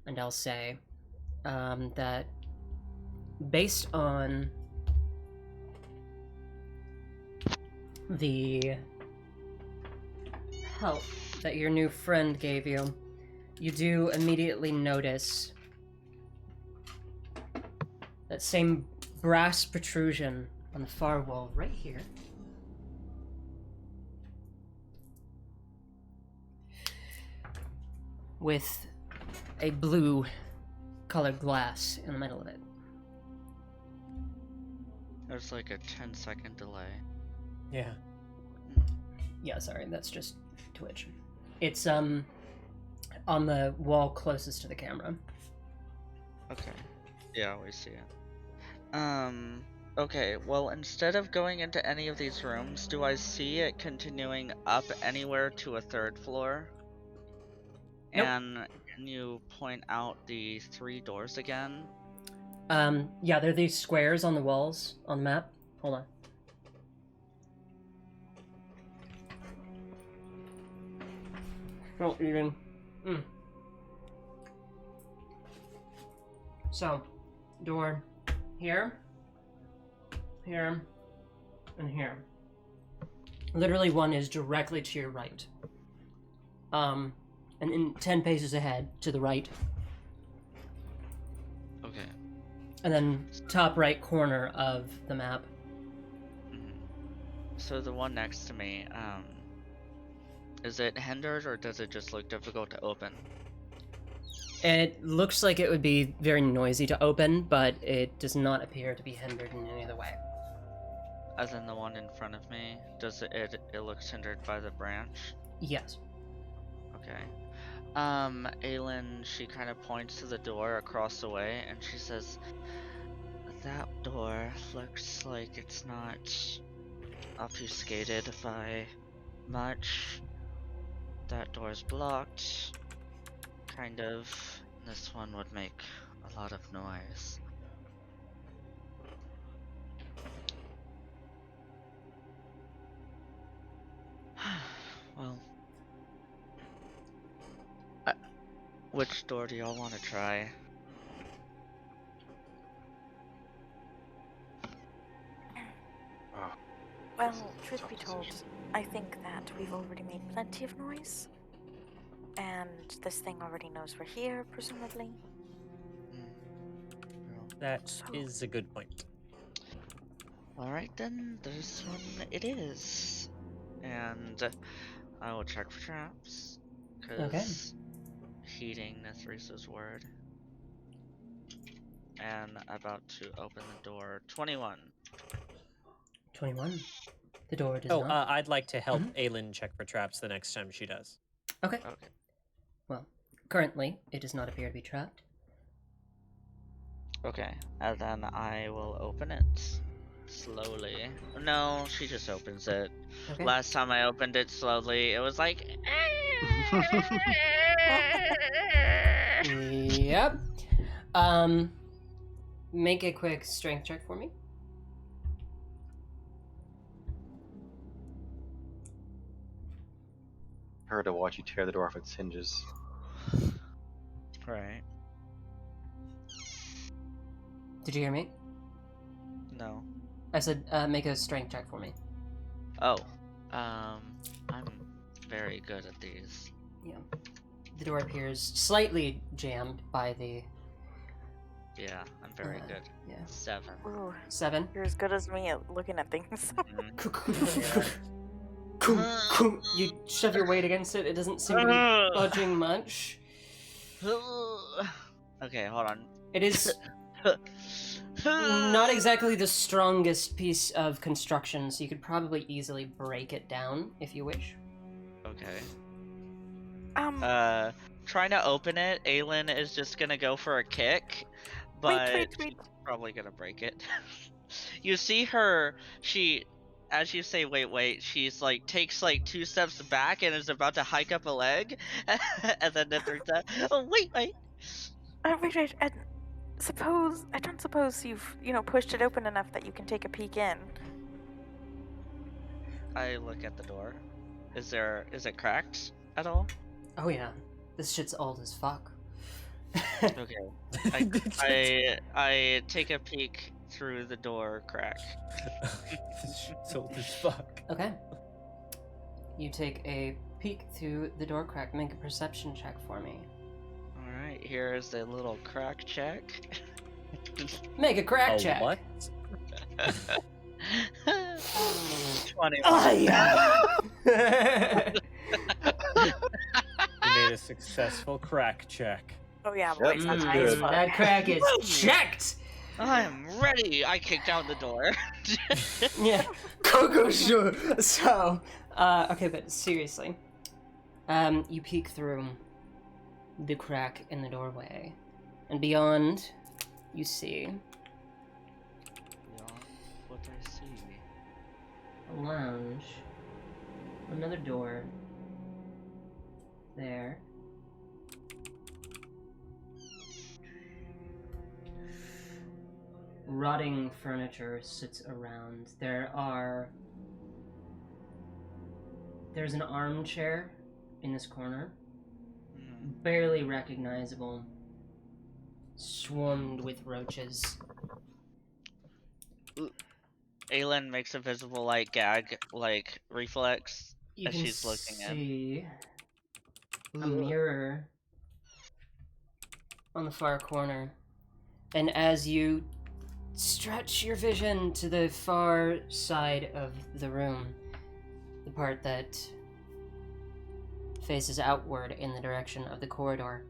and I'll say that based on the help that your new friend gave you, you do immediately notice that same brass protrusion on the far wall right here. With a blue colored glass in the middle of it. There's like a 10-second delay. Yeah. Yeah, sorry, that's just Twitch. It's on the wall closest to the camera. Okay. Yeah, we see it. Okay, well, instead of going into any of these rooms, do I see it continuing up anywhere to a 3rd floor? Nope. And can you point out the 3 doors again? Yeah, there are these squares on the walls on the map. Hold on. Don't even. So, door here, here, and here. Literally one is directly to your right. And in 10 paces ahead, to the right. Okay. And then top right corner of the map. So the one next to me, is it hindered or does it just look difficult to open? It looks like it would be very noisy to open, but it does not appear to be hindered in any other way. As in the one in front of me, does it looks hindered by the branch? Yes. Okay. Aylin, she kind of points to the door across the way and she says, that door looks like it's not obfuscated by much. That door's blocked. Kind of. This one would make a lot of noise. Well, which door do y'all want to try? Well, truth be told, I think that we've already made plenty of noise. And this thing already knows we're here, presumably. That is a good point. Alright then, this one it is. And I will check for traps. Because heeding Nithrisa's word. And about to open the door. 21. 21. The door does Oh, not. I'd like to help Aylin check for traps the next time she does. Okay. Okay. Well, currently, it does not appear to be trapped. Okay, and then I will open it. Slowly. No, she just opens it. Okay. Last time I opened it slowly, it was like... Yep. Make a quick strength check for me. Her to watch you tear the door off its hinges. Right. Did you hear me? No. I said, make a strength check for me. Oh. I'm very good at these. Yeah. The door appears slightly jammed by the... Yeah, I'm very good. Yeah. 7. Ooh, 7. you're as good as me at looking at things. You shove your weight against it, it doesn't seem to be budging much. Okay, hold on. It is not exactly the strongest piece of construction, so you could probably easily break it down if you wish. Okay. Um, Trying to open it, Aylin is just gonna go for a kick, but wait. she's probably gonna break it. You see her, as you say wait, she's like, takes like 2 steps back and is about to hike up a leg, and then Nithriza, oh wait. wait, and I don't suppose you've, pushed it open enough that you can take a peek in. I look at the door. Is it cracked at all? Oh yeah, this shit's old as fuck. Okay. I take a peek through the door crack. So this fuck. Okay. You take a peek through the door crack. Make a perception check for me. Alright, here's a little crack check. Make a crack check. What? 20. Oh yeah. You made a successful crack check. Oh yeah, Yep, boys, that's that's nice. good. That crack is checked. I'm ready! I kicked down the door. Yeah. Coco sure. So, okay, but seriously, you peek through the crack in the doorway, and beyond, you see What do I see? a lounge, another door. There. Rotting furniture sits around. There's an armchair in this corner, barely recognizable, swarmed with roaches. Aelin makes a visible gag reflex You as can she's looking see a mirror on the far corner, and as you stretch your vision to the far side of the room, the part that faces outward in the direction of the corridor,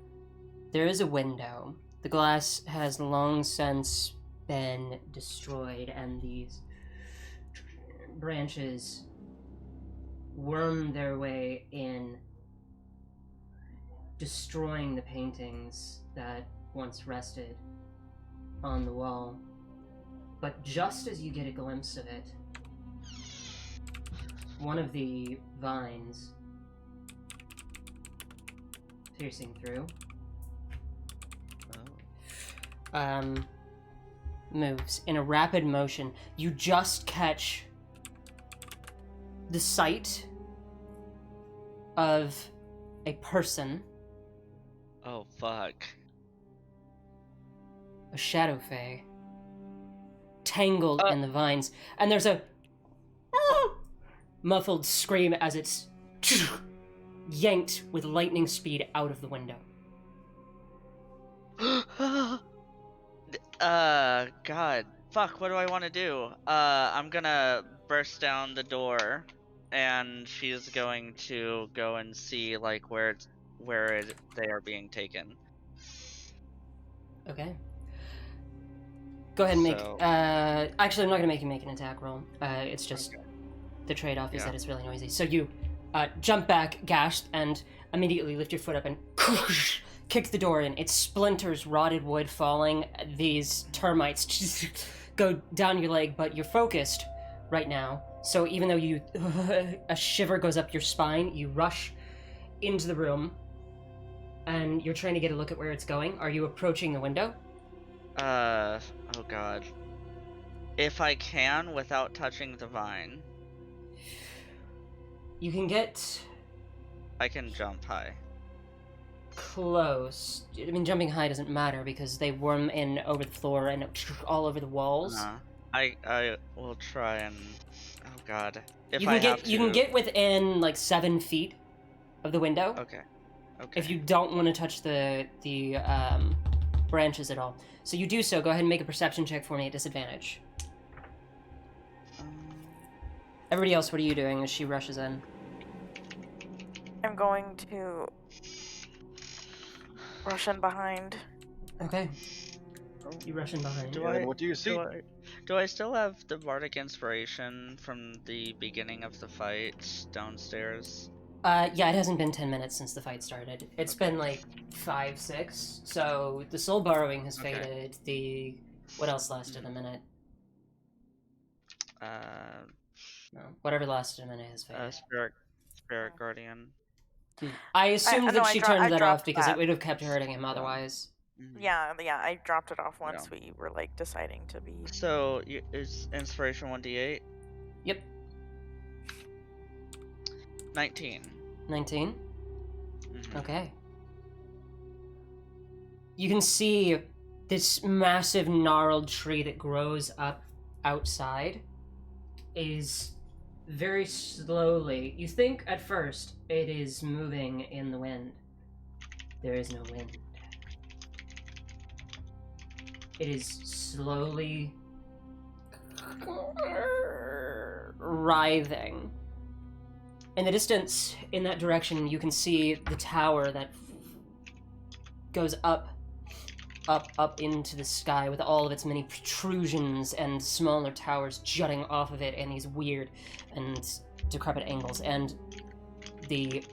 there is a window. The glass has long since been destroyed, and these branches worm their way in, destroying the paintings that once rested on the wall. But just as you get a glimpse of it, one of the vines piercing through moves in a rapid motion. You just catch the sight of a person, Oh fuck. a shadow fae, tangled in the vines, and there's a muffled scream as it's yanked with lightning speed out of the window. God. Fuck, what do I want to do? I'm gonna burst down the door, and she's going to go and see, where they are being taken. Okay. Go ahead and make. So- Actually, I'm not gonna make you make an attack roll. It's just the trade-off is Yeah. that it's really noisy. So you jump back, gashed, and immediately lift your foot up and kick the door in. It splinters, rotted wood falling. These termites go down your leg, but you're focused right now. So even though you a shiver goes up your spine, you rush into the room, and you're trying to get a look at where it's going. Are you approaching the window? Oh god. If I can, without touching the vine, You can get I can jump high. close. I mean, jumping high doesn't matter because they worm in over the floor and all over the walls. I will try and... Oh god. If You I can have get to... you can get within like 7 feet of the window Okay. if you don't want to touch the branches at all. So you do so. Go ahead and make a perception check for me at disadvantage. Everybody else, what are you doing as she rushes in? I'm going to rush in behind. Okay. You rush in behind. Do And I- what do you see? Do I still have the bardic inspiration from the beginning of the fight downstairs? Yeah, it hasn't been 10 minutes since the fight started. It's been like 5, 6. So the soul borrowing has Okay. faded. The what else lasted a minute? No, whatever lasted a minute has faded. Spirit guardian. I assumed no, that I she dro- I turned that off dropped because that. it would have kept hurting him otherwise. Mhm. Yeah, I dropped it off once Yeah. we were like deciding to be. So is inspiration 1d8? Yep. 19. 19? Mhm. Okay. You can see this massive gnarled tree that grows up outside is very slowly. You think at first it is moving in the wind. There is no wind. It is slowly writhing. In the distance, in that direction, you can see the tower that goes up into the sky with all of its many protrusions and smaller towers jutting off of it in these weird and decrepit angles. And the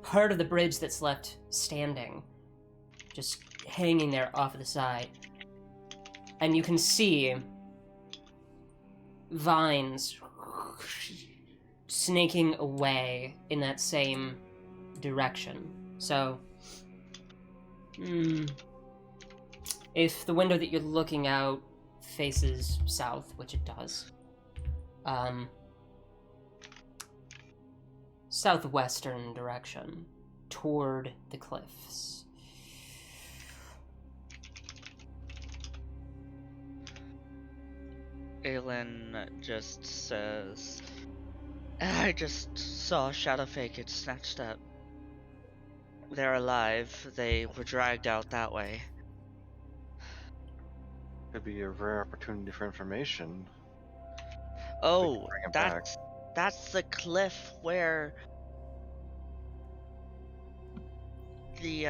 part of the bridge that's left standing, just hanging there off of the side. And you can see vines snaking away in that same direction. So, if the window that you're looking out faces south, which it does, southwestern direction, toward the cliffs. Aelin just says, I just saw Shadowfake get snatched up. They're alive. They were dragged out that way. Could be a rare opportunity for information. Oh, bring him back. that's the cliff where the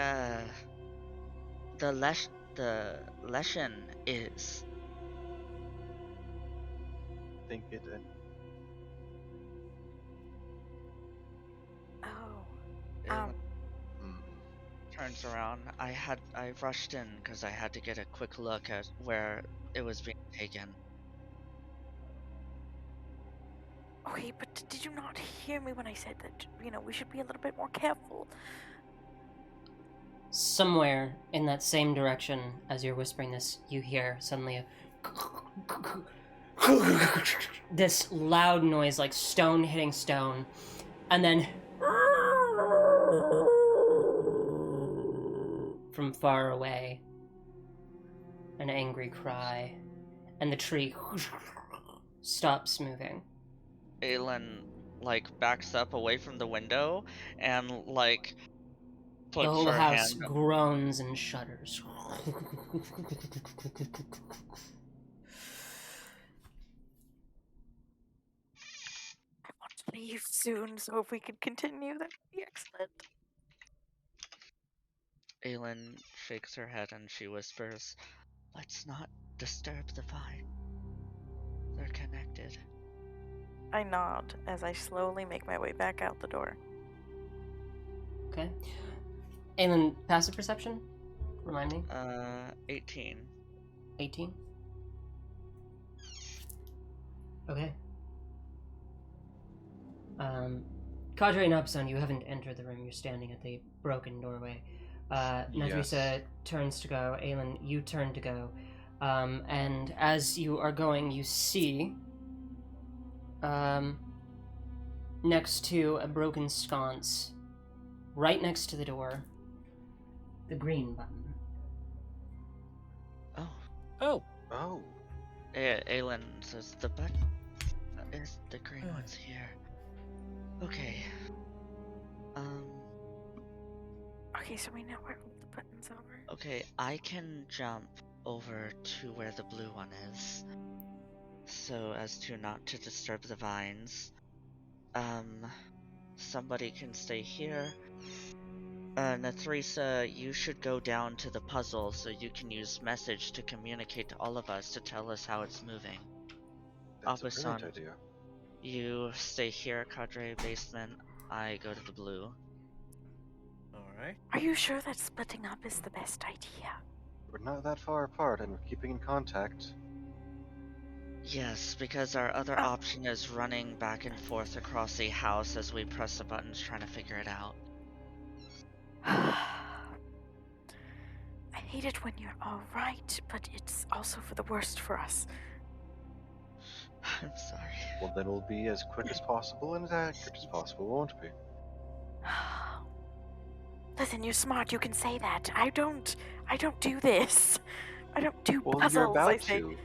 Leshen is. Think it. Oh. Aelin Mm. turns around. I rushed in because I had to get a quick look at where it was being taken. Okay, but did you not hear me when I said that, we should be a little bit more careful? Somewhere in that same direction, as you're whispering this, you hear suddenly this loud noise like stone hitting stone, and then from far away, an angry cry, and the tree stops moving. Aelin backs up away from the window and The puts whole her house hand. groans and shudders. I want to leave soon, so if we could continue, that would be excellent. Aelin shakes her head and she whispers, let's not disturb the vine. They're connected. I nod as I slowly make my way back out the door. Okay. Aelin, passive perception? Remind me. 18. 18? Okay. Kadre and Upson, you haven't entered the room. You're standing at the broken doorway. Nathrisa turns to go. Aelin, you turn to go. And as you are going, you see next to a broken sconce, right next to the door, the green button. Oh. Oh. Aelin says, the button is the green one's here. Okay. Okay, so we know where the buttons are. Okay, I can jump over to where the blue one is, so as to not to disturb the vines. Somebody can stay here. Nathrisa, you should go down to the puzzle so you can use message to communicate to all of us to tell us how it's moving. That's a Abasan, brilliant idea. you stay here, Cadre basement. I go to the blue. Alright. Are you sure that splitting up is the best idea? We're not that far apart, and we're keeping in contact. Yes, because our other option is running back and forth across the house as we press the buttons trying to figure it out. I hate it when you're all right, but it's also for the worst for us. I'm sorry. Well, then we'll be as quick as possible and as accurate as possible, won't we? Listen, you're smart. You can say that. I don't do this. I don't do Well, puzzles. you're about I say to.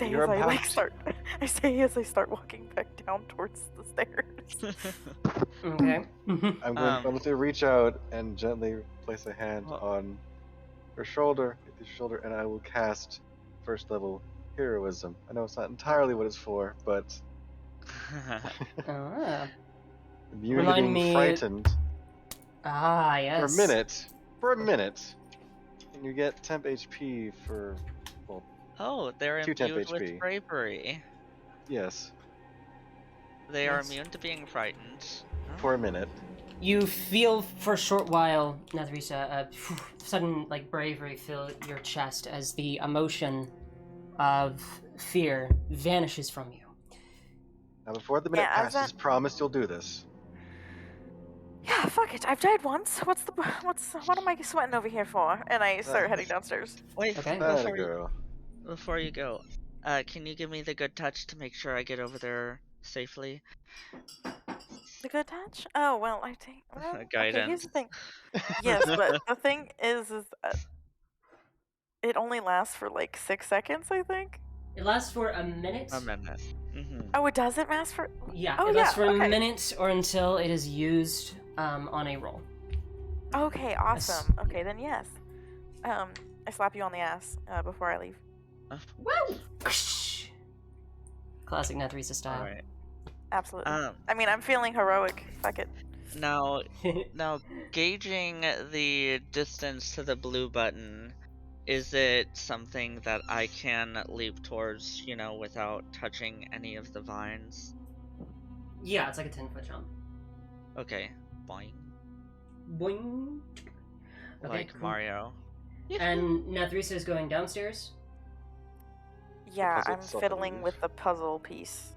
You're as I about like to. start. I say as I start walking back down towards the stairs. Okay. I'm going to reach out and gently place a hand Well- on her shoulder, and I will cast first level heroism. I know it's not entirely what it's for, but Ah. immune to Remind being me- frightened Ah, yes. for a minute, and you get temp HP for, well, Oh, they're 2 temp imbued with HP. bravery. Yes, They are Yes. immune to being frightened. for a minute. You feel for a short while, Nathrisa, sudden like bravery fill your chest as the emotion of fear vanishes from you. Now, before the minute Yeah, as passes, that- promise you'll do this. Yeah, fuck it. I've died once. What am I sweating over here for? And I start heading downstairs. Wait, Okay. That girl. before you go, can you give me the good touch to make sure I get over there safely? The good touch? Oh well, I think. Well, okay, here's the Guidance. thing. Yes, but the thing is that it only lasts for like 6 seconds, I think. It lasts for a minute. A minute. Mm-hmm. Oh, it doesn't last for. Yeah, Oh, it lasts yeah, for okay. a minute or until it is used on a roll. Okay, awesome. Okay, then yes. I slap you on the ass before I leave. Woo! Classic Nathrisa style. All right. Absolutely. Um. I mean, I'm feeling heroic. Fuck it. Now, gauging the distance to the blue button, is it something that I can leap towards, without touching any of the vines? Yeah, it's like a 10-foot jump. Okay. Boing. Boing. Okay, Like cool. Mario. And Nathrisa is going downstairs. Yeah, puzzle I'm itself, I fiddling believe. with the puzzle piece.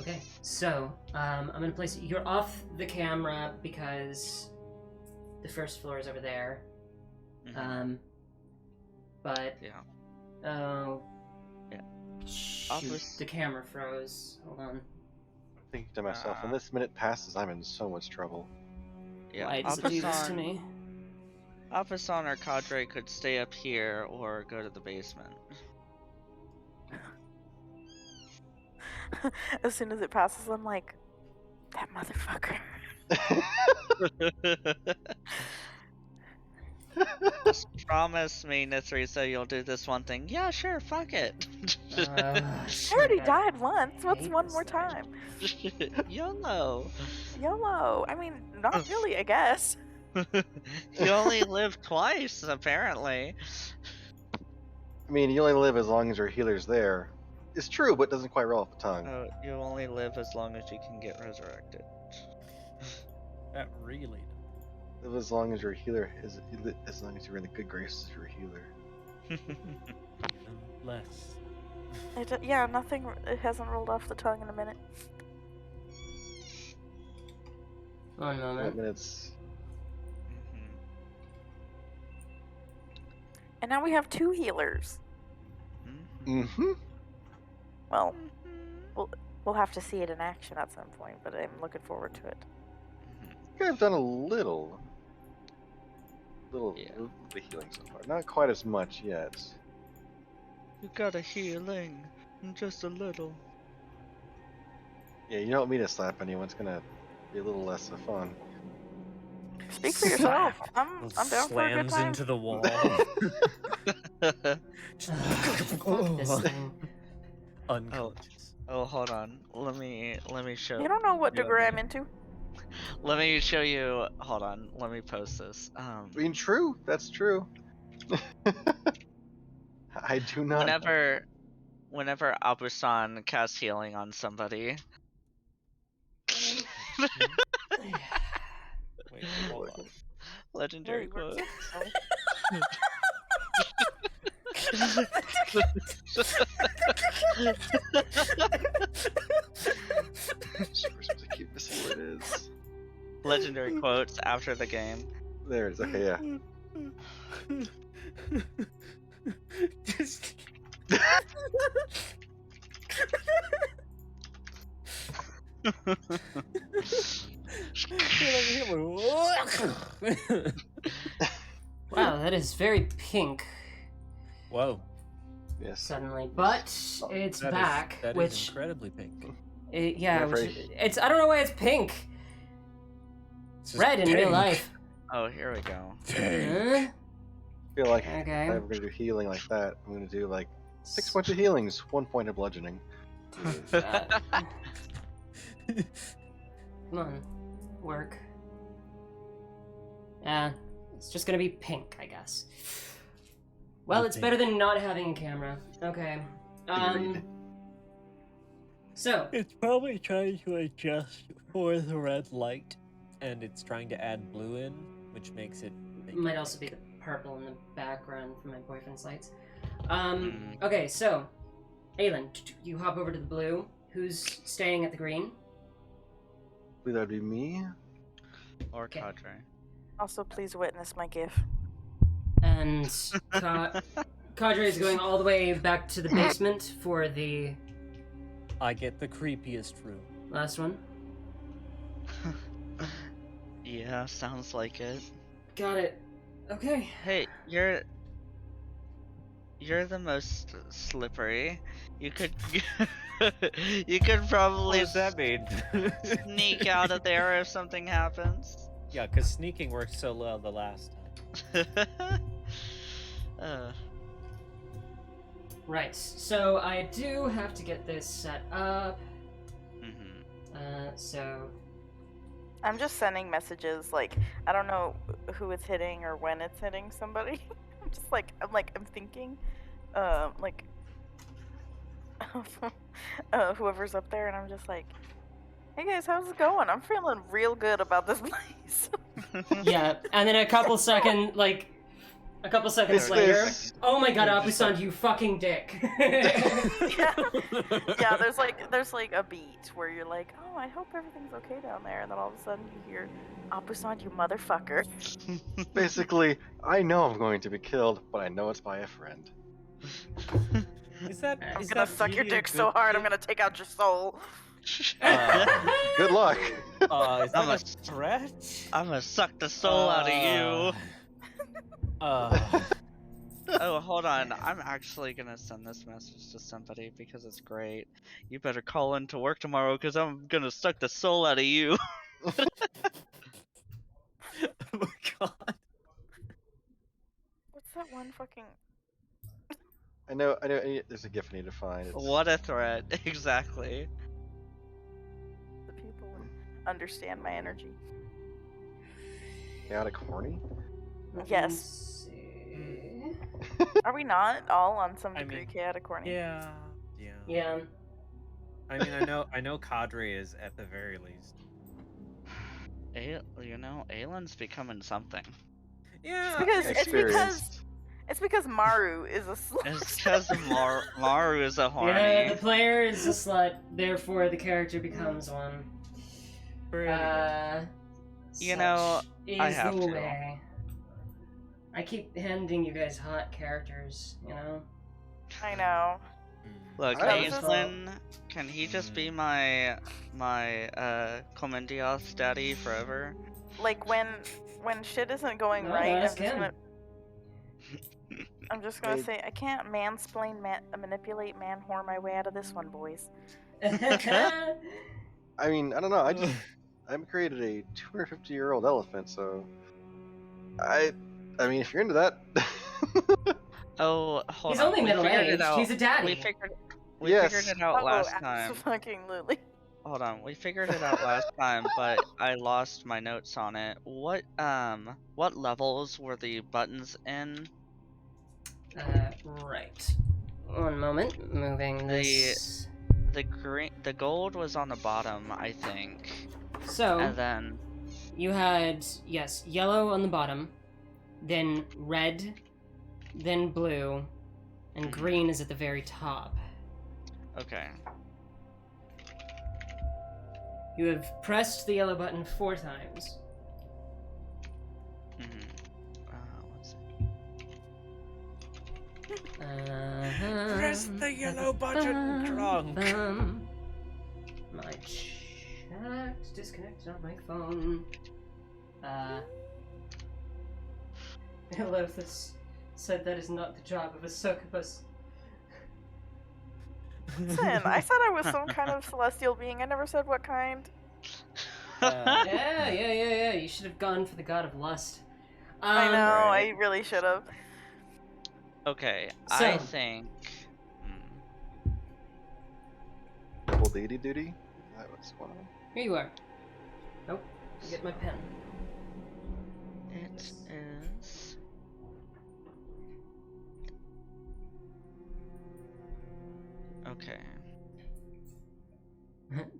Okay, so I'm gonna place it. You're off the camera because the first floor is over there. Mhm. But Yeah. oh, Yeah. shoot, Office- the camera froze. Hold on. Thinking to myself, when this minute passes, I'm in so much trouble. Yeah. Why does it do this to me? Apasan or Cadre could stay up here or go to the basement. As soon as it passes, I'm like, that motherfucker. Just promise me, Nathrisa, you'll do this one thing. Yeah, sure, fuck it. I already died once. What's hate one this more thing. time? YOLO. YOLO. I mean, not really, I guess. You only live twice, apparently. I mean, you only live as long as your healer's there. It's true, but doesn't quite roll off the tongue. Oh, you only live as long as you can get resurrected. That really. Live as long as your healer is, as long as you're in the good graces of your healer. Even less. Yeah, nothing. It hasn't rolled off the tongue in a minute. One moment. Minutes. And now we have 2 healers. Mm-hmm. Well, we'll have to see it in action at some point, but I'm looking forward to it. I think I've done a little Yeah. bit of healing so far. Not quite as much yet. You got a healing, just a little. Yeah, you don't mean to slap anyone. It's gonna be a little less of fun. Speak for yourself. I'm down for a good Slams time. into the wall. Fuck this thing. Unconscious. Oh, hold on. Let me show. You don't know what you degree I'm into. Let me show you. Hold on. Let me post this. I mean, true. That's true. I do not. Whenever Abusan casts healing on somebody. Wait, hold on. Legendary Wait, where's quote. We're supposed to keep missing where it is. Legendary quotes after the game. There it is. Okay, yeah. Just Wow, that is very pink Whoa. Yes. suddenly, but it's That is- back, that is which incredibly pink. yeah, Yeah, which, very- it's I don't know why it's pink. It's It's just red in real pink. life. Oh, here we go. Huh? I feel like Okay. if I'm gonna do healing like that, I'm gonna do like 6 points of healings, 1 point of bludgeoning. God. Come on, work. Yeah, it's just gonna be pink, I guess. Well, it's better than not having a camera. Okay. Agreed. So, It's probably trying to adjust for the red light, and it's trying to add blue in, which makes it. might also be the purple in the background from my boyfriend's lights. Mm. Okay, so, Aelin, you hop over to the blue. Who's staying at the green? I believe that'd be me. Or Okay. Cadre. Also, please witness my gif. And Cadre is going all the way back to the basement for the I get the creepiest room. last one. Yeah, sounds like it. Got it. Okay. Hey, you're the most slippery. You could you could What probably does that mean? sneak out of there if something happens. Yeah, because sneaking worked so well the last time. Right. So I do have to get this set up. Mhm. So I'm just sending messages. Like, I don't know who it's hitting or when it's hitting somebody. I'm thinking, like, whoever's up there, and I'm just like, hey guys, how's it going? I'm feeling real good about this place. yeah, and then a couple seconds It's later, this. oh my god, Apusan, you fucking dick. yeah, there's like a beat where you're like, oh, I hope everything's okay down there, and then all of a sudden you hear, Apusan, you motherfucker. Basically, I know I'm going to be killed, but I know it's by a friend. Is that? I'm is gonna that suck your really a dick so good hard, I'm thing? gonna take out your soul. Good luck. Is I'm that a- a threat? I'm gonna suck the soul out of you. Oh, hold on. I'm actually gonna send this message to somebody because it's great. You better call in to work tomorrow because I'm gonna suck the soul out of you. Oh my god. What's that one fucking... I know. There's a GIF I need to find. It's, What a threat. Exactly. The people understand my energy. chaotic horny. Yes. See. Are we not all on some I degree mean, chaotic horny? Yeah. Yeah. I mean, I know Cadre is at the very least. Aylin's becoming something. Yeah. It's because Maru is a slut. It's because Maru is a horny. Yeah, the player is a slut, therefore the character becomes one. You know, such I is have the to. way. I keep handing you guys hot characters, you know? I know. Look, I was just- Aislinn, can he just be my Comendios daddy forever? Like when shit isn't going No, right, ask him. I'm just gonna They- say I can't mansplain, manipulate, man whore my way out of this one, boys. I mean, I don't know. I created a 250-year-old elephant, so I mean, if you're into that, Oh, hold He's on. only we figured it middle-aged. out. He's a daddy. We Yes. figured it out last time. Absolutely. Hold on, we figured it out last time, but I lost my notes on it. What levels were the buttons in? Right. One moment. Moving this. The gold was on the bottom, I think. So, And then you had, yes, yellow on the bottom, then red, then blue, and green is at the very top. okay. You have pressed the yellow button 4 times. Let's see. Press the yellow button, Kronk. My Disconnected on my phone. Elothus said that is not the job of a succubus. Listen, I said I was some kind of celestial being. I never said what kind. Yeah. You should have gone for the god of lust. I know, Right. I really should have. Okay, So- I think. Double deity duty? That was one of them. Here you are. Nope. Get my pen. It is. Okay.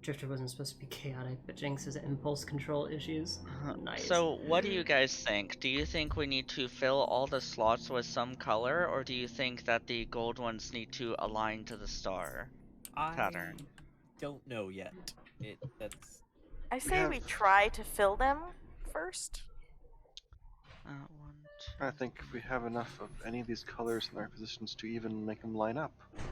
Drifter wasn't supposed to be chaotic, but Jinx has impulse control issues. Nice. So, what do you guys think? Do you think we need to fill all the slots with some color, or do you think that the gold ones need to align to the star pattern? I don't know yet. That's I say we have- try to fill them first. One, I think we have enough of any of these colors in our positions to even make them line up. I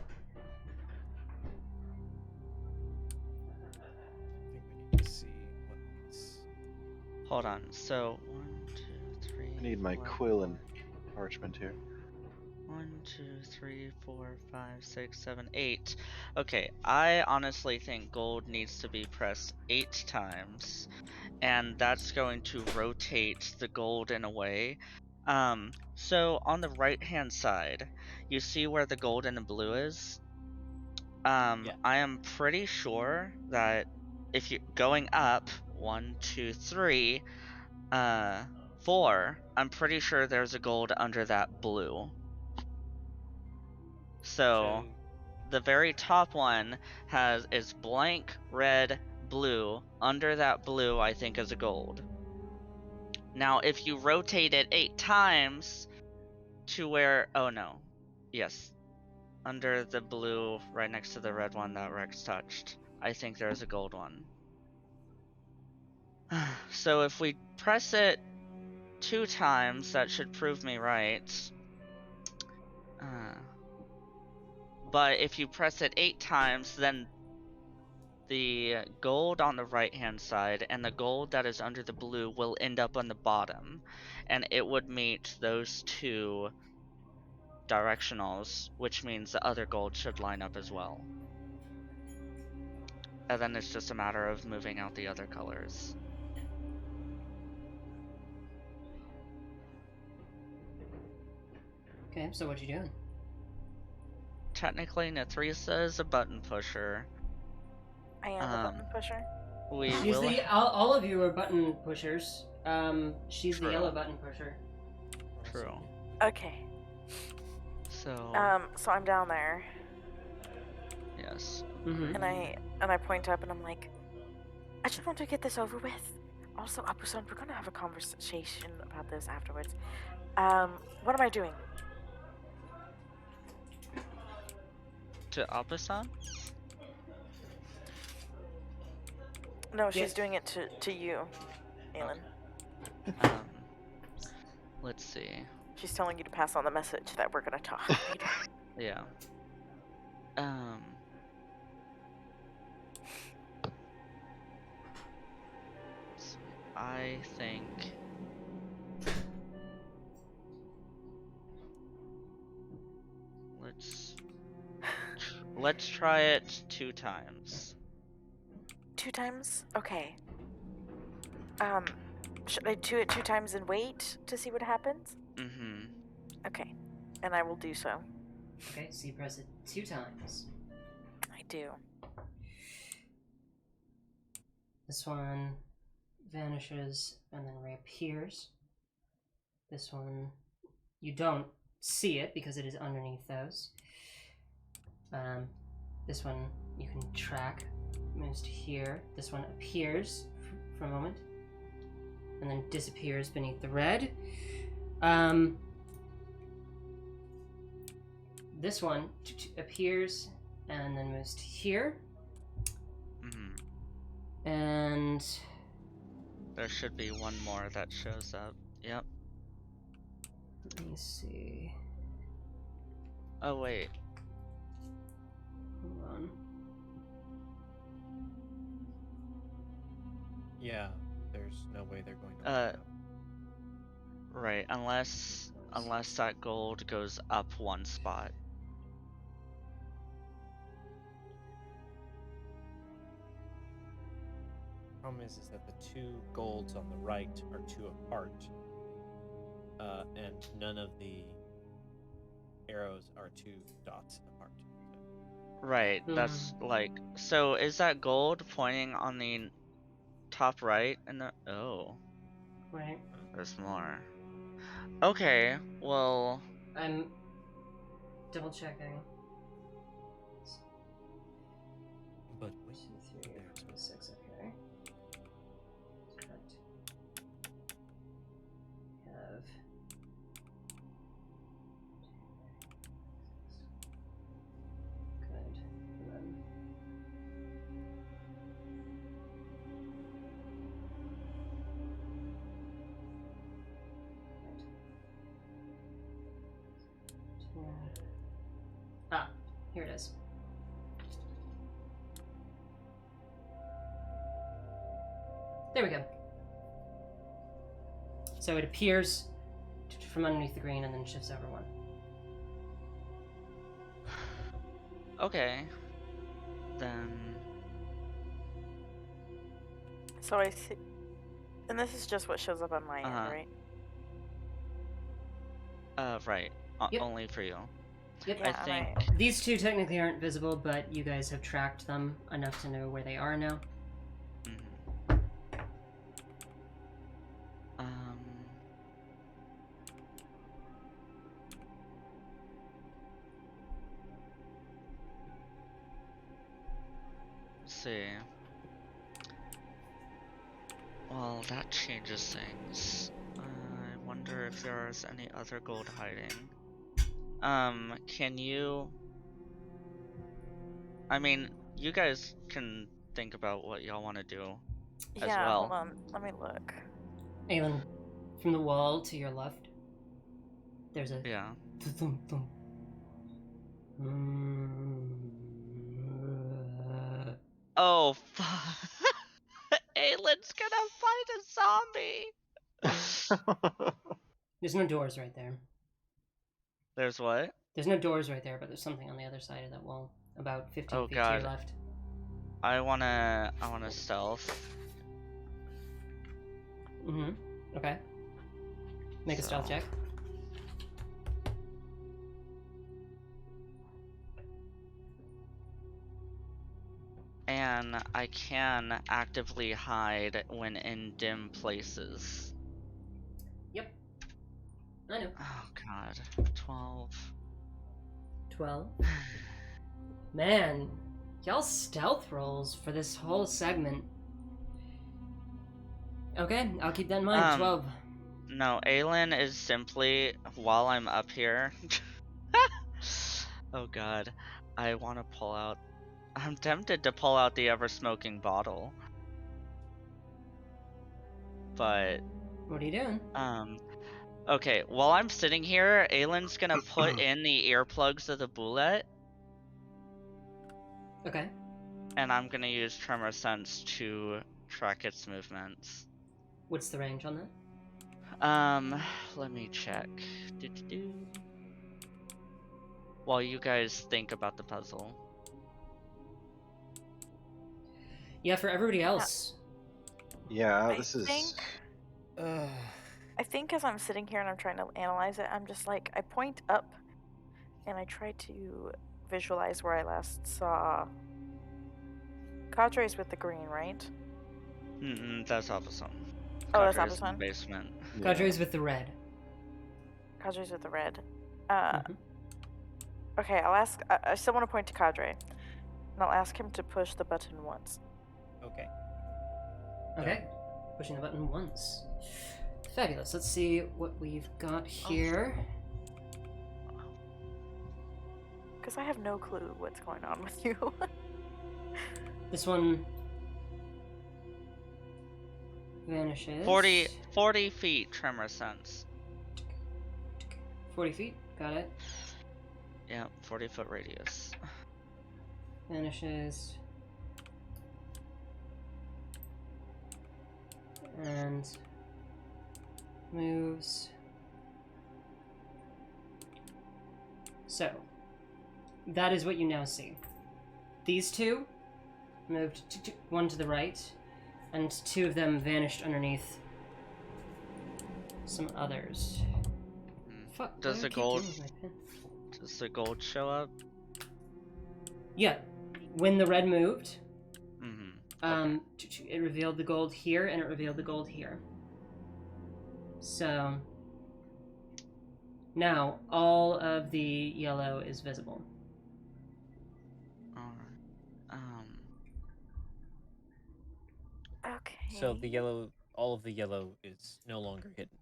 think we need to see what these. Hold on. So, 1, 2, 3. I need my 4, quill and parchment here. 1, 2, 3, 4, 5, 6, 7, 8. Okay, I honestly think gold needs to be pressed 8 times, and that's going to rotate the gold in a way. So on the right hand side, you see where the gold and the blue is? Yeah. I am pretty sure that if you're going up 1, 2, 3, 4, I'm pretty sure there's a gold under that blue. So the very top one is blank red blue. Under that blue, I think, is a gold. Now, if you rotate it 8 times to where, oh no, yes, under the blue, right next to the red one that Rex touched, I think there's a gold one. So if we press it 2 times, that should prove me right. But if you press it 8 times, then the gold on the right hand side and the gold that is under the blue will end up on the bottom, and it would meet those 2 directionals, which means the other gold should line up as well. And then it's just a matter of moving out the other colors. Okay, so what you doing? Technically, Nathrisa is a button pusher. I am a button pusher. We She's will. all of you are button pushers. She's True. the yellow button pusher. True. Okay. So. So I'm down there, Yes. Mm-hmm. and I point up, and I'm like, I just want to get this over with. Also, Apusan, we're gonna have a conversation about this afterwards. What am I doing? To Apasan? No, she's Yes. doing it to you, Aelin. Let's see. She's telling you to pass on the message that we're gonna talk later. Yeah. So I think let's try it 2 times. 2 times? Okay. Should I do it 2 times and wait to see what happens? Mm-hmm. Okay. And I will do so. Okay, so you press it 2 times. I do. This one vanishes and then reappears. This one, you don't see it because it is underneath those. This one you can track, moves to here. This one appears for a moment and then disappears beneath the red. This one appears and then moves to here. Mm-hmm. And There should be one more that shows up. Yep. let me see. Oh wait. Hold on. Yeah, there's no way they're going to Uh, line up. Right, unless that gold goes up one spot. Problem is that the two golds on the right are two apart, and none of the arrows are two dots apart. Right, that's like, so is that gold pointing on the top right? And the, oh, Right. there's more. Okay, well, I'm double checking. But 2, 3, 26, okay. Correct. Have good. And then ah, here it is. There we go. So it appears from underneath the green and then shifts over one. okay. Then, So I see. And this is just what shows up on my end, right? right, Yep. only for you. Yep. I Yeah, think, right. These two technically aren't visible, but you guys have tracked them enough to know where they are now. mhm. Let's see. Well, that changes things. I wonder if there's any other gold hiding. Can you... I mean, you guys can think about what y'all want to do as Yeah, well. hold on. Let me look. Aelin, from the wall to your left, there's a Yeah. thump, thump. Oh, fuck. Aylin's gonna fight a zombie! There's no doors right there. There's what? There's no doors right there, but there's something on the other side of that wall, about 15 Oh feet to your god. left. I wanna stealth. Mm-hmm. Okay. Make a stealth So- check. And I can actively hide when in dim places. Yep. I know. Oh god. 12. 12. Man, y'all's stealth rolls for this whole segment. Okay, I'll keep that in mind. 12. No, Aelin is simply, while I'm up here... Oh god. I want to pull out... I'm tempted to pull out the ever-smoking bottle. But... What are you doing? Okay, while I'm sitting here, Aylin's gonna put in the earplugs of the bullet, Okay. and I'm gonna use Tremor Sense to track its movements. What's the range on that? Let me check. While you guys think about the puzzle. Yeah, for everybody else. Yeah, I this is. think- I think as I'm sitting here and I'm trying to analyze it, I'm just like, I point up and I try to visualize where I last saw Cadre's with the green, right? That's opposite. Oh, that's Cadre's in the opposite? basement. Cadre's with the red. Cadre's with the red. Mhm. Okay, I'll ask. I still want to point to Cadre, and I'll ask him to push the button once. Okay. Okay. Pushing the button once. Fabulous. Let's see what we've got here. Because I have no clue what's going on with you. This one vanishes. 40 feet, Tremor Sense. 40 feet. Got it. Yeah, 40-foot radius. Vanishes. and moves. So, that is what you now see. These two moved one to the right, and two of them vanished underneath some others. Fuck, Does why do I the keep gold dealing with my pen? does the gold show up? Yeah, when the red moved, Okay. it revealed the gold here, and it revealed the gold here. So, now all of the yellow is visible. Alright. Okay. So the yellow, all of the yellow is no longer hidden.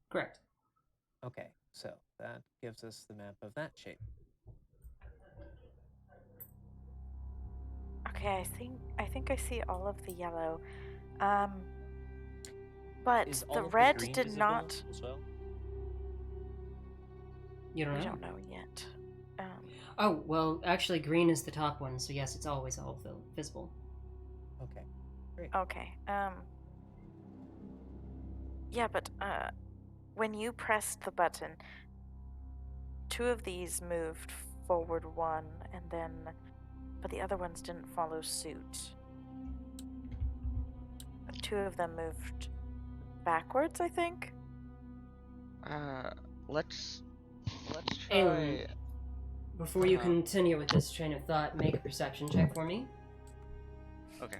Correct. Okay, so that gives us the map of that shape. Okay, I think I see all of the yellow. But Is the all of red green did visible not. as well? You don't We know? don't know yet. Oh, well, actually, green is the top one, so yes, it's always all visible. Okay, great. Okay. Yeah, but when you pressed the button, two of these moved forward one, and then, but the other ones didn't follow suit. Two of them moved backwards, I think. Let's Aelin, try. before you continue with this train of thought, make a perception check for me. Okay.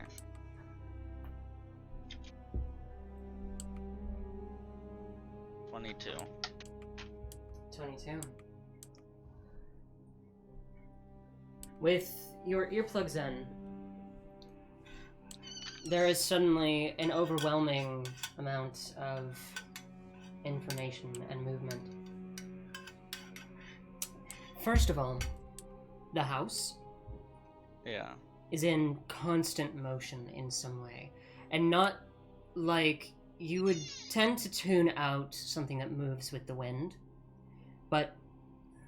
$22. 22. With your earplugs in, there is suddenly an overwhelming amount of information and movement. First of all, the house Yeah. is in constant motion in some way. And not like you would tend to tune out something that moves with the wind, but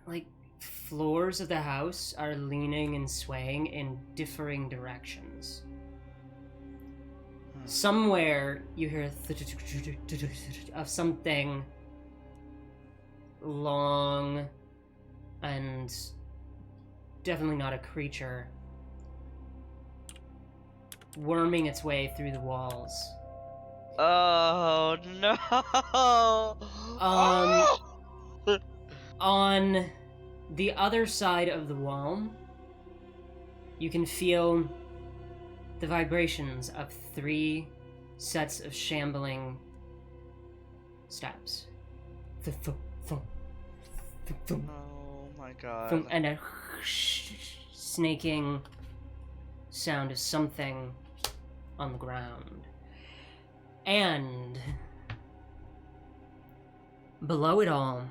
like floors of the house are leaning and swaying in differing directions. Somewhere you hear of something long and definitely not a creature worming its way through the walls. Oh no! On the other side of the wall, you can feel the vibrations of 3 sets of shambling steps. Thump, thump, thump, thump, thump, Oh my god. thump, and a snaking sound of something on the ground. And below it all,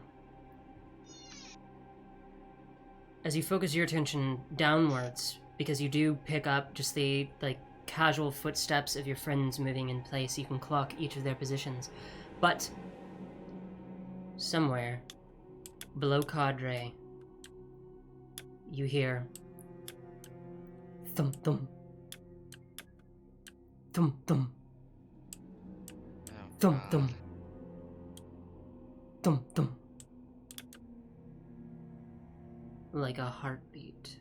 as you focus your attention downwards, because you do pick up just the casual footsteps of your friends moving in place, you can clock each of their positions. But somewhere below Cadre, you hear thump thump, thump thump, thump thump, thump thump, like a heartbeat.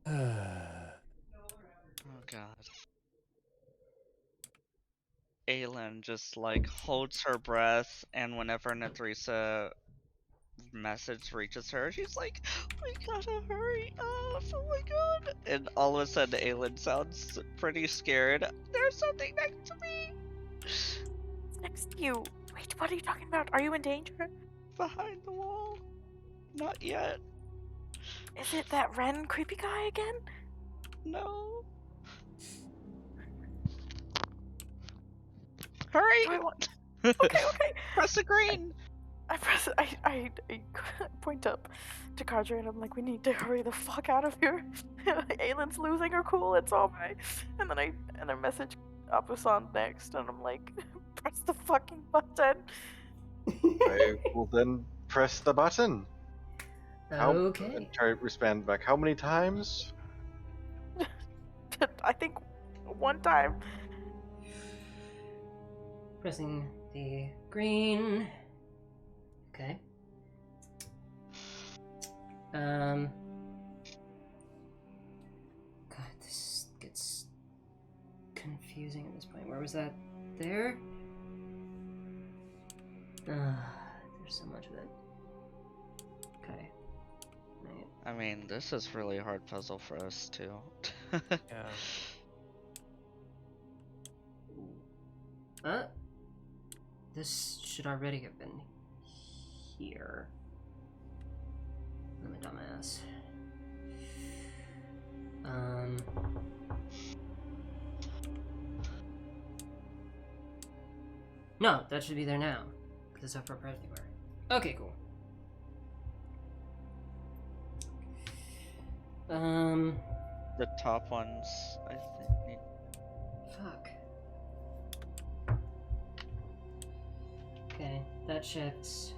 Oh god. Aelin just like holds her breath, and whenever Nathrisa message reaches her, she's like, "We gotta hurry up! Oh my god!" And all of a sudden, Aelin sounds pretty scared. There's something next to me. Next to you. Wait, what are you talking about? Are you in danger? Behind the wall. Not yet. Is it that Ren creepy guy again? No. Hurry! Do I want? Okay. Press the green. I press. I point up to Kadri and I'm like, we need to hurry the fuck out of here. Aylin's losing her cool. It's all right. And then I message Apusan next, and I'm like, press the fucking button. I will then press the button. Okay. Try to respond back. How many times? I think one time. Pressing the green. Okay. God, this gets confusing at this point. Where was that? There? There's so much of it. Okay. Right. I mean, this is really hard puzzle for us too. Yeah. This should already have been here. I'm a dumbass. No, that should be there now. Because it's up for everywhere. Okay, cool. The top ones, I think, need. Fuck. Okay, that shifts.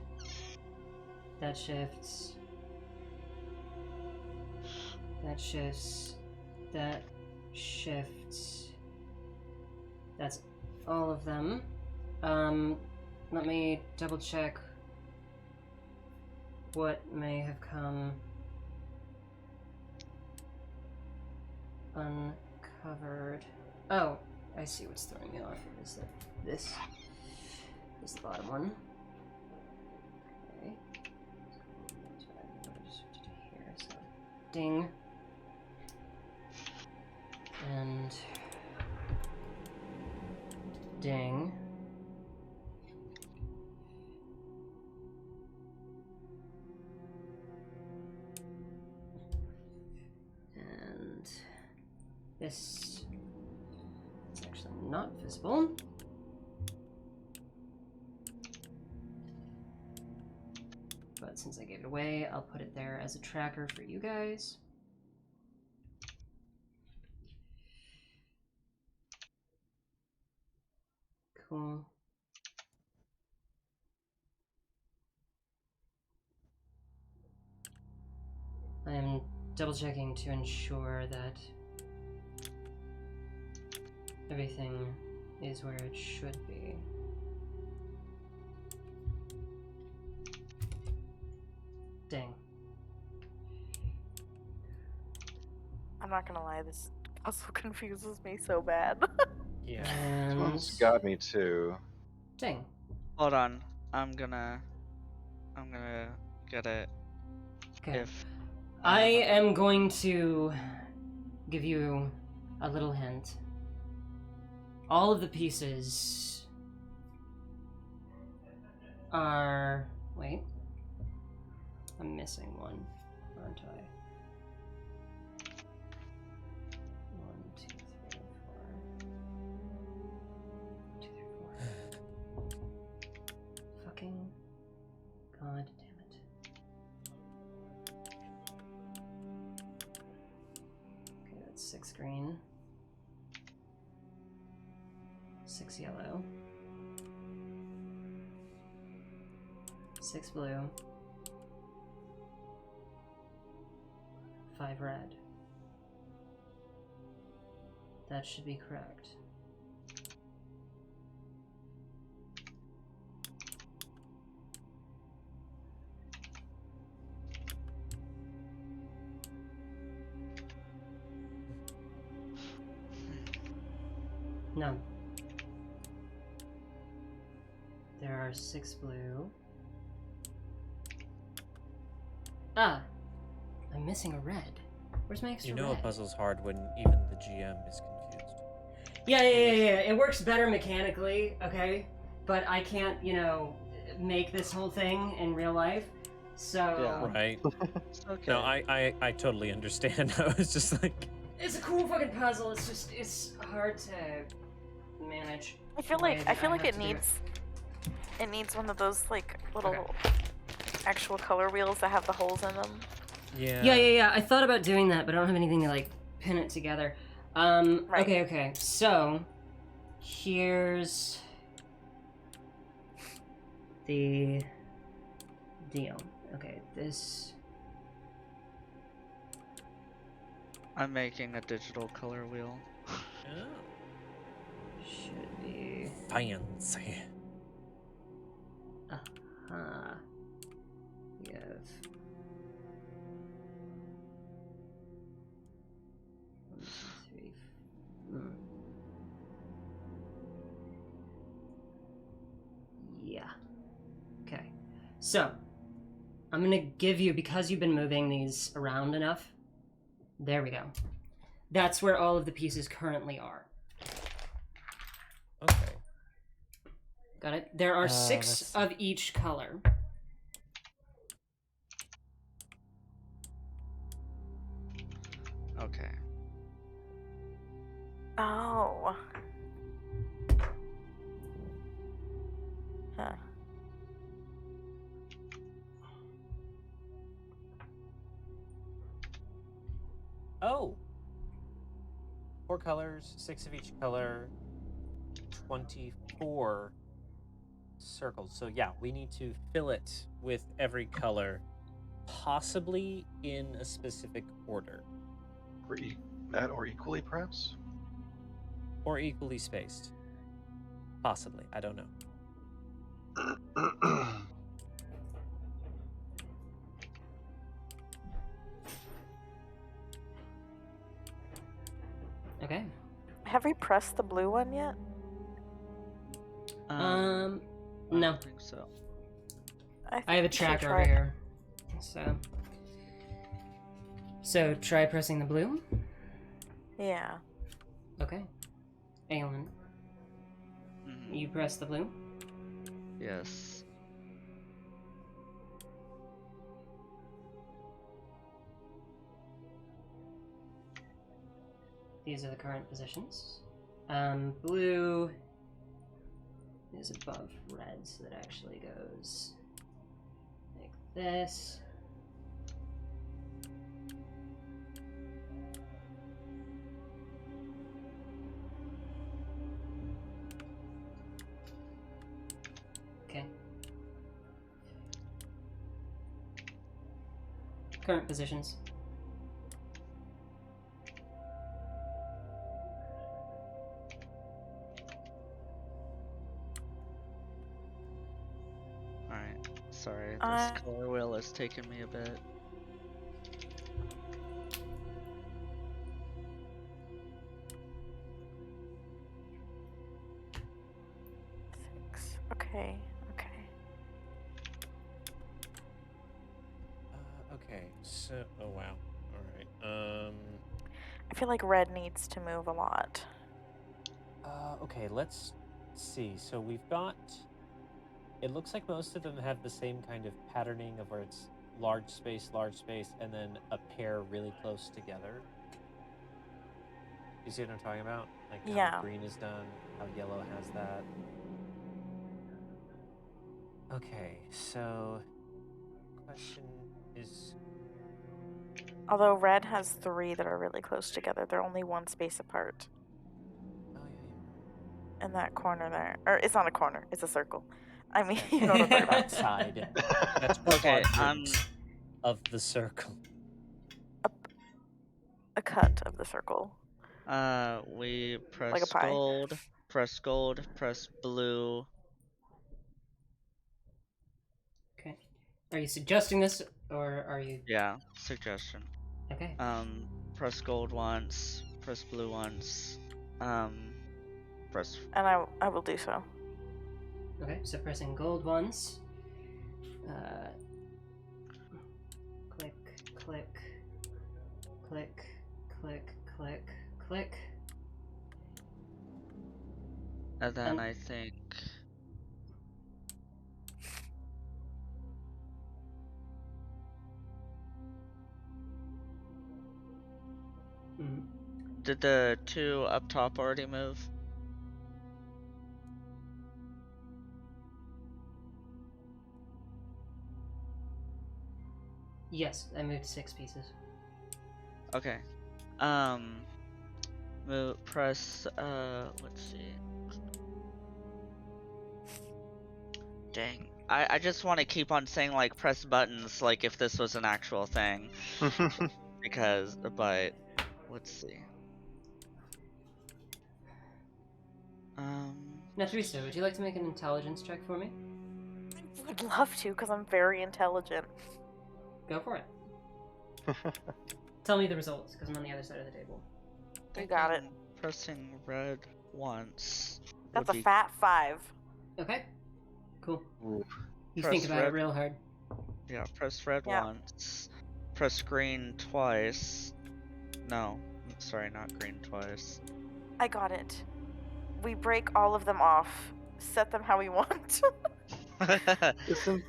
That shifts. That shifts. That shifts. That's all of them. Let me double check what may have come uncovered. Oh, I see what's throwing me off. It is that this is the bottom one. Okay. Here, so ding. And ding. And this is actually not visible. But since I gave it away, I'll put it there as a tracker for you guys. Cool. I am double checking to ensure that everything is where it should be. Dang. I'm not gonna lie, this puzzle confuses me so bad. Yeah. And One's got me too. dang. Hold on, I'm gonna get it. Okay. If I am going to give you a little hint. All of the pieces are... Wait. I'm missing one, aren't I? 1, 2, 3, 4. 1, 2, 3, 4. Fucking... God damn it. Okay, that's 6 green. 6 yellow. 6 blue. 5 red. That should be correct. No. There are 6 blue. Ah! I'm missing a red. Where's my extra You know red? a puzzle's hard when even the GM is confused. Yeah. It works better mechanically, okay? But I can't, make this whole thing in real life. So... Yeah. Right. it's okay. No, I totally understand. I was just like... It's a cool fucking puzzle. It's just, it's hard to manage. I feel the way like that it have to do needs one of those like little Okay. actual color wheels that have the holes in them. Yeah. Yeah. I thought about doing that, but I don't have anything to like pin it together. Right. Okay. So here's the deal. Okay, this I'm making a digital color wheel. Oh, Should be. fancy. Uh-huh. We have. 1, 2, 3. Yeah. Okay. So, I'm gonna give you, because you've been moving these around enough. There we go. That's where all of the pieces currently are. Okay. Got it? There are 6 let's see. of each color. Okay. Oh. Huh. Oh. 4 colors, 6 of each color, 24 circles. So yeah, we need to fill it with every color, possibly in a specific order. That or equally, perhaps? Or equally spaced. Possibly. I don't know. Okay. Have we pressed the blue one yet? I No. don't think so. I have a think we should tracker try over here. So try pressing the blue. Yeah. Okay. Aelin, Mhm. you press the blue. Yes. These are the current positions. Blue is above red, so that actually goes like this. Okay. Current positions. Alright. Sorry, this color wheel is taking me a bit. Okay. Okay. Okay, so oh wow. All right. I feel like red needs to move a lot. Okay, let's see. So we've got. It looks like most of them have the same kind of patterning of where it's large space, and then a pair really close together. You see what I'm talking about? Like how Yeah. green is done, how yellow has that. Okay, so question is. Although red has 3 that are really close together. They're only 1 space apart. Oh yeah. In that corner there. Or it's not a corner, it's a circle. I mean, Yeah. you know what I'm talking about. Outside. That's Okay, quadrant of the circle. A cut of the circle. We press Like a pie. gold, press blue. Okay. Are you suggesting this, or are you? Yeah, suggestion. Okay. Press gold once, press blue once, press. And I will do so. Okay. So pressing gold once. Click, click, click, click, click, click. And then I think. Did the 2 up top already move? Yes, I moved 6 pieces. Okay. Press, let's see. Dang. I just want to keep on saying, like, press buttons, like if this was an actual thing. But let's see. Now, Teresa, would you like to make an intelligence check for me? I'd love to, because I'm very intelligent. Go for it. Tell me the results, because I'm on the other side of the table. You got it. Pressing red once. That's would a be- fat 5. Okay. Cool. Ooh. You Press think about it red. real hard. Yeah, press red Yeah. once. Press green twice. No, sorry, not green twice. I got it. We break all of them off. Set them how we want. Listen,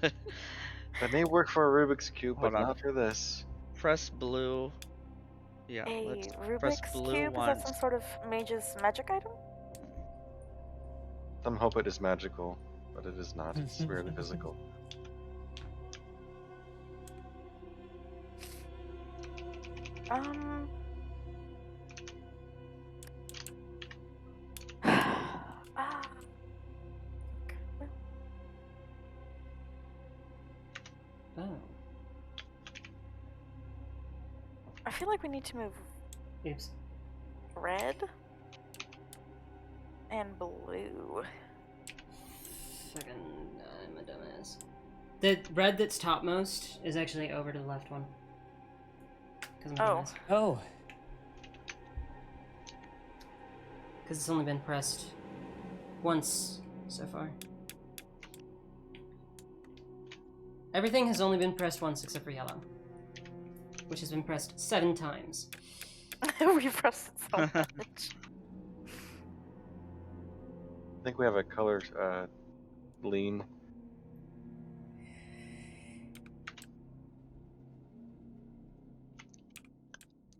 that may work for a Rubik's Cube, but Hold on. not for this. Press blue. Yeah, A let's press Rubik's blue Cube? Is once. that some sort of mage's magic item? Some hope it is magical, but it is not. It's merely physical. Ah. Oh. I feel like we need to move Oops. red and blue. Fucking, I'm a dumbass. The red that's topmost is actually over to the left one. 'Cause I'm a Oh. dumbass. Oh, Because it's only been pressed once so far. Everything has only been pressed once except for yellow, which has been pressed 7 times. We pressed it so much. I think we have a color lean.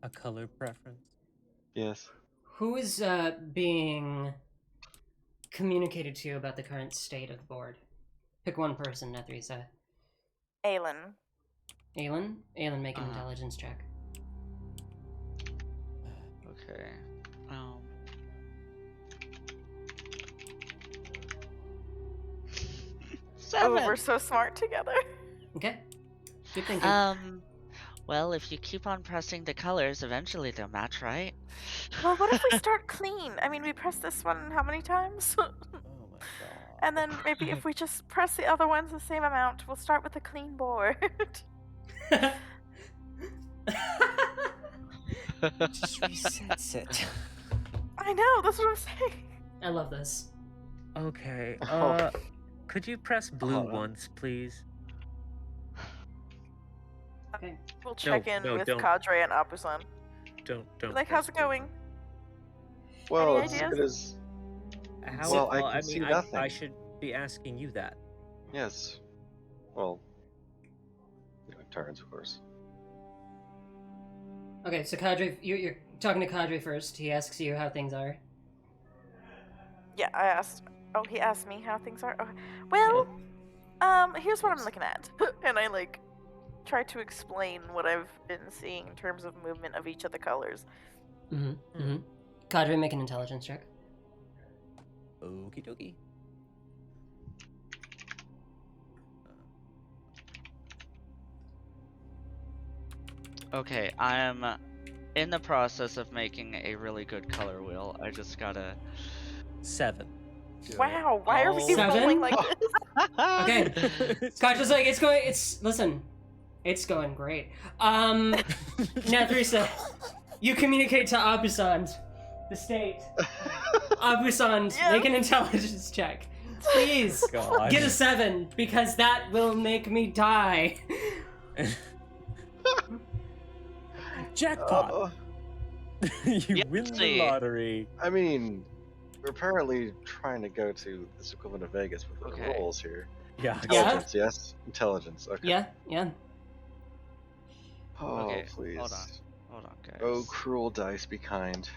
a color preference. Yes. Who is being communicated to about the current state of the board? Pick one person, Nethrisa. Aelin. Aelin? Aelin, make an Uh-huh. intelligence check. Okay. Oh, 7. we're so smart together. Okay. Good thinking. Well, if you keep on pressing the colors, eventually they'll match, right? Well, what if we start clean? I mean, we pressed this one how many times? Oh my god. And then maybe if we just press the other ones the same amount, we'll start with a clean board. Just resets it. I know, that's what I'm saying. I love this. Okay. Oh. Could you press blue Hold on. once, please? Okay. We'll check in no, with don't. Cadre and Apusan. Don't. Like, press how's it blue. going? Well, Any it's as ideas? good as How? Well, I well, can see mean, nothing. I should be asking you that. yes. Well, turns, of course. Okay, so Cadre, you're talking to Cadre first. He asks you how things are. Yeah, I asked. Oh, he asked me how things are. Okay. Well, here's what I'm looking at, and I like try to explain what I've been seeing in terms of movement of each of the colors. Mm-hmm. Mm-hmm. Cadre, make an intelligence check. Okie dokie. Okay, I'm in the process of making a really good color wheel. I just gotta. 7. Wow, why are we Oh. rolling Seven? like this? Okay. Cadre's like, listen, it's going great. Now, Teresa, you communicate to Abusand, the state. Abusand, Yes. make an intelligence check. Please, God. get a 7, because that will make me die. Jackpot! Uh, You win the Yahtzee. lottery. I mean, we're apparently trying to go to this equivalent of Vegas with the Okay. rolls here. Yeah. Yeah? Intelligence, yes? Intelligence, okay. Yeah. Oh, Okay, please. hold on, guys. Oh, cruel dice, be kind.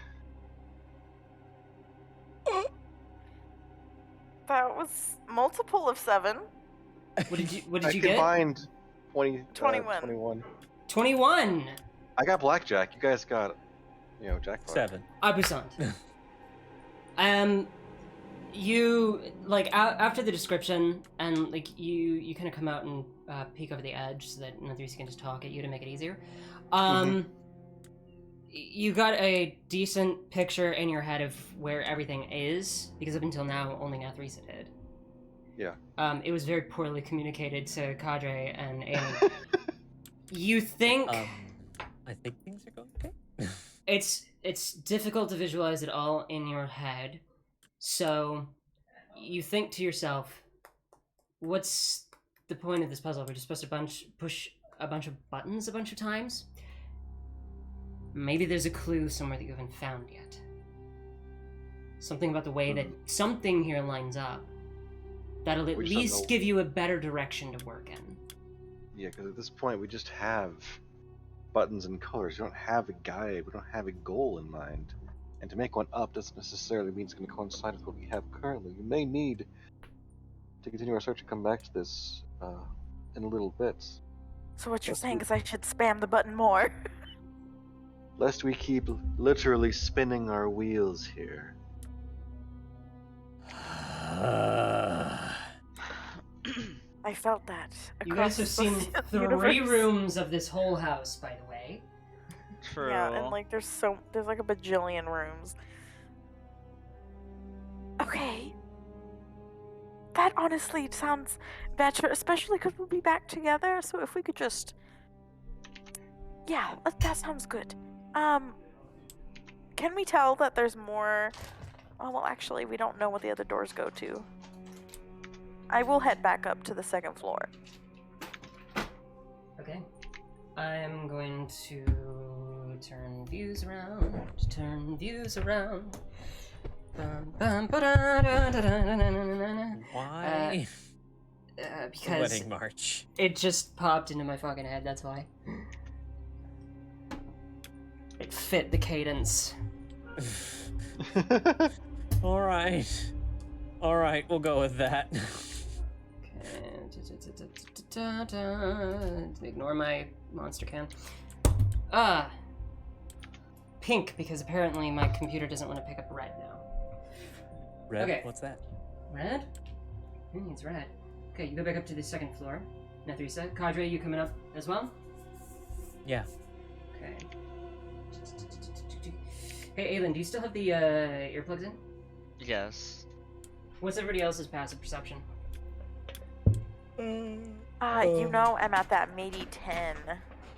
That was multiple of 7. What did I you get? combined 21. 21. 21. I got blackjack. You guys got, jackpot. 7. Abusand. You like after the description, and like you kind of come out and peek over the edge so that Nethrisa can just talk at you to make it easier. you got a decent picture in your head of where everything is, because up until now, only Nathrisa did. Yeah. It was very poorly communicated to Kadre and Aiden. You think I think things are going okay. it's difficult to visualize it all in your head, so you think to yourself, what's the point of this puzzle? We're just supposed to push a bunch of buttons a bunch of times? Maybe there's a clue somewhere that you haven't found yet. Something about the way that something here lines up that'll at We just don't least know. give you a better direction to work in. Yeah, because at this point we just have buttons and colors. We don't have a guide. We don't have a goal in mind. And to make one up doesn't necessarily mean it's going to coincide with what we have currently. We may need to continue our search and come back to this in a little bit. So what you're saying is I should spam the button more. Lest we keep literally spinning our wheels here. I felt that. You guys have across seen the 3 universe. rooms of this whole house, by the way. True. Yeah, and like there's like a bajillion rooms. Okay. That honestly sounds better, especially because we'll be back together. So if we could just, yeah, that sounds good. Can we tell that there's more? Oh well, actually, we don't know what the other doors go to. I will head back up to the 2nd floor. Okay. I'm going to turn views around. Why? Because Wedding march. it just popped into my fucking head, that's why. It fit the cadence. Alright, we'll go with that. Ignore my monster can. Pink, because apparently my computer doesn't want to pick up red now. Red? Okay. What's that? Red? Who needs red? Okay, you go back up to the 2nd floor. Nathrisa, Kadre, you coming up as well? Yeah. Okay. Hey, Aylin, do you still have the earplugs in? Yes. What's everybody else's passive perception? You know, I'm at that maybe 10.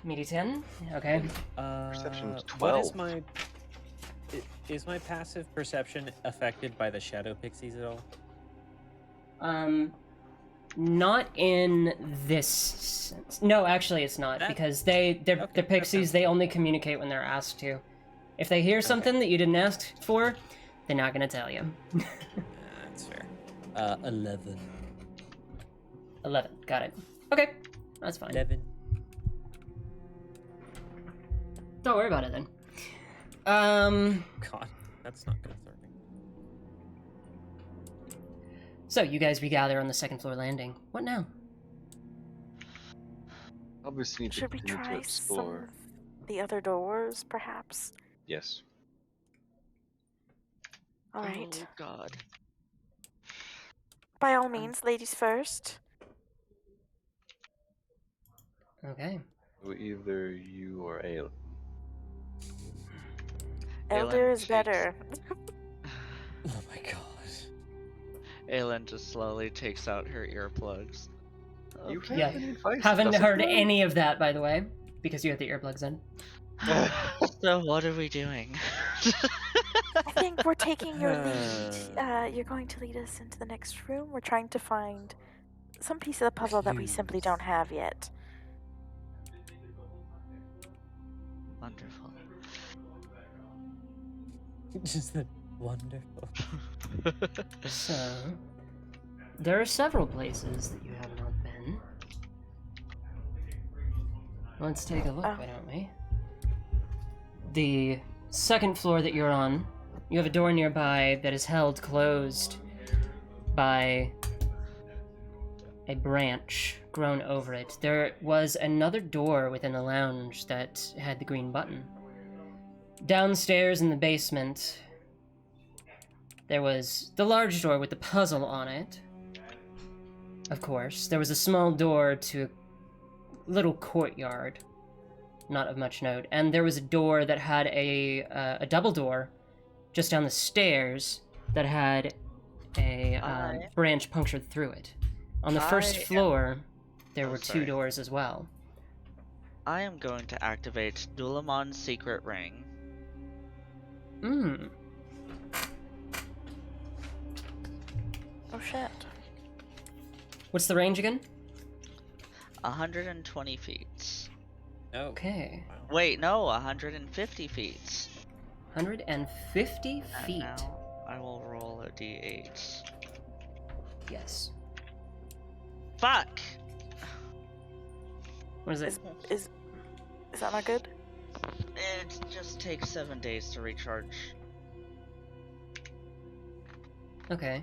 Meaty 10? Okay. Perception's What is 12. my... Is my passive perception affected by the shadow pixies at all? Not in this sense. No, actually it's not, because they're pixies, they only communicate when they're asked to. If they hear something that you didn't ask for, they're not gonna tell you. That's fair. 11. 11, got it. Okay, that's fine. 11. Don't worry about it then. God, that's not concerning. So you guys regather on the 2nd floor landing. What now? Obviously need to Should we continue to try some explore. of the other doors, perhaps? Yes. All right. Oh God. By all means, ladies first. Okay. Either you or Ail. Elder Aelin is better. Oh my god. Aelin just slowly takes out her earplugs. You Okay. Yeah. have any advice? Haven't Doesn't heard matter. any of that, by the way, because you had the earplugs in. So what are we doing? I think we're taking your lead. You're going to lead us into the next room. We're trying to find some piece of the puzzle that we simply don't have yet. Wonderful. Just the wonderful. So, there are several places that you have not been. Let's take a look, why don't we? The 2nd floor that you're on, you have a door nearby that is held closed by a branch grown over it. There was another door within the lounge that had the green button. Downstairs in the basement, there was the large door with the puzzle on it. Of course, there was a small door to a little courtyard. not of much note. And there was a door that had a double door just down the stairs that had a branch punctured through it. On the first floor, there were two doors as well. I am going to activate Dulamon's secret ring. Oh shit. What's the range again? 120 feet. Okay. Wow. Wait, no, 150 feet. 150 feet. And now I will roll a d8. Yes. Fuck! What is it? Is that not good? It just takes 7 days to recharge. Okay.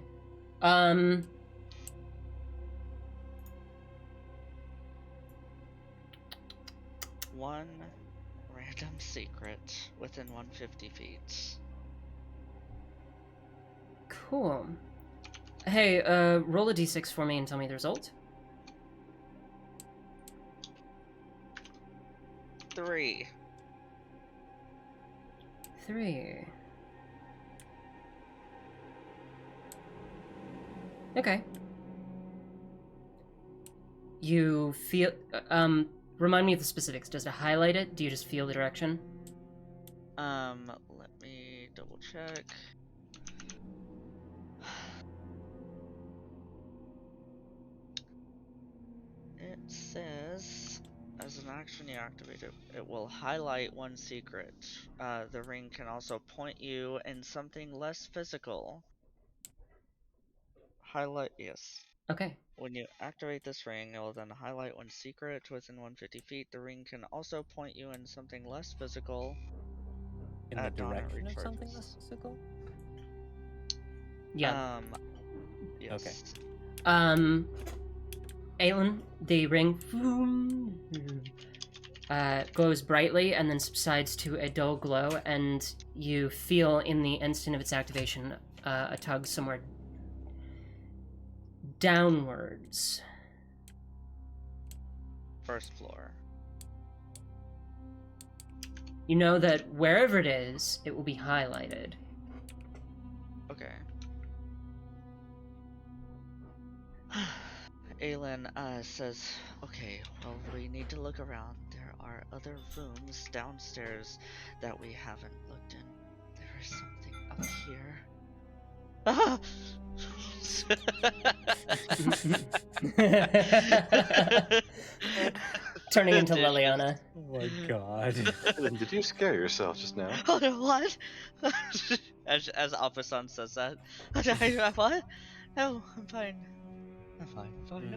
One random secret within 150 feet. Cool. Hey, roll a d6 for me and tell me the result. 3. 3. Okay. You feel, remind me of the specifics. Does it highlight it? Do you just feel the direction? Let me double check. It says, as an action you activate it, it will highlight one secret. The ring can also point you in something less physical. Highlight, yes. Okay. When you activate this ring, it will then highlight one secret within 150 feet. The ring can also point you in something less physical. In the At dawn it direction of something recharges. less physical? Yeah. Yes. Aelin, the ring glows brightly and then subsides to a dull glow, and you feel in the instant of its activation a tug somewhere downwards. First floor. You know that wherever it is, it will be highlighted. Okay. Aelin says, okay, well, we need to look around. There are other rooms downstairs that we haven't looked in. There is something up here. Ah! Turning into Liliana. Oh my god. Did you scare yourself just now? Oh no, what? as Alphason says that. What? No, I'm fine. I'm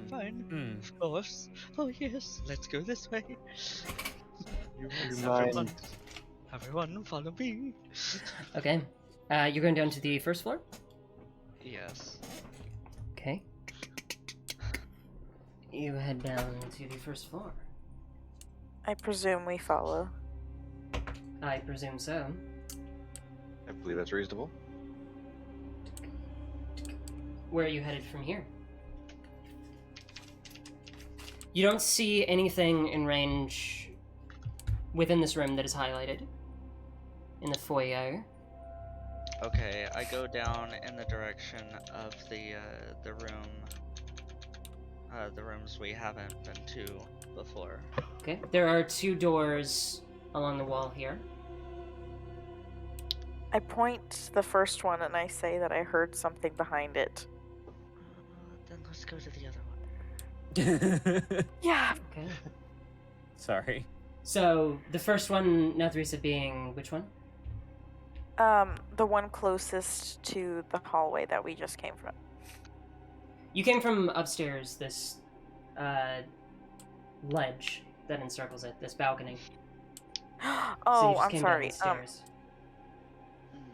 fine. Of course. Oh yes, let's go this way. Everyone follow me. Okay. You're going down to the first floor? Yes. Okay. You head down to the first floor. I presume we follow. I presume so. I believe that's reasonable. Where are you headed from here? You don't see anything in range within this room that is highlighted in the foyer. Okay, I go down in the direction of the rooms we haven't been to before. Okay, there are two doors along the wall here. I point to the first one and I say that I heard something behind it. Then let's go to the other one. Yeah. Okay. Sorry. So, the first one, Netheresa, being which one? The one closest to the hallway that we just came from. You came from upstairs, this ledge that encircles it, this balcony. So you Oh, just I'm came sorry. down the stairs.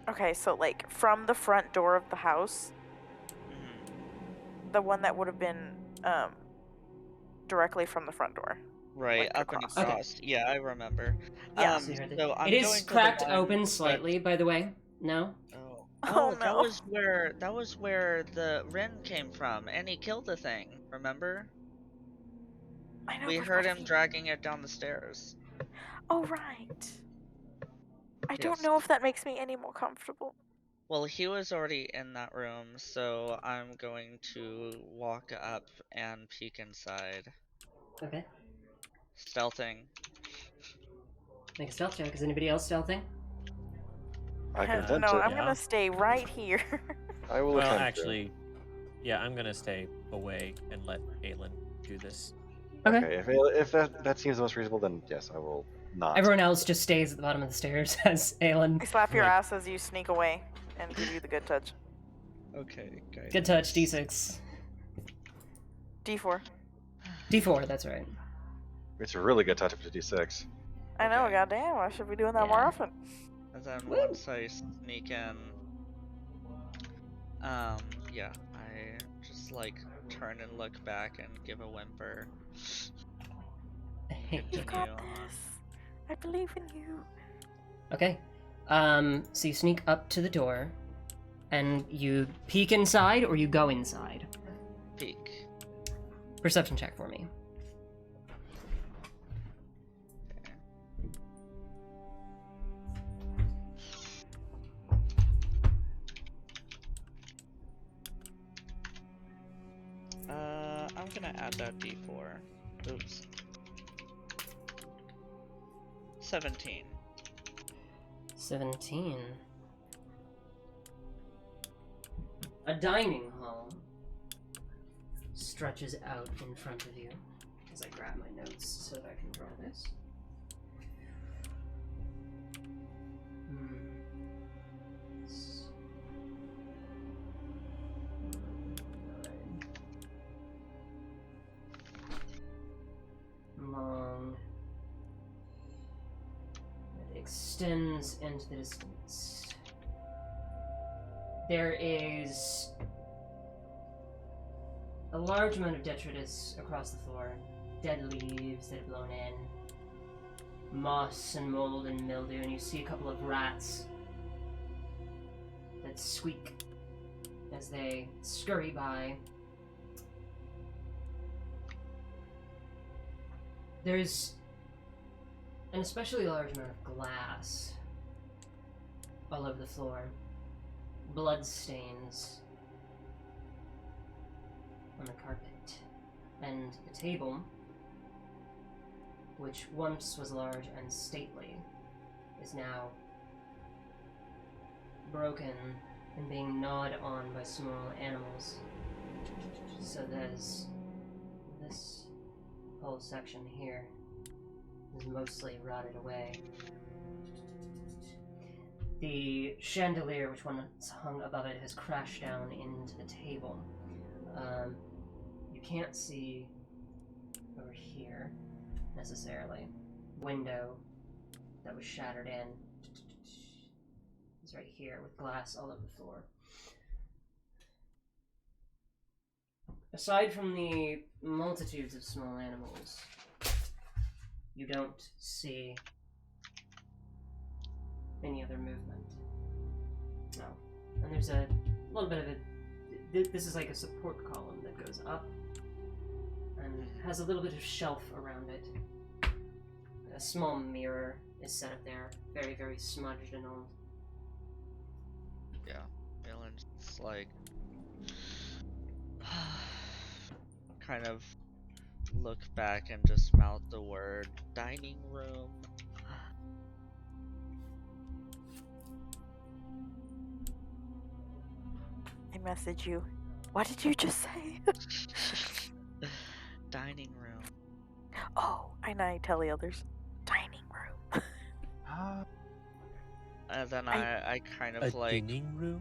Okay, so like from the front door of the house, the one that would have been directly from the front door. Right, Like up and across. Okay. across. Yeah, I remember. Yeah. So you heard it. So I'm It is going to the cracked one open that- slightly, by the way. No? Oh. Oh, That no. was where the Ren came from, and he killed the thing. Remember? I know. We but heard what him if he- dragging it down the stairs. Oh, right. I don't Yes. know if that makes me any more comfortable. Well, he was already in that room, so I'm going to walk up and peek inside. Okay. Stealthing. Make a stealth check. Is anybody else stealthing? I can Uh, attempt No, it. I'm yeah. gonna stay right here. I will Well, attempt actually, yeah, I'm gonna stay away and let Aelin do this. to. Okay. Okay, if that seems the most reasonable, then yes, I will not. Everyone else just stays at the bottom of the stairs as Aelin. I slap your Like- ass as you sneak away and give you the good touch. Okay, guidance. Good touch, D6. D4. D4, that's right. It's a really good touch up to D6. I know, Okay. goddamn. I should be doing that more Yeah. often. And then Woo. once I sneak in, yeah, I just like turn and look back and give a whimper. You Continue got on. this. I believe in you. Okay. So you sneak up to the door, and you peek inside, or you go inside. Peek. Perception check for me. I'm gonna add that D4. Oops. 17. 17. A dining hall stretches out in front of you. As I grab my notes so that I can draw this. Long. It extends into the distance. There is a large amount of detritus across the floor. Dead leaves that have blown in. Moss and mold and mildew, and you see a couple of rats that squeak as they scurry by. There's an especially large amount of glass all over the floor. Blood stains on the carpet. And the table, which once was large and stately, is now broken and being gnawed on by small animals. So there's this whole section here is mostly rotted away. The chandelier, which once hung above it, has crashed down into the table. You can't see over here necessarily. Window that was shattered in is right here with glass all over the floor. Aside from the multitudes of small animals, you don't see any other movement. No. And there's a little bit of a... This is like a support column that goes up and has a little bit of shelf around it. A small mirror is set up there, very, very smudged and old. Yeah, Aelin's just like kind of look back and just mouth the word dining room. I message you. What did you just say? Dining room. Oh, and I tell the others. Dining room. And then I kind A of like dining room?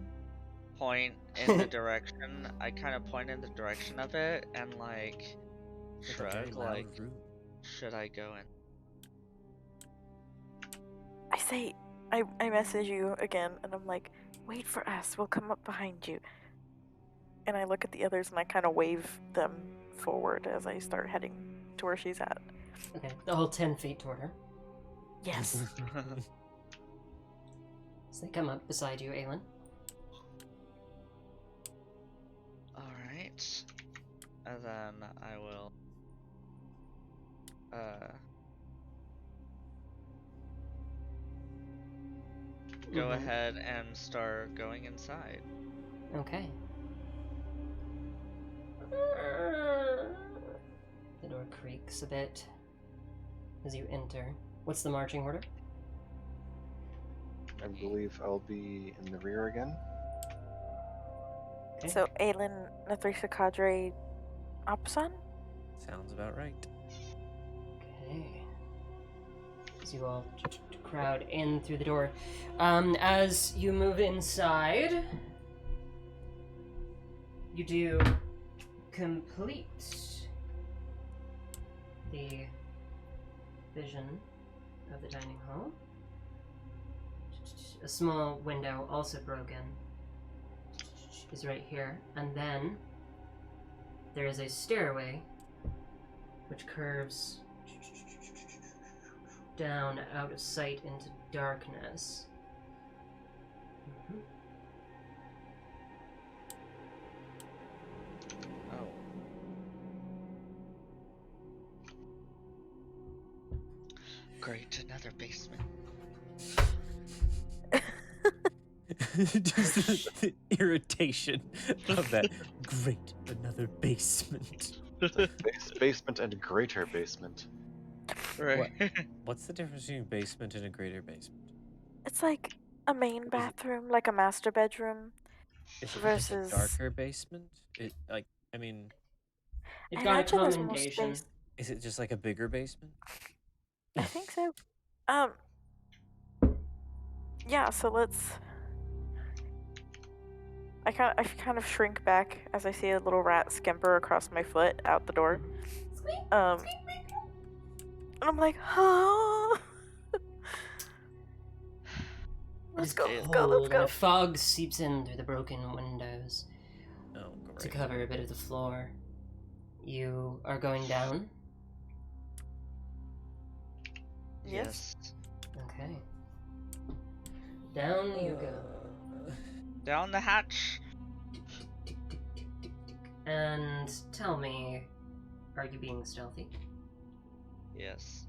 point in the direction. I kind of point in the direction of it and like It's a very shrug loud like, room. should I go in? I say, I message you again, and I'm like, wait for us. We'll come up behind you. And I look at the others, and I kind of wave them forward as I start heading to where she's at. Okay, the whole 10 feet toward her. Yes. So they come up beside you, Aelin. Alright. And then I will go Mhm. ahead and start going inside. Okay. The door creaks a bit as you enter. What's the marching order? I believe I'll be in the rear again. Okay. So, Aelin, Nathrisa, Cadre, Opson? Sounds about right. Okay. As you all crowd in through the door. As you move inside, you do complete the vision of the dining hall. A small window, also broken, is right here. And then there is a stairway which curves down out of sight into darkness. Mhm. Oh. Great, another basement. Just the irritation of that. Great, another basement. Basement and greater basement. Right. What's the difference between basement and a greater basement? It's like a main bathroom, like a master bedroom. Is it Versus- like a darker basement? I mean, It's I got a imagine there's more commendation. space. is it just like a bigger basement? I think so. Yeah, so let's. I kind of shrink back as I see a little rat scamper across my foot out the door. And I'm like, huh? Let's It's go, let's cold, go, let's and go. a fog seeps in through the broken windows Oh, to great. cover a bit of the floor. You are going down. Yes. Okay. Down you go. Down the hatch. And tell me, are you being stealthy? Yes.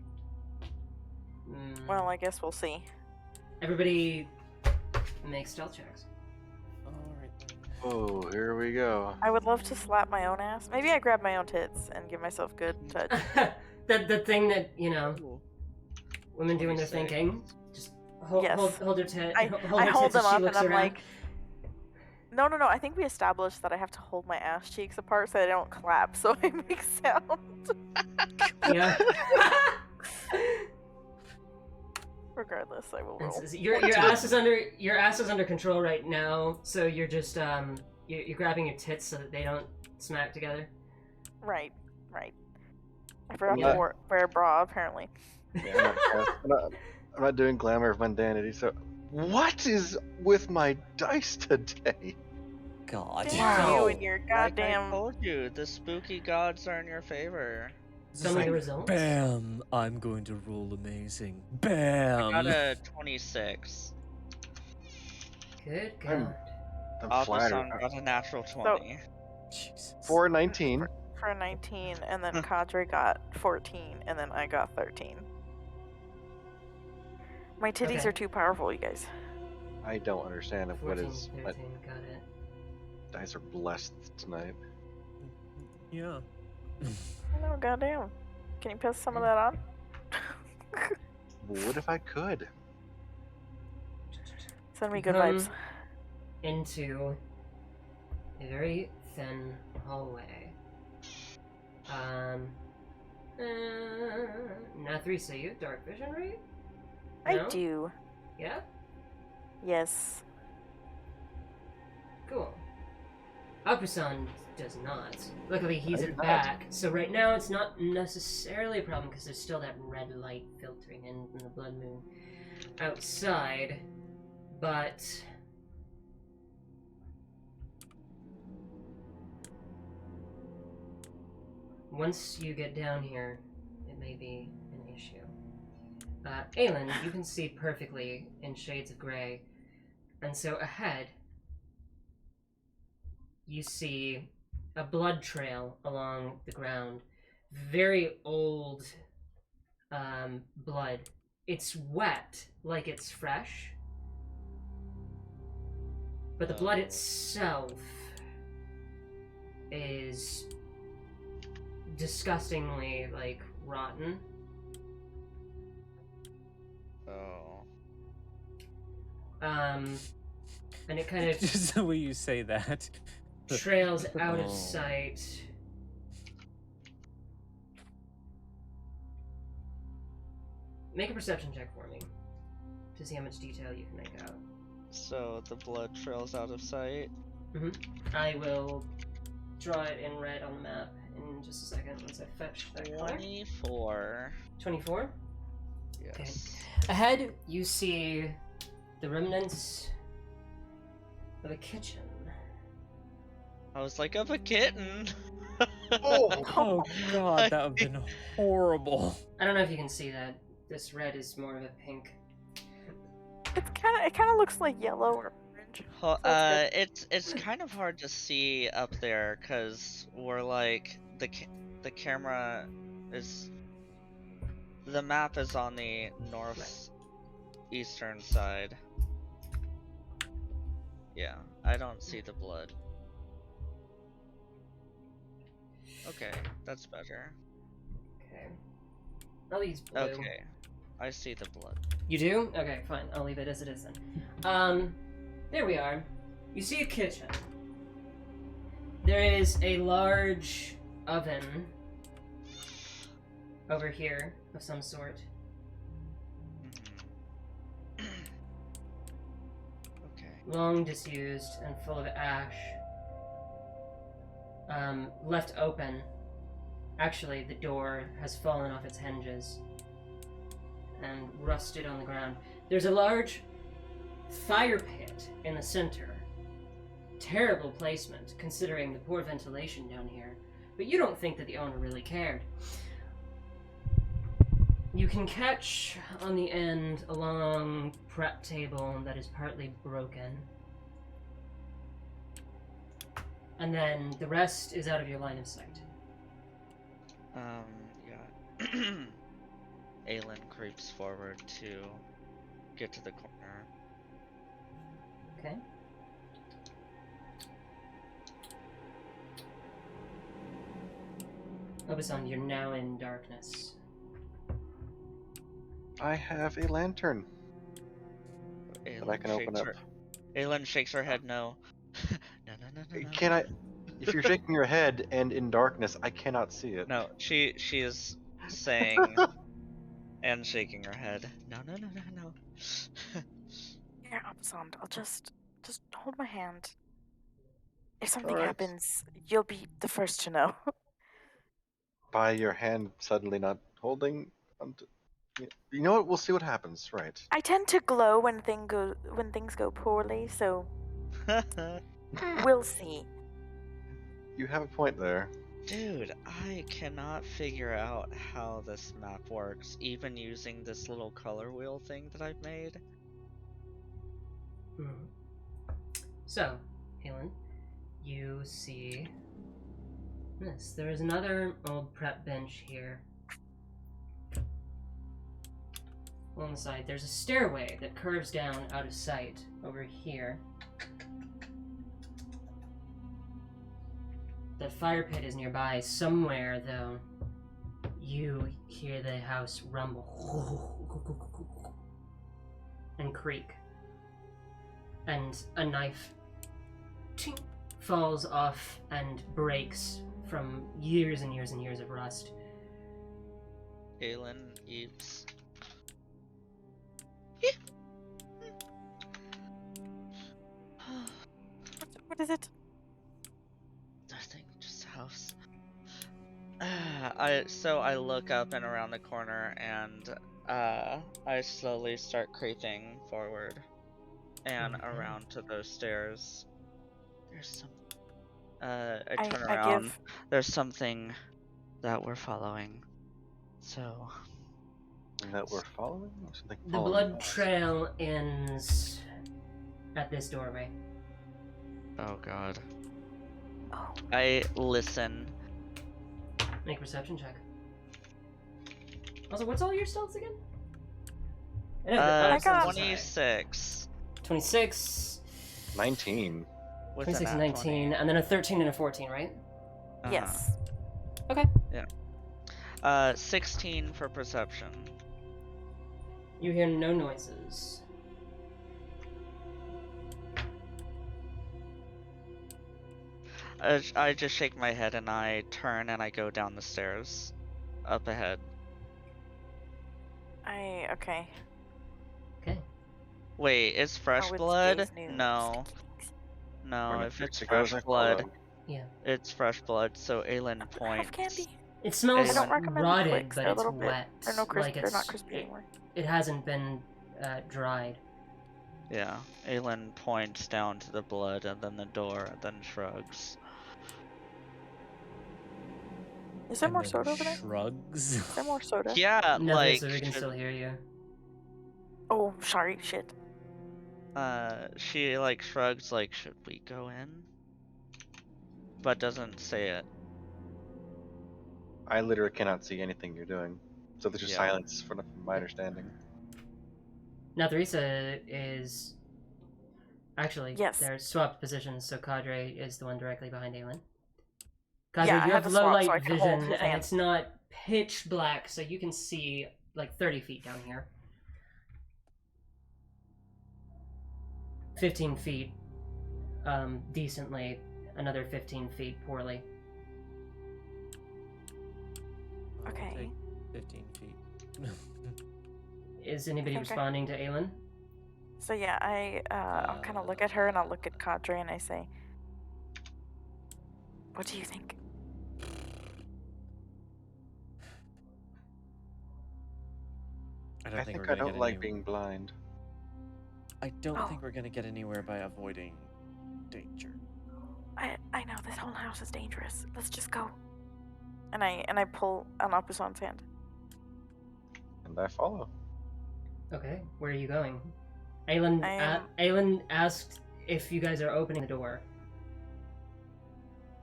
Well, I guess we'll see. Everybody make stealth checks. Alright. Oh, here we go. I would love to slap my own ass. Maybe I grab my own tits and give myself good touch. the thing that, Ooh. women do when they're 26. thinking. Just hold, Yes. hold her tit. I hold her hold tits as them she up and looks I'm around. like, no. I think we established that I have to hold my ass cheeks apart so they don't clap, so I make sound. Yeah. Regardless, I will roll. Your ass is under control right now, so you're just you're grabbing your tits so that they don't smack together. Right. I forgot Yeah. to wear a bra, apparently. Yeah, I'm not doing glamour of mundanity. So, what is with my dice today? God. Damn Wow. you and your Like I goddamn. told you, the spooky gods are in your favor. Tell me the results. Bam! I'm going to roll amazing. I Bam! got a 26. Good I'm- God. I'm flattered. Albasan got a natural 20. Jesus. 419. For a 19, and then Cadre got 14, and then I got 13. My titties Okay. are too powerful, you guys. I don't understand what 14, is. 13, But got it. dice are blessed tonight. Yeah. No, goddamn. Can you pass some of that on? What if I could? Send me good Come vibes. into a very thin hallway. Nathrisa, you have dark vision, right? I No? do. Yeah? Yes. Cool. Akusan does not. Luckily, he's I at do the not. back, so right now it's not necessarily a problem because there's still that red light filtering in from the blood moon outside, but once you get down here, it may be an issue. Aelin, you can see perfectly in shades of gray, and so ahead, you see a blood trail along the ground. Very old blood. It's wet, like it's fresh, But the blood itself is disgustingly, like, rotten. Oh. And it kind of Just the way you say that. trails out of Oh. sight. Make a perception check for me to see how much detail you can make out. So the blood trails out of sight. I will draw it in red on the map in just a second once I fetch that color. 24. 24? Yes. Ahead, you see the remnants of a kitchen. I was like, of a kitten. Oh god, that would have been horrible. I don't know if you can see that. This red is more of a pink. It kind of looks like yellow or orange. Well, So it's it's kind of hard to see up there because we're like the camera is the map is on the northeastern side. Yeah, I don't see the blood. Okay, that's better. Okay. I'll use blue. Okay, I see the blood. You do? Okay, fine. I'll leave it as it is then. There we are. You see a kitchen. There is a large oven over here of some sort. Okay. Long disused and full of ash. Left open. Actually, the door has fallen off its hinges and rusted on the ground. There's a large fire pit in the center. Terrible placement, considering the poor ventilation down here. But you don't think that the owner really cared. You can catch on the end a long prep table that is partly broken. And then the rest is out of your line of sight. Yeah. Aelin creeps forward to get to the corner. Okay. Obasan, you're now in darkness. I have a lantern that I can open up. Aelin shakes her head no. No. Can I? If you're shaking your head and in darkness, I cannot see it. No, she is saying and shaking her head. No. Here, Absand, I'll just hold my hand. If something Alright. happens, you'll be the first to know. By your hand suddenly not holding. You know what? We'll see what happens. Right. I tend to glow when things go poorly, so we'll see. You have a point there. Dude, I cannot figure out how this map works, even using this little color wheel thing that I've made. So, Halen, you see this. There is another old prep bench here. On the side, there's a stairway that curves down out of sight over here. The fire pit is nearby. Somewhere, though, you hear the house rumble and creak. And a knife tink, falls off and breaks from years and years and years of rust. Aelin eeps. What is it? Nothing, just a house. So I look up and around the corner and I slowly start creeping forward and around to those stairs. There's some I turn around. There's something that we're following. So That we're following? Or something The following blood us? trail ends at this doorway. oh god. Oh, I listen. Make a perception check. Also, what's all your stealths again? I know, I got- 26. 26. 19. With 26 and nat 19, and then a 13 and a 14, right? 20. Yes. Okay. 16 for perception. You hear no noises. I just shake my head and I turn and I go down the stairs, up ahead. Okay. Okay. Wait, is fresh Oh, it's blood? Jay's news. No. No, When if it it's goes, fresh I blood, follow. Yeah. it's fresh blood, so Aelin Half points. candy. It smells I don't recommend the rotted, Twix, but they're a it's little bit- wet. They're no crisp. Like They're not crispy anymore. it hasn't been dried. Yeah, Aelin points down to the blood and then the door and then shrugs. Is there And more then soda over there? Shrugs. Is there more soda? Yeah, Nothing, like, so we can should- still hear you. Oh, sorry. Shit. she like shrugs like, should we go in? But doesn't say it. I literally cannot see anything you're doing. So there's just Yeah. silence from my understanding. Now, Theresa is... Actually, Yes. they're swapped positions, so Cadre is the one directly behind Aelin. Cadre, Yeah, I you had have to low swap light so I could hold vision, his and hand. it's not pitch black, so you can see like 30 feet down here. 15 feet, decently. Another 15 feet, poorly. I'll Okay. take 15 feet. Is anybody Okay. responding to Aelin? So yeah, I'll kind of look at her and I'll look at Cadre and I say, "What do you think?" I I think think we're I gonna don't get like any- being blind. I don't Oh. think we're gonna get anywhere by avoiding danger. I know this whole house is dangerous. Let's just go. And I pull on Opuson's hand. And I follow. Okay, where are you going? Aelin, I am- Aelin asked if you guys are opening the door,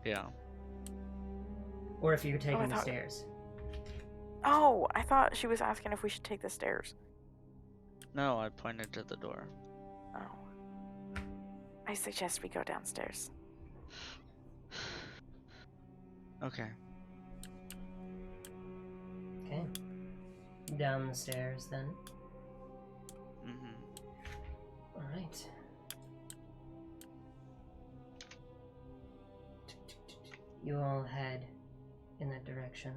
Yeah. or if you're taking the thought- stairs. Oh, I thought she was asking if we should take the stairs. No, I pointed to the door. Oh. I suggest we go downstairs. Okay. Okay. Down the stairs, then. Mm-hmm. Alright. You all head in that direction.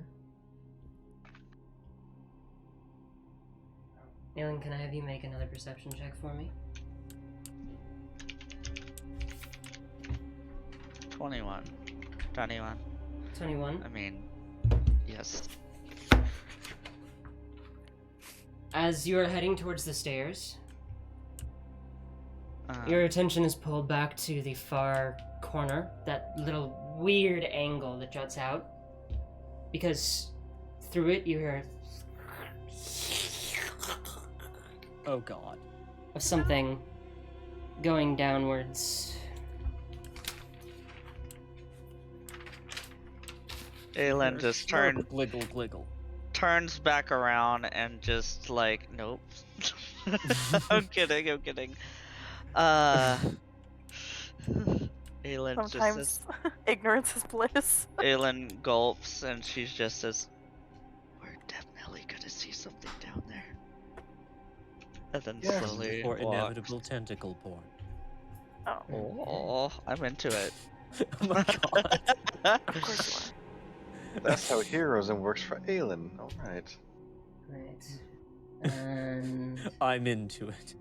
Aelin, can I have you make another perception check for me? 21. 21. 21. I mean, yes. As you are heading towards the stairs, Uh, your attention is pulled back to the far corner, that little weird angle that juts out, because through it you hear Oh god. of something going downwards. Aelin just Gliggle. turns back around and just like, nope. I'm kidding. Aelin just Sometimes says, ignorance is bliss. Aelin gulps and she just says, "We're definitely gonna see something down there." And then Yes. slowly Or walks. inevitable tentacle porn. Oh, Oh, I'm into it. Oh my god. of course That's how heroism works for Aelin. Alright. Right. And I'm into it.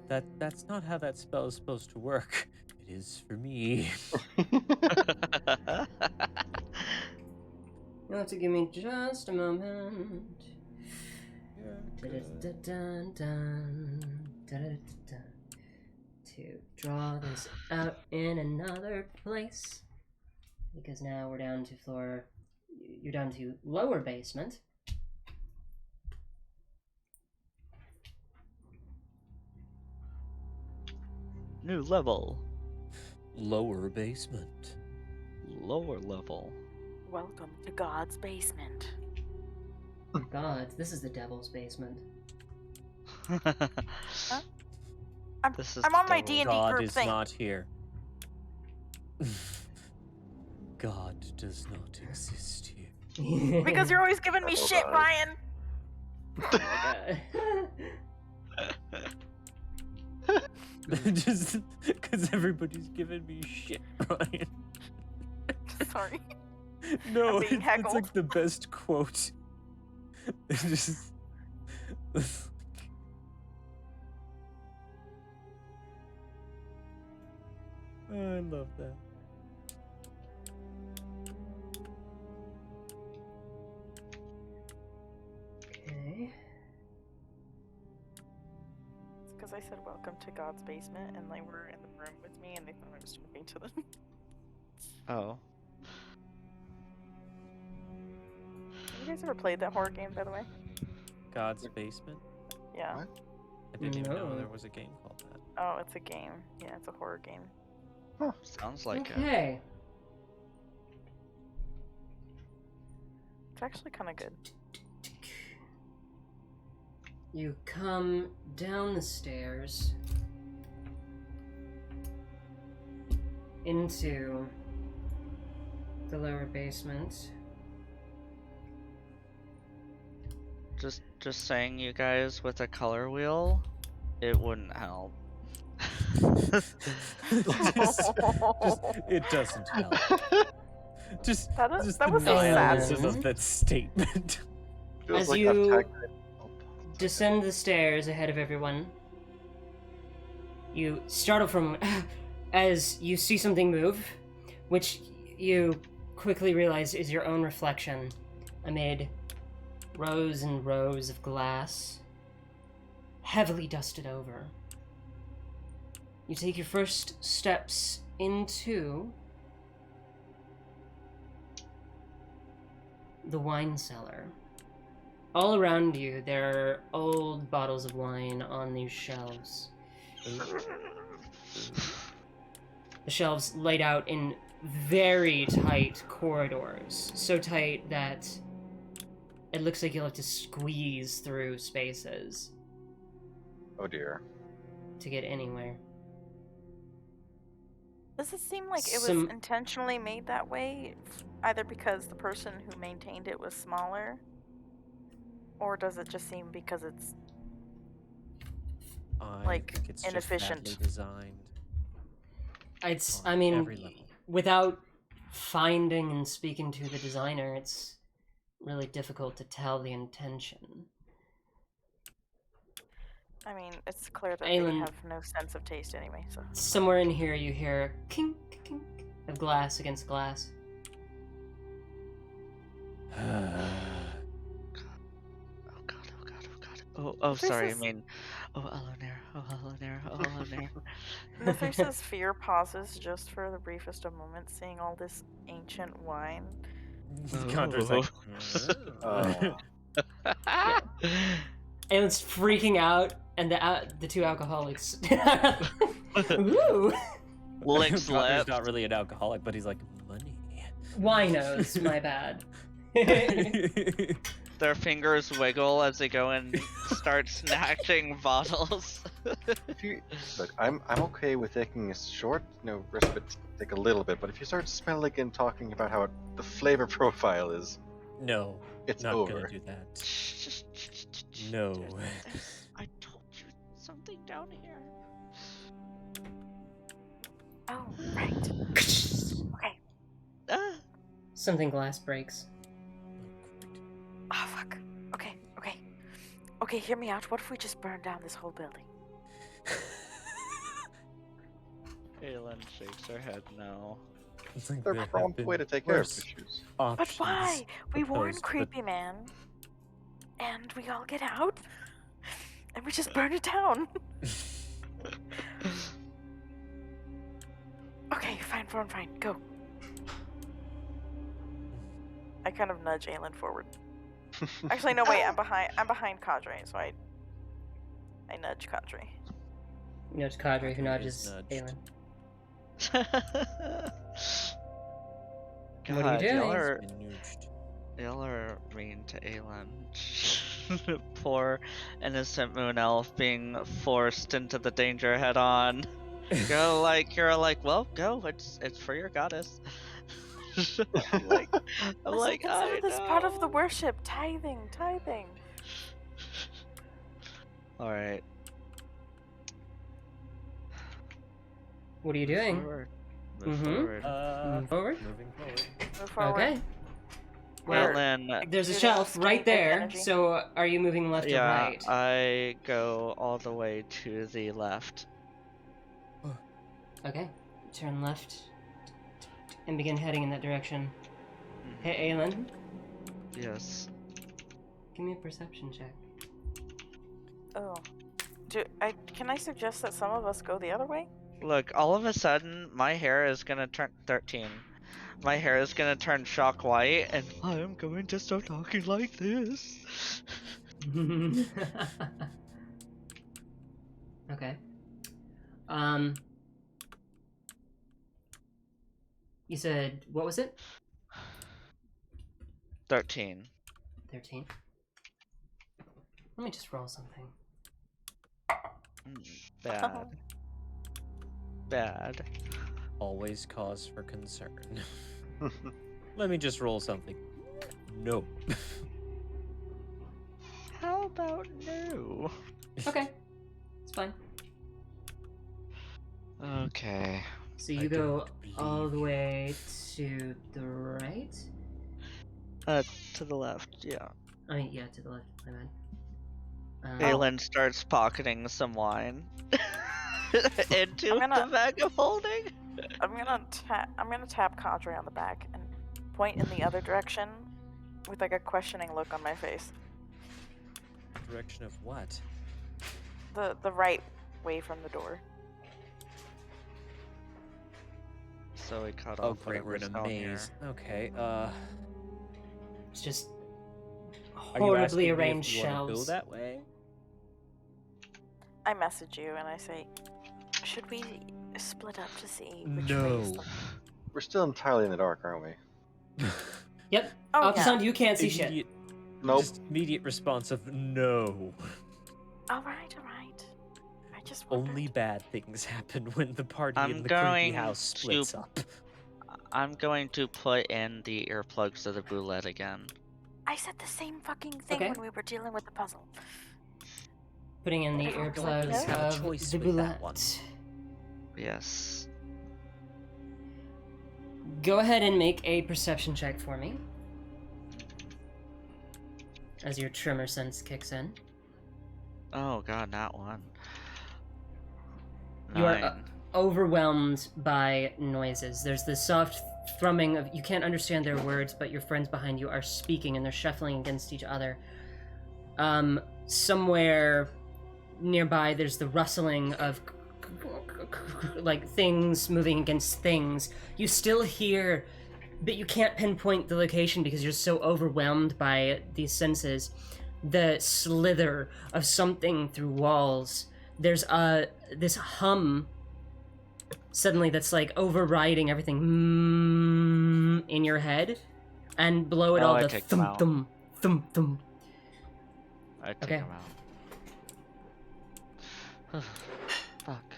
That's not how that spell is supposed to work. It is for me. you'll have to give me just a moment. To draw this out in another place, because now we're down to you're down to lower basement. New level. Lower basement. Lower level. Welcome to God's basement. God, this is the devil's basement. This is I'm on my dumb. D&D God group is thing. not here. God does not exist here. Because you're always giving me Hold shit, on. Brian. Oh my god. Just because everybody's giving me shit, Brian. Sorry. No, I'm being it's heckled. like the best quote. It's just. Oh, I love that. Okay. It's because I said welcome to God's basement, and they were in the room with me, and they thought I was talking to them. Oh. Have you guys ever played that horror game, by the way? God's Basement? Yeah. What? I didn't even know No. there was a game called that. Oh, it's a game. Yeah, it's a horror game. Sounds like it. Okay. It's actually kind of good. You come down the stairs into the lower basement. Just saying, you guys, with a color wheel, it wouldn't help. It doesn't help. Just That the was so sad. nihilism of that statement. Feels As like you- I've tagged it. Descend the stairs ahead of everyone. You startle from as you see something move, which you quickly realize is your own reflection amid rows and rows of glass, heavily dusted over. You take your first steps into the wine cellar. All around you, there are old bottles of wine on these shelves. The shelves laid out in very tight corridors. So tight that it looks like you'll have to squeeze through spaces Oh dear. to get anywhere. Does it seem like it was Some- intentionally made that way? Either because the person who maintained it was smaller? Or does it just seem because it's Like, think it's inefficient. just badly designed. It's, on I mean, every level. without finding and speaking to the designer, it's really difficult to tell the intention. I mean, it's clear that Aelin- they have no sense of taste anyway, so. Somewhere in here you hear kink, kink of glass against glass. Oh god, oh god, oh god. Oh, This sorry, I is- mean, Eleanor, Eleanor. Nefarious fear pauses just for the briefest of moments, seeing all this ancient wine. Condra's like, Oh. And it's freaking out, and the two alcoholics. Ooh! Licks Condra's lip. not really an alcoholic, but he's like, money. Winos, my bad. Their fingers wiggle as they go and start snatching bottles. If you look, I'm okay with taking a short, respite, take a little bit. But if you start smelling and talking about how the flavor profile is, No, it's not over. gonna do that. No. I told you something down here. Oh, right. Okay. Ah. Something glass breaks. Oh, fuck. Okay, okay. Okay, hear me out. What if we just burn down this whole building? Aelin shakes her head no. It's like They're there a have prompt been way to take care of worse issues. But options why? We warn proposed, but- Creepy Man, and we all get out, and we just burn it down. Okay, fine, go. I kind of nudge Aelin forward. Actually, no, wait, I'm behind Cadre, so I nudge Cadre. You know, it's Cadre who Cadre is nudges nudged. Aelin. God, What are you doing? y'all are Been nooged. Y'all are mean to Aelin. Poor innocent moon elf being forced into the danger head on. You're like, well, go. It's for your goddess. I'm like, Listen, consider I this part of the know. worship. Tithing. All right. What are you doing? Forward. Move Mhm. forward. Move forward. Moving forward. Move forward. Okay. We're Aelin, There's a shooting shelf skinny right bitch there. energy. So are you moving left or yeah, right? I go all the way to the left. Okay. Turn left and begin heading in that direction. Hey, Aelin, Yes. give me a perception check. Oh. Can I suggest that some of us go the other way? Look, all of a sudden, my hair is gonna turn 13. My hair is gonna turn shock white, and I am going to start talking like this. Okay. You said, what was it? 13. 13. Let me just roll something. Bad. Bad. Always cause for concern. Let me just roll something. Nope. How about no? Okay. It's fine. Okay. So I you go don't all the believe way to the right? To the left, yeah. I mean, yeah, to the left. My bad. Aelin starts pocketing some wine into I'm gonna- the bag of holding. I'm gonna tap Cadre on the back and point in the other direction with like a questioning look on my face. Direction of what? The right way from the door. So we cut Oh off great, we're in a whatever's down here. maze. Okay, It's just are you asking horribly me arranged if you want to go shelves. that way? I message you and I say, should we split up to see which No. way is the... We're still entirely in the dark, aren't we? Yep. Oh, Opposite, you can't see shit. Immediate, Nope. just immediate response of no. Alright. I just wondered. Only bad things happen when the party I'm in the going creepy house splits to- up. I'm going to put in the earplugs of the boulette again. I said the same fucking thing Okay. when we were dealing with the puzzle. Putting in the I don't earplugs have a of choice the with that boulette. Yes. Go ahead and make a perception check for me. As your tremor sense kicks in. Oh god, not one. You are 9. overwhelmed by noises. There's this soft thrumming of, you can't understand their words, but your friends behind you are speaking and they're shuffling against each other. Somewhere nearby there's the rustling of like things moving against things. You still hear, but you can't pinpoint the location because you're so overwhelmed by these senses. The slither of something through walls. There's this hum suddenly that's like overriding everything in your head, and below it Oh, all I the kicked them thump out. thump thump thump. I take Okay. him out. Fuck.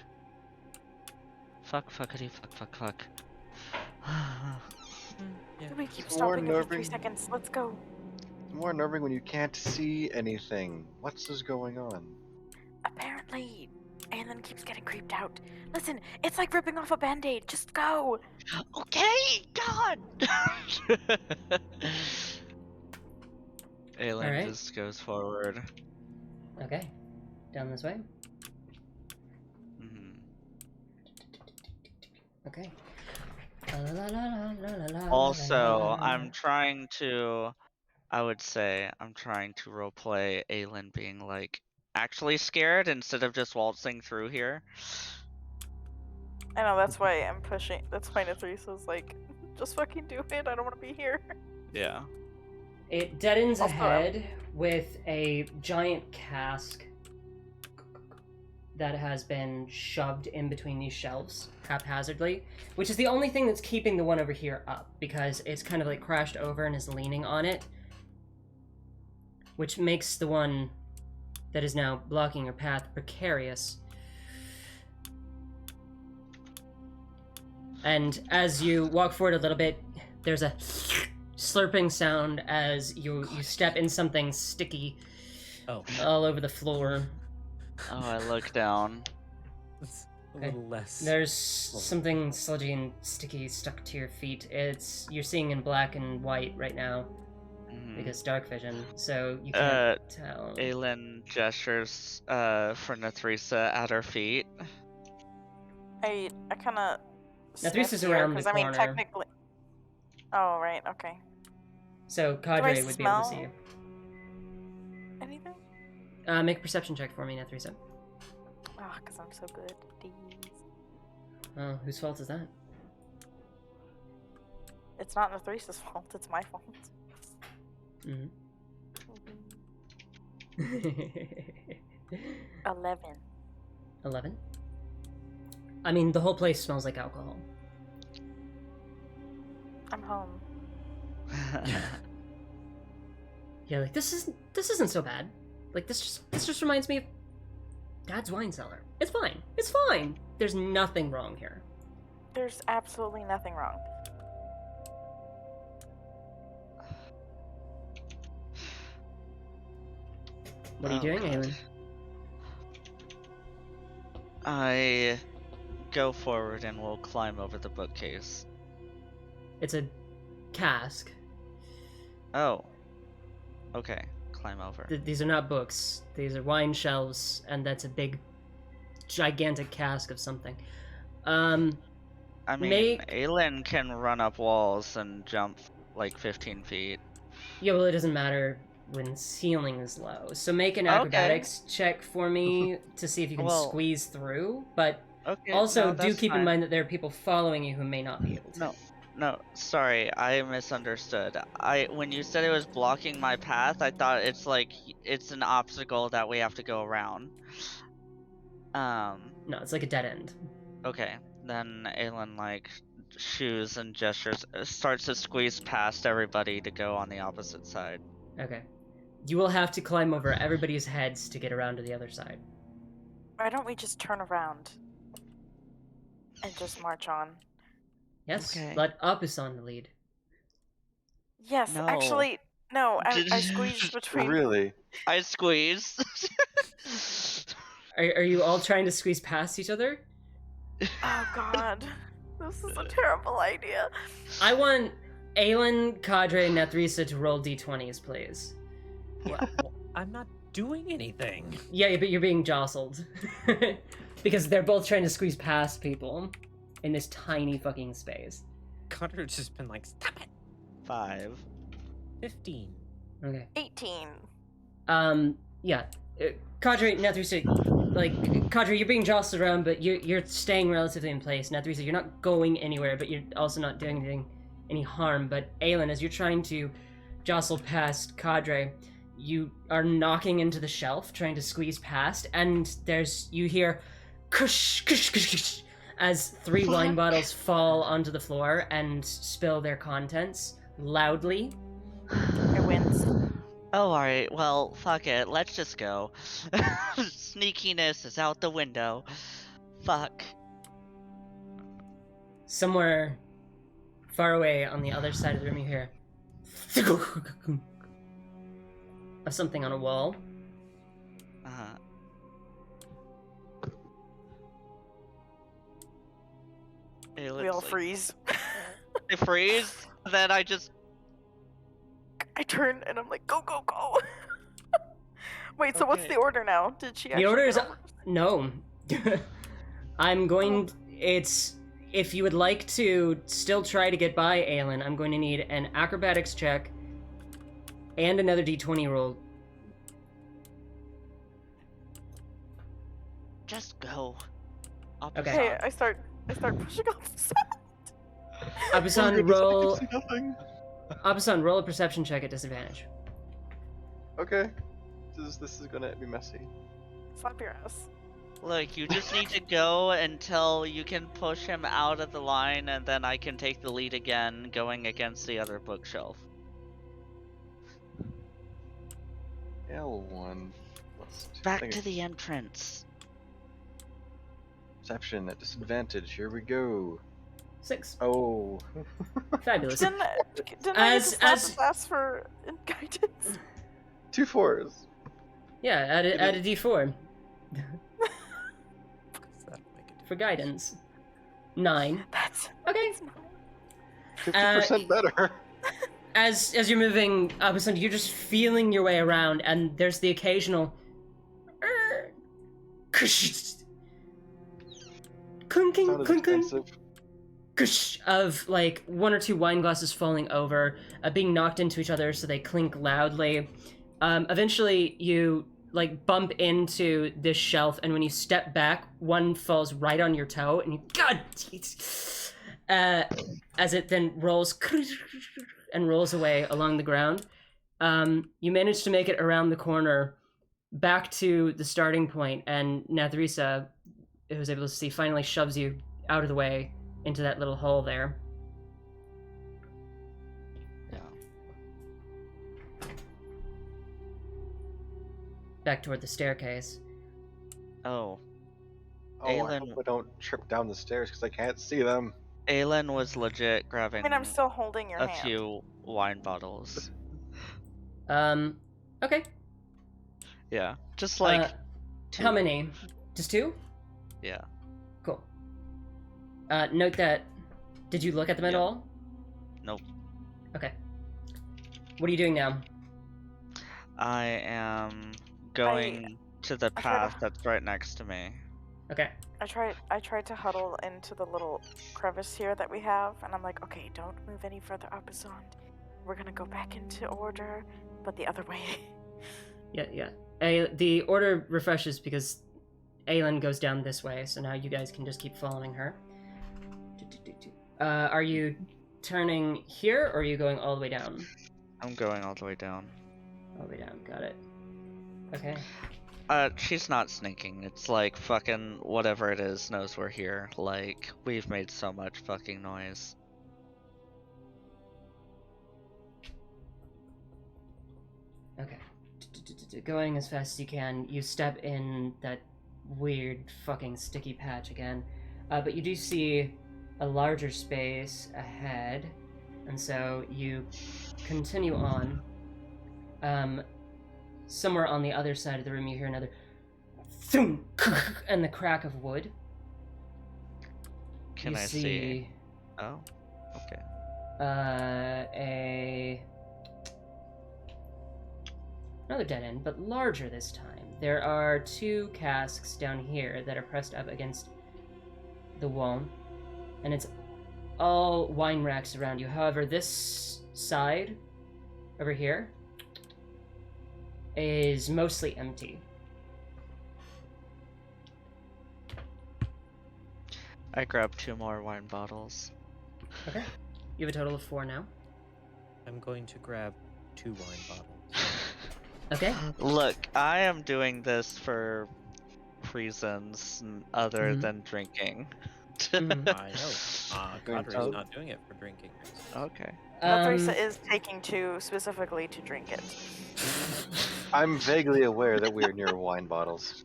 Fuckity fuck. We keep More stopping every 3 nerving. seconds. Let's go. It's more unnerving when you can't see anything. What's going on? Apparently, Aelin keeps getting creeped out. Listen, it's like ripping off a band-aid. Just go. Okay, God! Aelin Alright. just goes forward. Okay, down this way. Mhm. Okay. La, la, la, la, la, la, la, Also, la, la. I'm trying to, I would say, I'm trying to roleplay Aelin being like actually scared instead of just waltzing through here. I know, that's why I'm pushing. That's why Nathrisa's like, just fucking do it. I don't want to be here. Yeah. It deadens Also, ahead with a giant cask that has been shoved in between these shelves haphazardly, which is the only thing that's keeping the one over here up, because it's kind of like crashed over and is leaning on it, which makes the one that is now blocking your path precarious. And as you walk forward a little bit, there's a slurping sound as you step in something sticky all over the floor. Oh, I look down. It's a Okay. little less. There's something sludgy and sticky stuck to your feet. You're seeing in black and white right now because dark vision, so you can't tell. Aelin gestures for Nathrisa at her feet. I kind of. Nathrisa's around the I mean, corner. technically. Oh right, okay. So Cadre would be able to see you. Anything? Make a perception check for me, Nathrisa. Ah, because I'm so good. Jeez. Oh, whose fault is that? It's not Nathrisa's fault. It's my fault. Mm-hmm. 11. 11? I mean, the whole place smells like alcohol. I'm home. Yeah, like this isn't so bad. Like this just reminds me of Dad's wine cellar. It's fine. It's fine. There's nothing wrong here. There's absolutely nothing wrong. What are you doing, Aelin? I go forward and will climb over the bookcase. It's a cask. Oh. Okay, climb over. These are not books. These are wine shelves, and that's a big, gigantic cask of something. I mean, Aelin can run up walls and jump like 15 feet. Yeah, well, it doesn't matter when ceiling is low. So make an acrobatics check for me to see if you can squeeze through. But also do keep in mind that there are people following you who may not be able to. No, sorry, I misunderstood. When you said it was blocking my path, I thought it's an obstacle that we have to go around. No, it's like a dead end. Okay, then Aelin shoos and gestures, starts to squeeze past everybody to go on the opposite side. Okay. You will have to climb over everybody's heads to get around to the other side. Why don't we just turn around and just march on? Yes, Okay. let Abusan lead. Yes, No. actually, no, I squeezed between... Really? I squeeze. Are you all trying to squeeze past each other? Oh god, this is a terrible idea. I want Aelin, Cadre, and Nathrisa to roll d20s, please. Well, I'm not doing anything. Yeah, but you're being jostled. Because they're both trying to squeeze past people in this tiny fucking space. Connor's just been like, stop it. 5. 15. Okay. 18. Yeah. Cadre, Nathrisa, Cadre, you're being jostled around, but you're staying relatively in place. Nathrisa, you're not going anywhere, but you're also not doing any harm. But Aelin, as you're trying to jostle past Cadre, you are knocking into the shelf, trying to squeeze past, and you hear kush, kush, kush, kush, as 3 wine bottles fall onto the floor and spill their contents loudly. It wins. Oh, alright, well, fuck it, let's just go. Sneakiness is out the window. Fuck. Somewhere far away on the other side of the room, you hear of something on a wall. We all freeze. They freeze, then I just... I turn and I'm like, go, go, go. Wait, so what's the order now? Did she actually... The order is... go? No. I'm going... It's... If you would like to still try to get by Aelin, I'm going to need an acrobatics check and another d20 roll. Just go. Okay. Hey, I start pushing off the side. Abusan, roll a perception check at disadvantage. Okay. This is gonna be messy. Slap your ass. Look, you just need to go until you can push him out of the line, and then I can take the lead again, going against the other bookshelf. L1 plus 2. Back to the entrance. Perception at disadvantage. Here we go. 6. Oh. Fabulous. Didn't As- I as- ask for guidance? 2 4s. Yeah, add a d4 Does that make a for guidance. 9. That's Okay. 50% better. As you're moving up a sudden, you're just feeling your way around, and there's the occasional clinking, Sound is clinking, expensive. of like 1 or 2 wine glasses falling over, being knocked into each other, so they clink loudly. Eventually, you like bump into this shelf, and when you step back, one falls right on your toe, and you as it then rolls and rolls away along the ground. You manage to make it around the corner, back to the starting point, and Nathrisa, who was able to see, finally shoves you out of the way into that little hole there. Yeah. Back toward the staircase. Oh. Oh, I Aelin- hope I don't trip down the stairs because I can't see them. Aelin was legit grabbing I mean, I'm still holding your a hand. few wine bottles. Okay. Yeah. Just like How two. many? Just 2? Yeah. Cool. Note that. Did you look at them at Yeah. all? Nope. Okay. What are you doing now? I am going to the I tried to- path that's right next to me. Okay. I tried to huddle into the little crevice here that we have, and I'm like, okay, don't move any further up, Azond. We're gonna go back into order, but the other way. Yeah. The order refreshes because Aelin goes down this way, so now you guys can just keep following her. Are you turning here, or are you going all the way down? I'm going all the way down. All the way down, got it. Okay. She's not sneaking. It's like fucking whatever it is knows we're here. Like, we've made so much fucking noise. Okay. Going as fast as you can, you step in that weird fucking sticky patch again. But you do see a larger space ahead, and so you continue on. Somewhere on the other side of the room, you hear another thum, and the crack of wood. Can You I see? Oh, okay. Another dead end, but larger this time. There are 2 casks down here that are pressed up against the wall, and it's all wine racks around you. However, this side over here is mostly empty. I grabbed 2 more wine bottles. Okay. You have a total of 4 now. I'm going to grab 2 wine bottles. Okay. Look, I am doing this for reasons other Mhm. than drinking. Mhm. I know. Godfrey's not doing it for drinking. Okay. Nathrisa is taking 2 specifically to drink it. I'm vaguely aware that we are near wine bottles.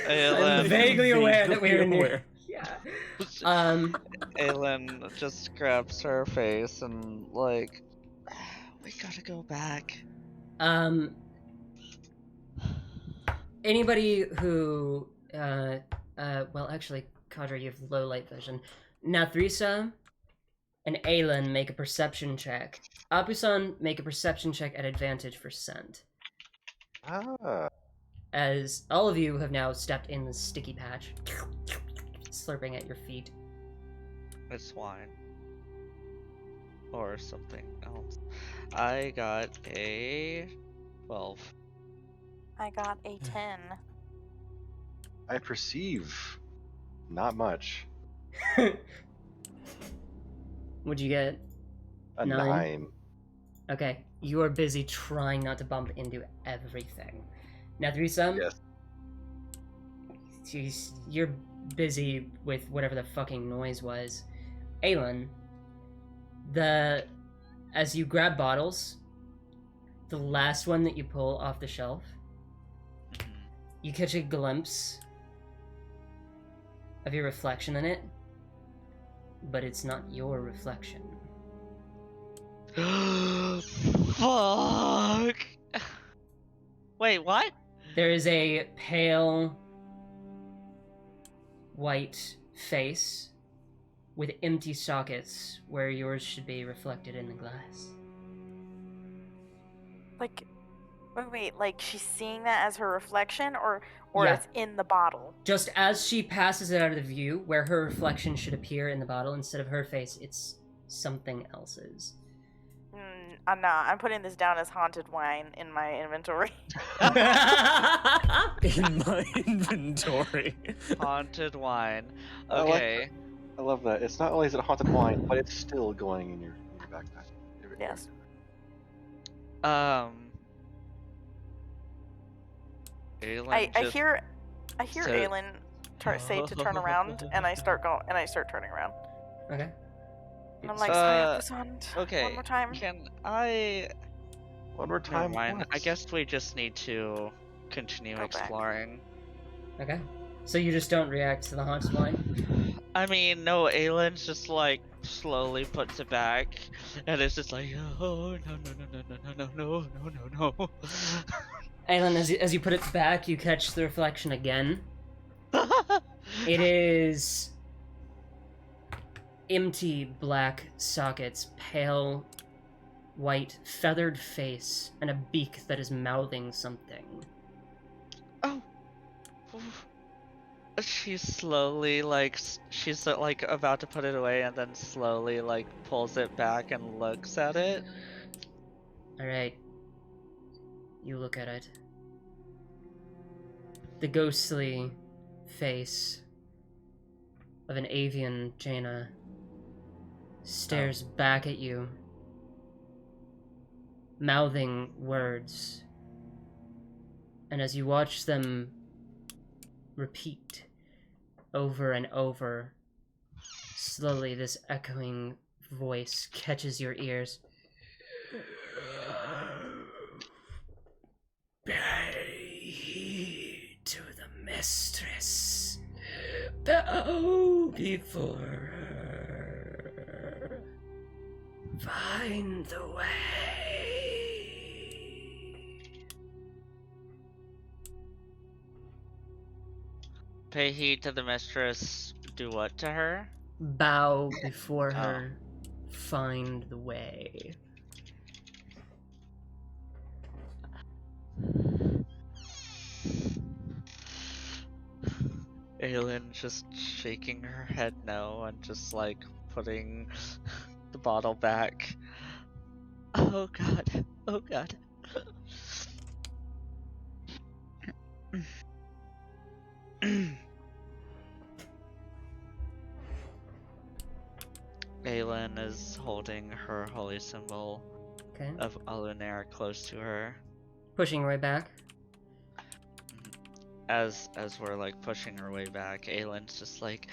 I'm vaguely aware that we're near. aware. Yeah. Aelin just grabs her face and like, we gotta go back. Anybody who, well, actually, Kadra, you have low light vision. Nathrisa and Aelin make a perception check. Abusan, make a perception check at advantage for scent. Ah. As all of you have now stepped in the sticky patch, slurping at your feet. It's wine. Or something else. I got a 12. I got a 10. I perceive not much. What'd you get? A 9. 9. Okay. you are busy trying not to bump into everything. Now, Threesome, Yes. you're busy with whatever the fucking noise was. Aelin, as you grab bottles, the last one that you pull off the shelf, you catch a glimpse of your reflection in it, but it's not your reflection. Fuck. Wait, what? There is a pale white face with empty sockets where yours should be reflected in the glass. Like, wait, like she's seeing that as her reflection, or Yeah. it's in the bottle? Just as she passes it out of the view, where her reflection should appear in the bottle, instead of her face, it's something else's. I'm not. I'm putting this down as haunted wine in my inventory. In my inventory. Haunted wine. I like Okay. I love that. It's not only is it haunted wine, but it's still going in your backpack. Yes. Aelin I just hear said- Aelin say to turn around, and I start turning around. Okay. And I'm like, sorry, okay. one more time. Can I? One more Never time. mind. I once. guess we just need to continue Go back. exploring. Okay. So you just don't react to the haunted wine? I mean, no. Aelin's just like slowly puts it back, and it's just like, oh no. Aelin, as you put it back, you catch the reflection again. It is empty black sockets, pale white feathered face, and a beak that is mouthing something. Oh. She's slowly she's like about to put it away, and then slowly like pulls it back and looks at it. Alright. You look at it. The ghostly face of an avian Jaina stares back at you, mouthing words. And as you watch them repeat over and over, slowly this echoing voice catches your ears. Pay heed to the mistress. Bow before her. Find the way. Pay heed to the mistress. Do what to her? Bow before her. Find the way. Aelin just shaking her head no and just like putting the bottle back. Oh god. Oh god. Aelin is holding her holy symbol Okay. of Alunair close to her. Pushing her way back. As we're like pushing her way back, Aelin's just like,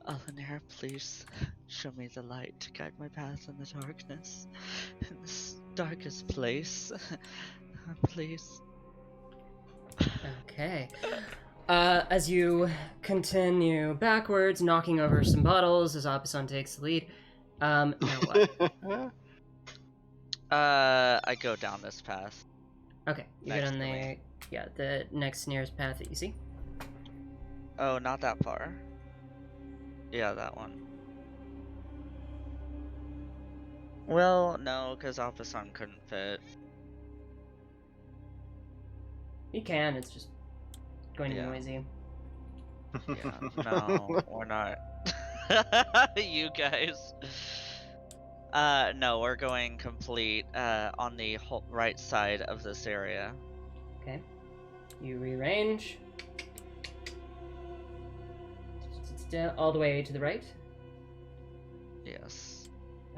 Alunair, please show me the light to guide my path in the darkness, in this darkest place. Please. Okay. As you continue backwards, knocking over some bottles as Opison takes the lead. Now what? I go down this path. Okay, you Next get on to me. the next nearest path that you see. Oh, not that far. Yeah, that one. Well, no, because Opison couldn't fit. You can, it's just going to be Yeah. noisy. Yeah, no, we're not. You guys. No, we're going complete on the right side of this area. Okay. You rearrange. All the way to the right. Yes.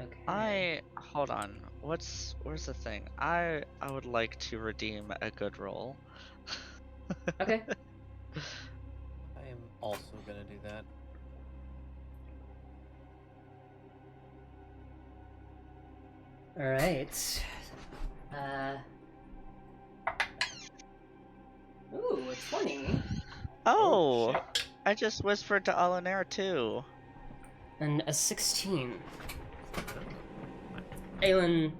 Okay. Hold on. where's the thing? I would like to redeem a good roll. Okay. I am also gonna do that. All right. Ooh, a 20 Oh, shit. I just whispered to Alanair too. and a 16. Aelin,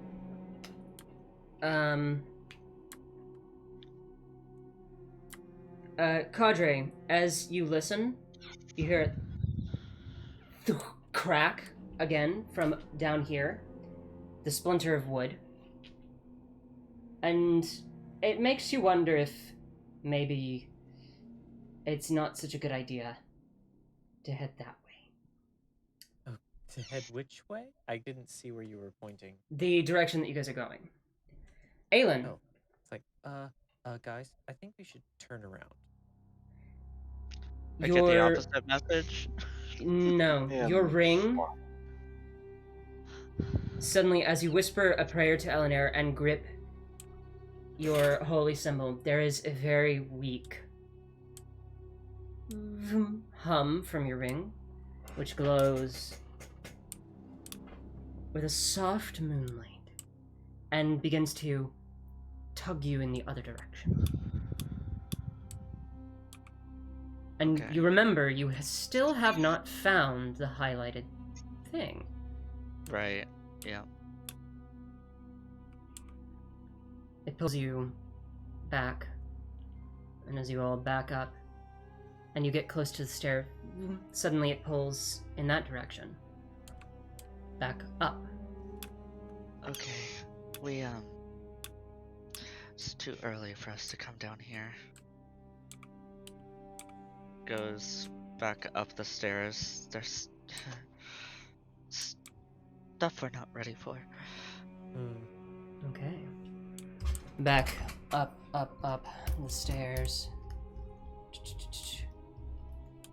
Cadre, as you listen, you hear it crack again from down here, the splinter of wood. And it makes you wonder if maybe it's not such a good idea to head that way. To head which way? I didn't see where you were pointing. The direction that you guys are going. Aelin, Oh, it's like, guys, I think we should turn around. I get the opposite message. No, Yeah, your I'm ring... fucked. Suddenly, as you whisper a prayer to Eleanor and grip your holy symbol, there is a very weak hum from your ring, which glows with a soft moonlight and begins to tug you in the other direction. And Okay. you remember you still have not found the highlighted thing. Right. Yeah. It pulls you back, and as you all back up, and you get close to the stair, suddenly it pulls in that direction. Back up. Okay. We it's too early for us to come down here. Goes back up the stairs. There's stuff we're not ready for. Okay. Back up the stairs.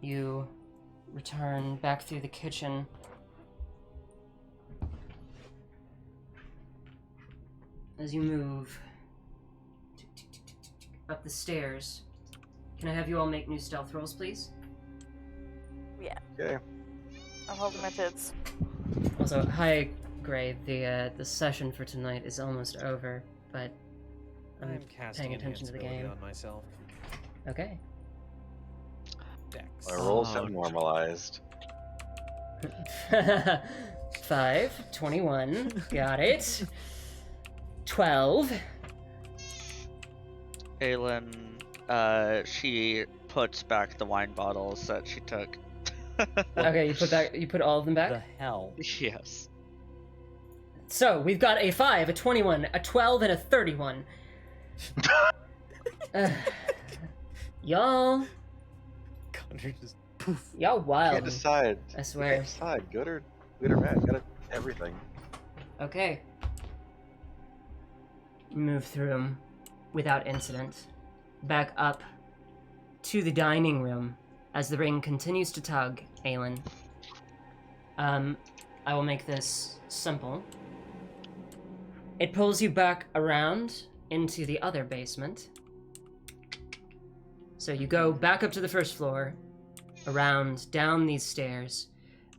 You return back through the kitchen. As you move up the stairs, can I have you all make new stealth rolls, please? Yeah. Okay. I'm holding my tits. Also, hi, Gray. The session for tonight is almost over, but I'm casting paying attention to the invincibility game. on myself. Okay. Dex. My rolls have Oh, normalized. 5, 21, got it. 12. Aelin, she puts back the wine bottles that she took. Okay, you put all of them The back? hell? Yes. So, we've got a 5, a 21, a 12, and a 31. Y'all Connor just poof. Y'all wild. Can't decide. I swear. Can't decide. Good or bad. Gotta everything. Okay. Move through 'em without incident. Back up to the dining room as the ring continues to tug, Aelin. I will make this simple. It pulls you back around into the other basement. So you go back up to the first floor, around, down these stairs,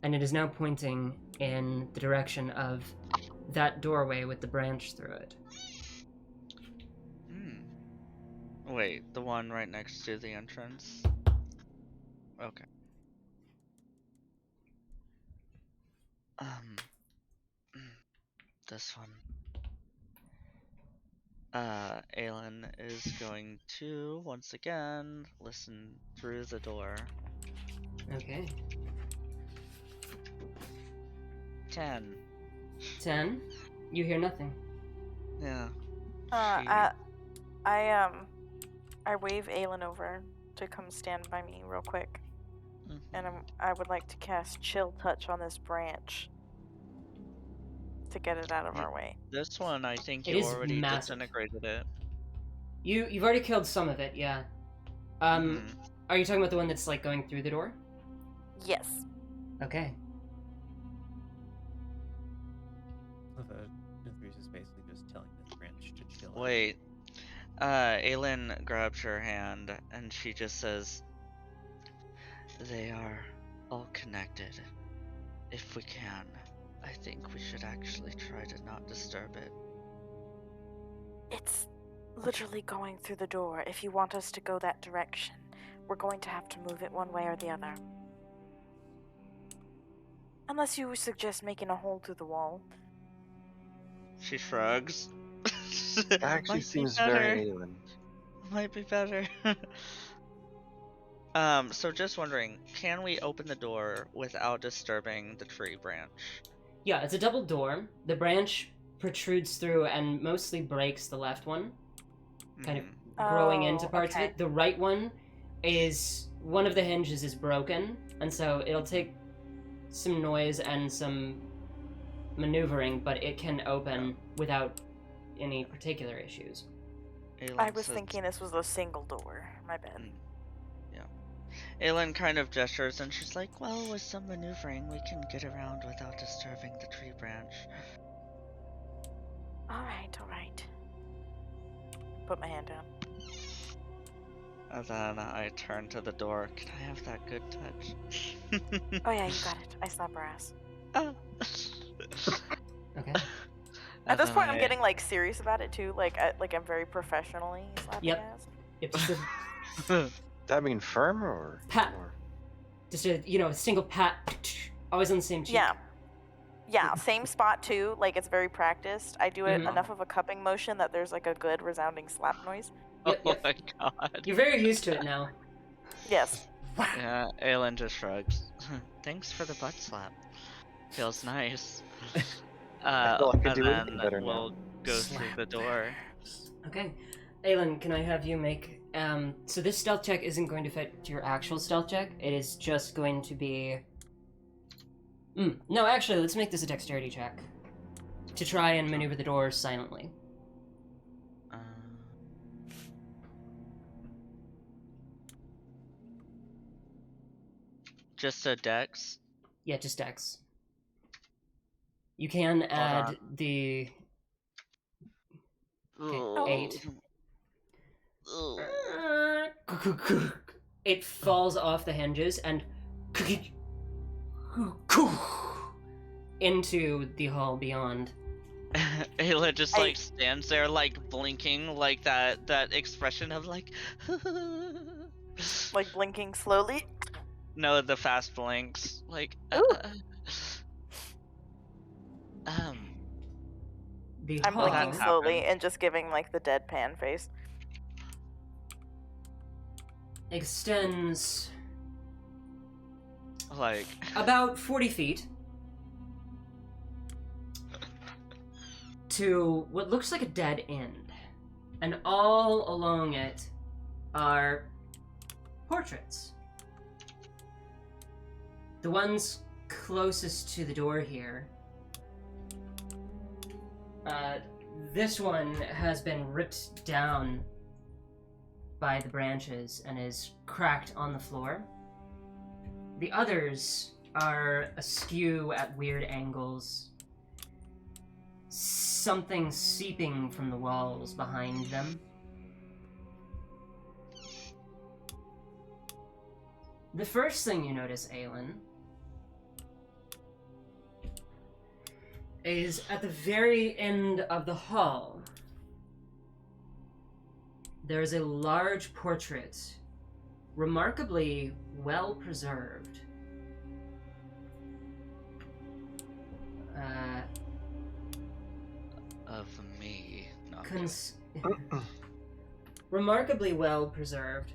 and it is now pointing in the direction of that doorway with the branch through it. Wait, the one right next to the entrance? Okay. This one. Aelin is going to, once again, listen through the door. Okay. 10. 10. You hear nothing. Yeah. I wave Aelin over to come stand by me real quick, and I would like to cast Chill Touch on this branch to get it out of our way. This one, I think It you is already massive. disintegrated it. You've already killed some of it, yeah. Are you talking about the one that's like going through the door? Yes. Okay. Increases Wait. Aelin grabs her hand and she just says, "They are all connected. If we can, I think we should actually try to not disturb it." It's literally going through the door. If you want us to go that direction, we're going to have to move it one way or the other. Unless you suggest making a hole through the wall. She shrugs. That actually Might be seems better. very Aelin. Might be better. So just wondering, can we open the door without disturbing the tree branch? Yeah, it's a double door. The branch protrudes through and mostly breaks the left one, kind of growing into parts of it. The right one is, one of the hinges is broken, and so it'll take some noise and some maneuvering, but it can open without any particular issues. I was thinking this was a single door. My bad. Yeah. Aelin kind of gestures and she's like, "Well, with some maneuvering, we can get around without disturbing the tree branch." Alright. Put my hand down. And then I turn to the door. "Can I have that good touch?" Oh yeah, you got it. I slap her ass. Ah. Okay. At this point, I'm getting like serious about it too. Like I'm very professionally slapping ass. Yep, just That mean firm or pat. or- Just a single pat, always on the same cheek. Yeah, same spot too. Like it's very practiced. I do it Mhm. enough of a cupping motion that there's like a good resounding slap noise. Yep. Oh my god. You're very used to it now. Yes. Yeah, Aelin just shrugs. "Thanks for the butt slap. Feels nice." I feel like I And do anything then better we'll now. go through the door. Okay. Aelin, can I have you make... so this stealth check isn't going to fit your actual stealth check. It is just going to be... No, actually, let's make this a dexterity check. To try and maneuver the door silently. Just a dex? Yeah, just dex. You can add on. the... Okay, 8. It falls off the hinges and into the hall beyond. Ayla just like stands there like blinking, like that expression of like Like blinking slowly. No, the fast blinks. Like The I'm hall blinking That slowly happened. and just giving like the deadpan face. extends like about 40 feet to what looks like a dead end. And all along it are portraits. The ones closest to the door here, this one has been ripped down by the branches and is cracked on the floor. The others are askew at weird angles, something seeping from the walls behind them. The first thing you notice, Aelin, is at the very end of the hall, there is a large portrait, remarkably well preserved. of me. Not Remarkably well preserved,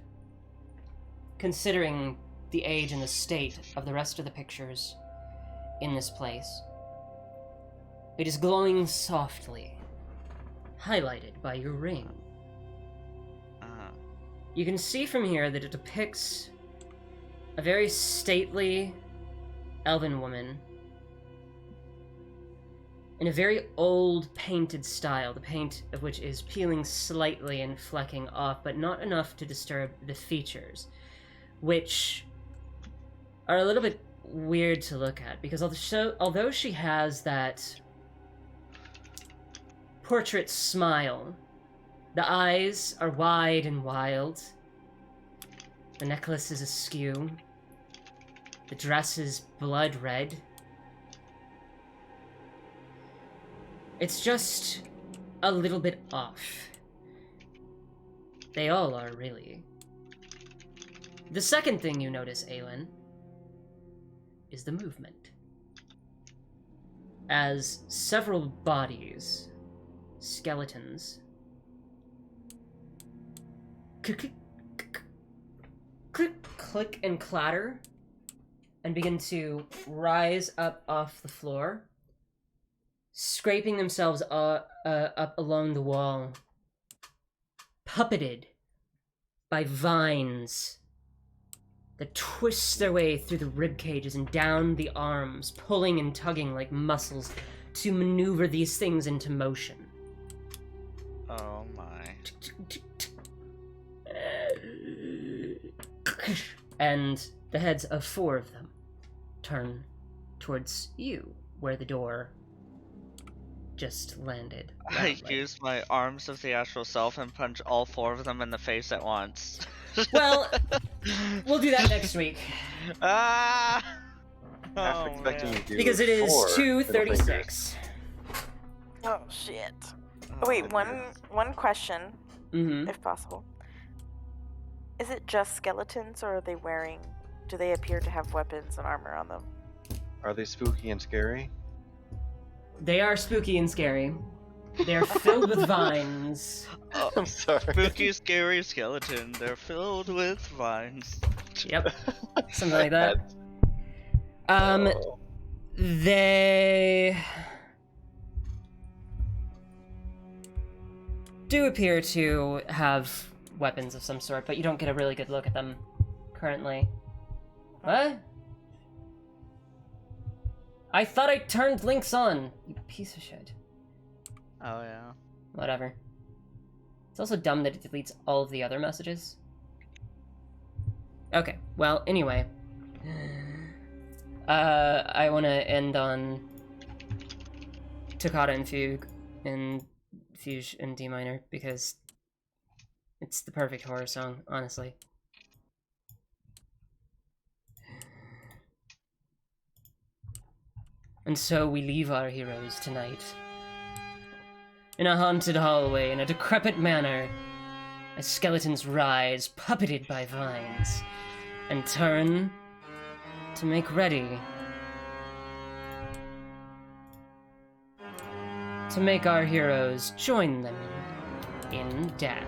considering the age and the state of the rest of the pictures in this place. It is glowing softly, highlighted by your ring. You can see from here that it depicts a very stately elven woman in a very old painted style, the paint of which is peeling slightly and flecking off, but not enough to disturb the features, which are a little bit weird to look at, because although she has that portrait smile The eyes are wide and wild. The necklace is askew. The dress is blood red. It's just a little bit off. They all are, really. The second thing you notice, Aelin, is the movement. As several bodies, skeletons, click, click, and clatter, and begin to rise up off the floor, scraping themselves up along the wall, puppeted by vines that twist their way through the rib cages and down the arms, pulling and tugging like muscles to maneuver these things into motion. Oh my. And the heads of 4 of them turn towards you, where the door just landed. I loudly. use my arms of the astral self and punch all 4 of them in the face at once. Well, we'll do that next week. Ah! Half Oh, expecting man. you to do Because it is 4 middle fingers. 2:36. Oh shit. Oh, Wait, man. one question, Mm-hmm. if possible. Is it just skeletons, or are they wearing? Do they appear to have weapons and armor on them? Are they spooky and scary? They are spooky and scary. They're filled with vines. Oh, I'm sorry. spooky, scary skeleton. They're filled with vines. Yep. Something like that. Oh. They do appear to have weapons of some sort, but you don't get a really good look at them currently. What? I thought I turned links on, you piece of shit. Oh yeah. Whatever. It's also dumb that it deletes all of the other messages. Okay, well, anyway. I want to end on Toccata and Fugue and Fuge in D minor because it's the perfect horror song, honestly. And so we leave our heroes tonight. In a haunted hallway in a decrepit manor, as skeletons rise, puppeted by vines, and turn to make ready to make our heroes join them in death.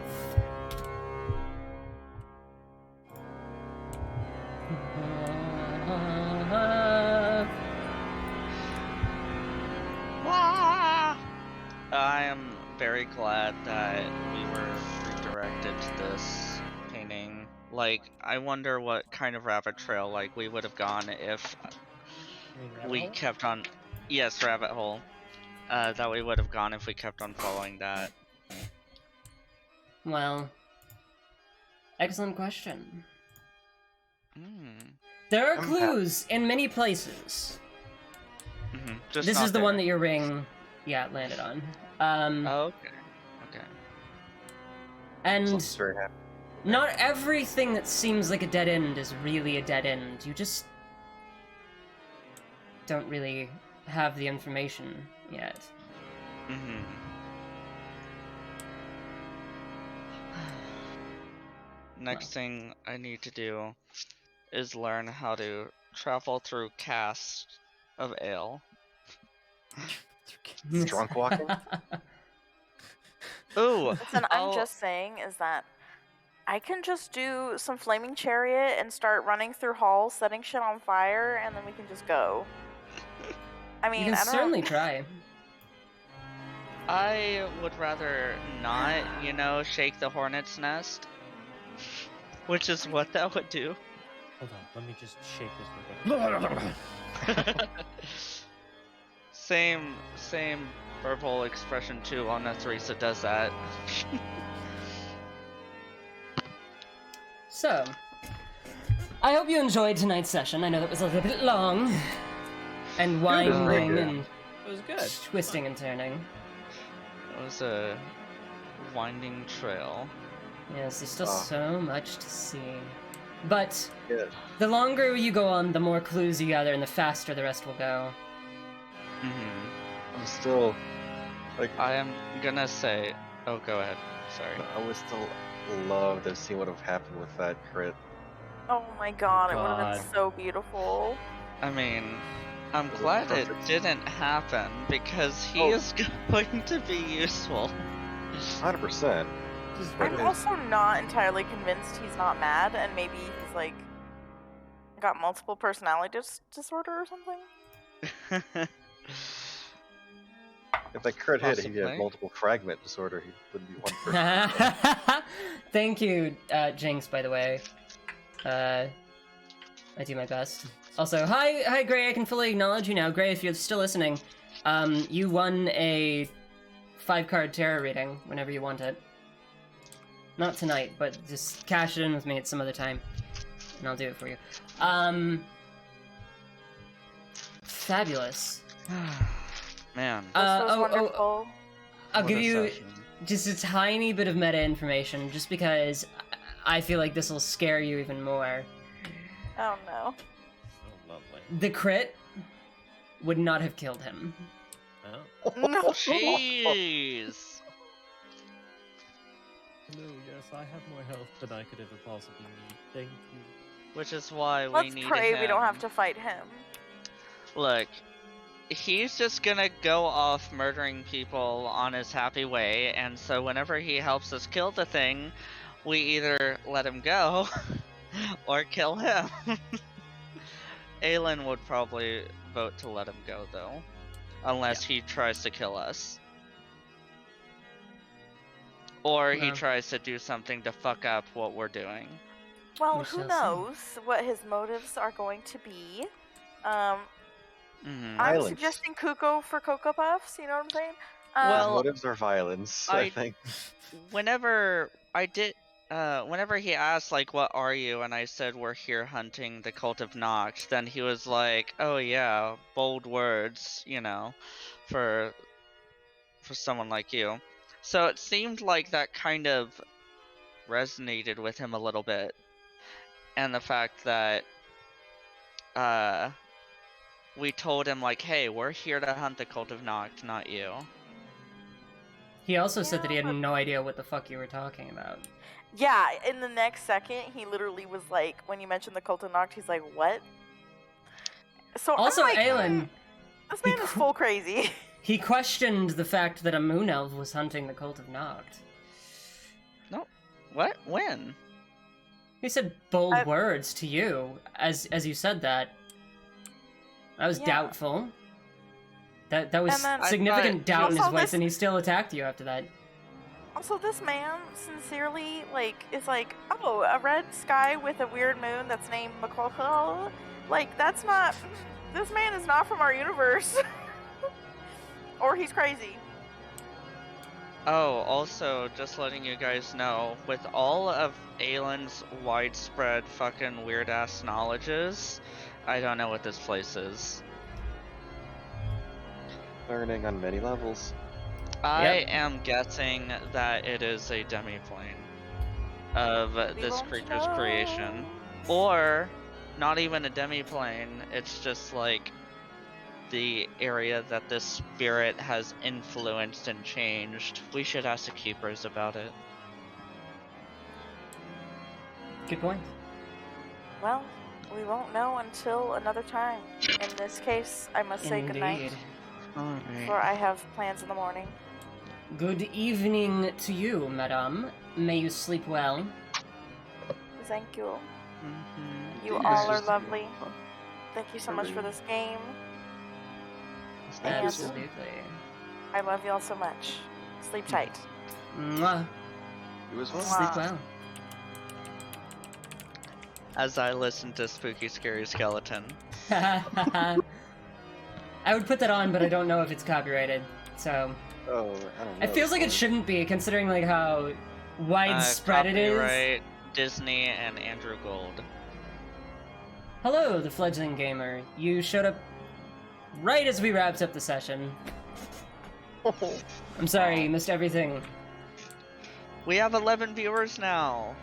I am very glad that we were redirected to this painting. Like, I wonder what kind of rabbit trail like we would have gone if we kept on. Yes, rabbit hole. That we would have gone if we kept on following that. Well, excellent question. Mm. There are I'm clues in many places. Just This not is the there. one that your ring, landed on. Oh, okay. Okay. And Sounds very happy. not everything that seems like a dead end is really a dead end. You just don't really have the information yet. Mm-hmm. Next thing I need to do is learn how to travel through casks of ale. Drunk walking? Ooh! Listen, I'll- I'm just saying is that I can just do some flaming chariot and start running through halls, setting shit on fire, and then we can just go. I mean, You can I don't certainly try. I would rather not, shake the hornet's nest. Which is what that would do. Hold on, let me just shake this real quick. Same verbal expression too on Teresa does that. So, I hope you enjoyed tonight's session. I know that was a little bit long and winding good. and It was good. twisting and turning. It was a winding trail. Yes, there's still so much to see. But Yeah. the longer you go on, the more clues you gather, and the faster the rest will go. Mm-hmm. I'm still like I am gonna say. Oh, go ahead. Sorry. I would still love to see what would have happened with that crit. Oh my god, it would have God. been so beautiful. I mean, I'm Was glad it perfect. didn't happen because he Oh. is going to be useful. 100%. I'm But also not entirely convinced he's not mad, and maybe he's like got multiple personality disorder or something. if that crit hit, he'd have Possibly. multiple fragment disorder. He wouldn't be one person. Thank you, Jinx, by the way. I do my best. Also, hi, Gray, I can fully acknowledge you now. Gray, if you're still listening, you won a 5-card tarot reading whenever you want it. Not tonight, but just cash it in with me at some other time, and I'll do it for you. Fabulous. Man. This was wonderful. I'll what give a you session. just a tiny bit of meta information, just because I feel like this will scare you even more. Oh no. So lovely. The crit would not have killed him. Oh. No. Jeez. No, yes, I have more health than I could ever possibly need. Thank you. Which is why we Let's need pray him. we don't have to fight him. Look, he's just gonna go off murdering people on his happy way, and so whenever he helps us kill the thing, we either let him go or kill him. Aelin would probably vote to let him go, though, unless he tries to kill us. Or he Well. tries to do something to fuck up what we're doing. Well, We who shall knows what his motives are going to be. I'm Violence. suggesting Kuko for Cocoa Puffs, you know what I'm saying? Well, motives are violence, I I- think. Whenever he asked, like, what are you? And I said, we're here hunting the Cult of Noct, then he was like, oh yeah, bold words, you know, for someone like you. So it seemed like that kind of resonated with him a little bit. And the fact that, we told him, like, hey, we're here to hunt the Cult of Noct, not you. He also said that he Yeah, had but- no idea what the fuck you were talking about. Yeah, in the next second, he literally was like, when you mentioned the Cult of Noct, he's like, what? So Also, I'm like, Aelin, this he man is qu- full crazy. he questioned the fact that a moon elf was hunting the Cult of Noct. What? When? He said bold I- words to you as you said that. I was Yeah. doubtful. That was And then- significant I thought- doubt in his Also, voice, this- and he still attacked you after that. Also, this man sincerely, like, is like, oh, a red sky with a weird moon that's named McCullough. Like, that's not. This man is not from our universe. Or he's crazy. Oh, also, just letting you guys know, with all of Aelin's widespread fucking weird-ass knowledges, I don't know what this place is. Learning on many levels. I am guessing that it is a demi-plane of We this won't creature's know. creation. Or, not even a demi-plane, it's just like the area that this spirit has influenced and changed. We should ask the keepers about it. Good point. Well, we won't know until another time. In this case, I must say goodnight, Indeed. for I have plans in the morning. Good evening to you, madame. May you sleep well. Thank you. Mm-hmm. You Yes, all are just- lovely. Thank you so much for this game. And- Absolutely. I love you all so much. Sleep tight. Mwah. You as well. Sleep Mwah. well. As I listen to Spooky Scary Skeleton. I would put that on, but I don't know if it's copyrighted. So Oh, I don't know. it feels like it shouldn't be, considering like how widespread it is. Copyright Disney and Andrew Gold. Hello, the fledgling gamer. You showed up right as we wrapped up the session. I'm sorry, you missed everything. We have 11 viewers now.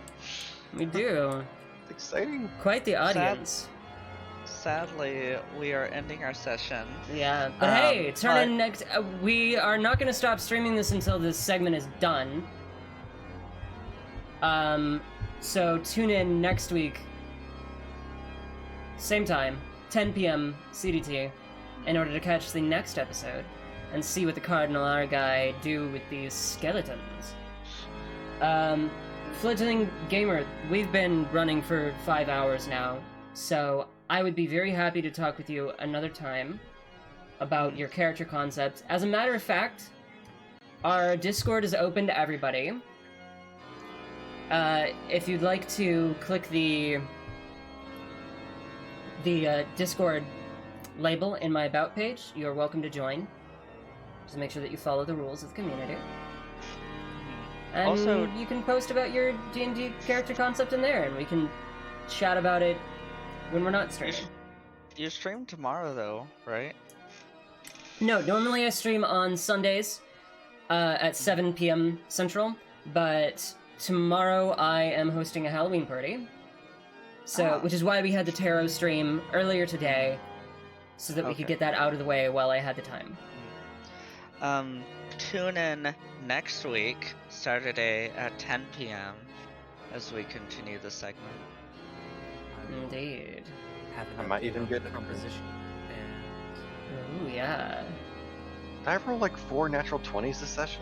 We do. It's exciting. Quite the audience. Sadly, we are ending our session. Yeah, but hey, turn in next. We are not going to stop streaming this until this segment is done. So tune in next week, same time, 10 p.m. CDT, in order to catch the next episode and see what the Cardinal Argi do with these skeletons. Fledgling Gamer, we've been running for 5 hours now, so I would be very happy to talk with you another time about your character concept. As a matter of fact, our Discord is open to everybody. If you'd like to click the Discord label in my About page, you're welcome to join. Just make sure that you follow the rules of the community. And Also, you can post about your D&D character concept in there, and we can chat about it when we're not streaming. You stream tomorrow, though, right? No, normally I stream on Sundays at 7 p.m. Central, but tomorrow I am hosting a Halloween party. So, which is why we had the tarot stream earlier today, so that we could get that out of the way while I had the time. Tune in next week, Saturday at 10 p.m. as we continue the segment. Indeed. I might even get composition. Ooh, yeah. Did I roll like 4 natural 20s this session?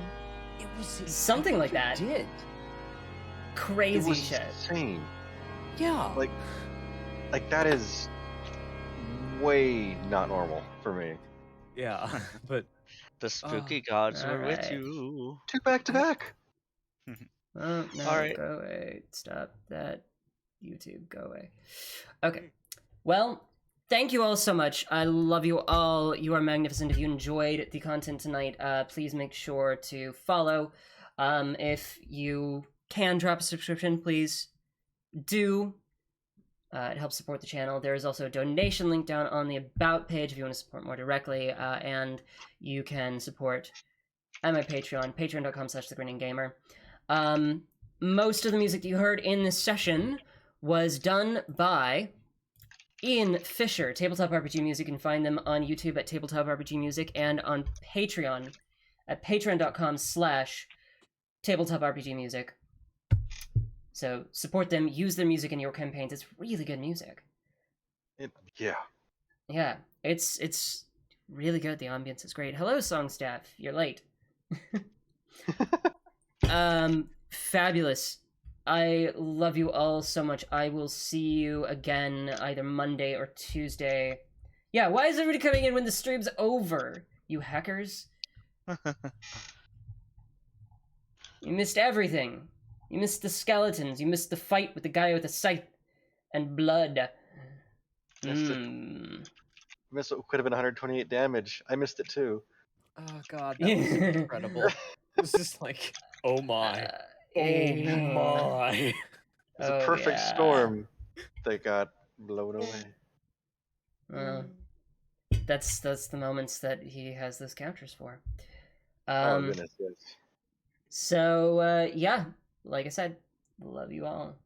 It was Something like that. Did. Crazy it was shit. Insane. Yeah. Like that is way not normal for me. Yeah, but The spooky gods were with alright. you. 2 back to back. Oh, no, Alright. go away. Stop that. YouTube, go away. Okay. Well, thank you all so much. I love you all. You are magnificent. If you enjoyed the content tonight, please make sure to follow. If you can drop a subscription, please do. It helps support the channel. There is also a donation link down on the About page if you want to support more directly, and you can support at my Patreon, patreon.com/thegrinninggamer. Most of the music that you heard in this session was done by Ian Fisher, Tabletop RPG Music. You can find them on YouTube at Tabletop RPG Music and on Patreon at patreon.com/Tabletop RPG Music. So support them, use their music in your campaigns. It's really good music. Yeah. Yeah, it's really good. The ambience is great. Hello, song staff. You're late. Fabulous. I love you all so much. I will see you again either Monday or Tuesday. Yeah, why is everybody coming in when the stream's over? You hackers. You missed everything. You missed the skeletons. You missed the fight with the guy with the scythe and blood. Missed it. Missed what could have been 128 damage. I missed it too. oh god, that was incredible. It was just like, oh my, oh my. It's Oh, a perfect yeah. storm that got blown away. That's the moments that he has those counters for. Oh goodness, yes. So yeah, like I said, love you all.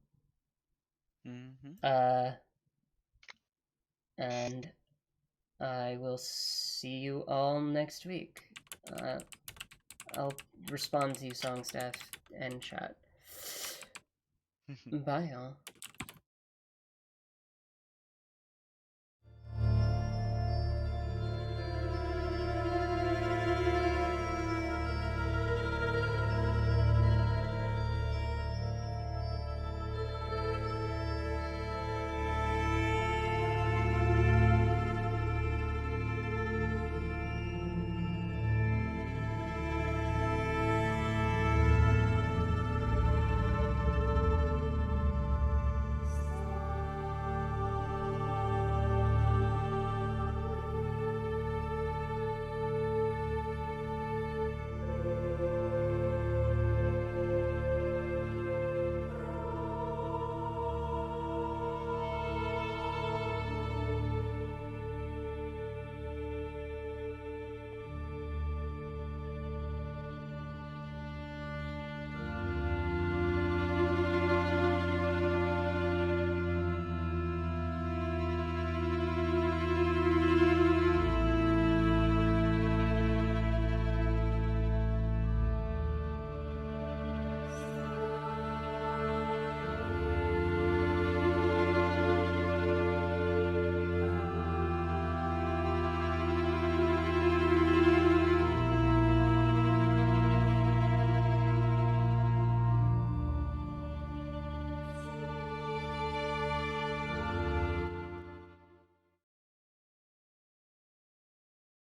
And I will see you all next week. I'll respond to you, song staff and chat. Bye, y'all.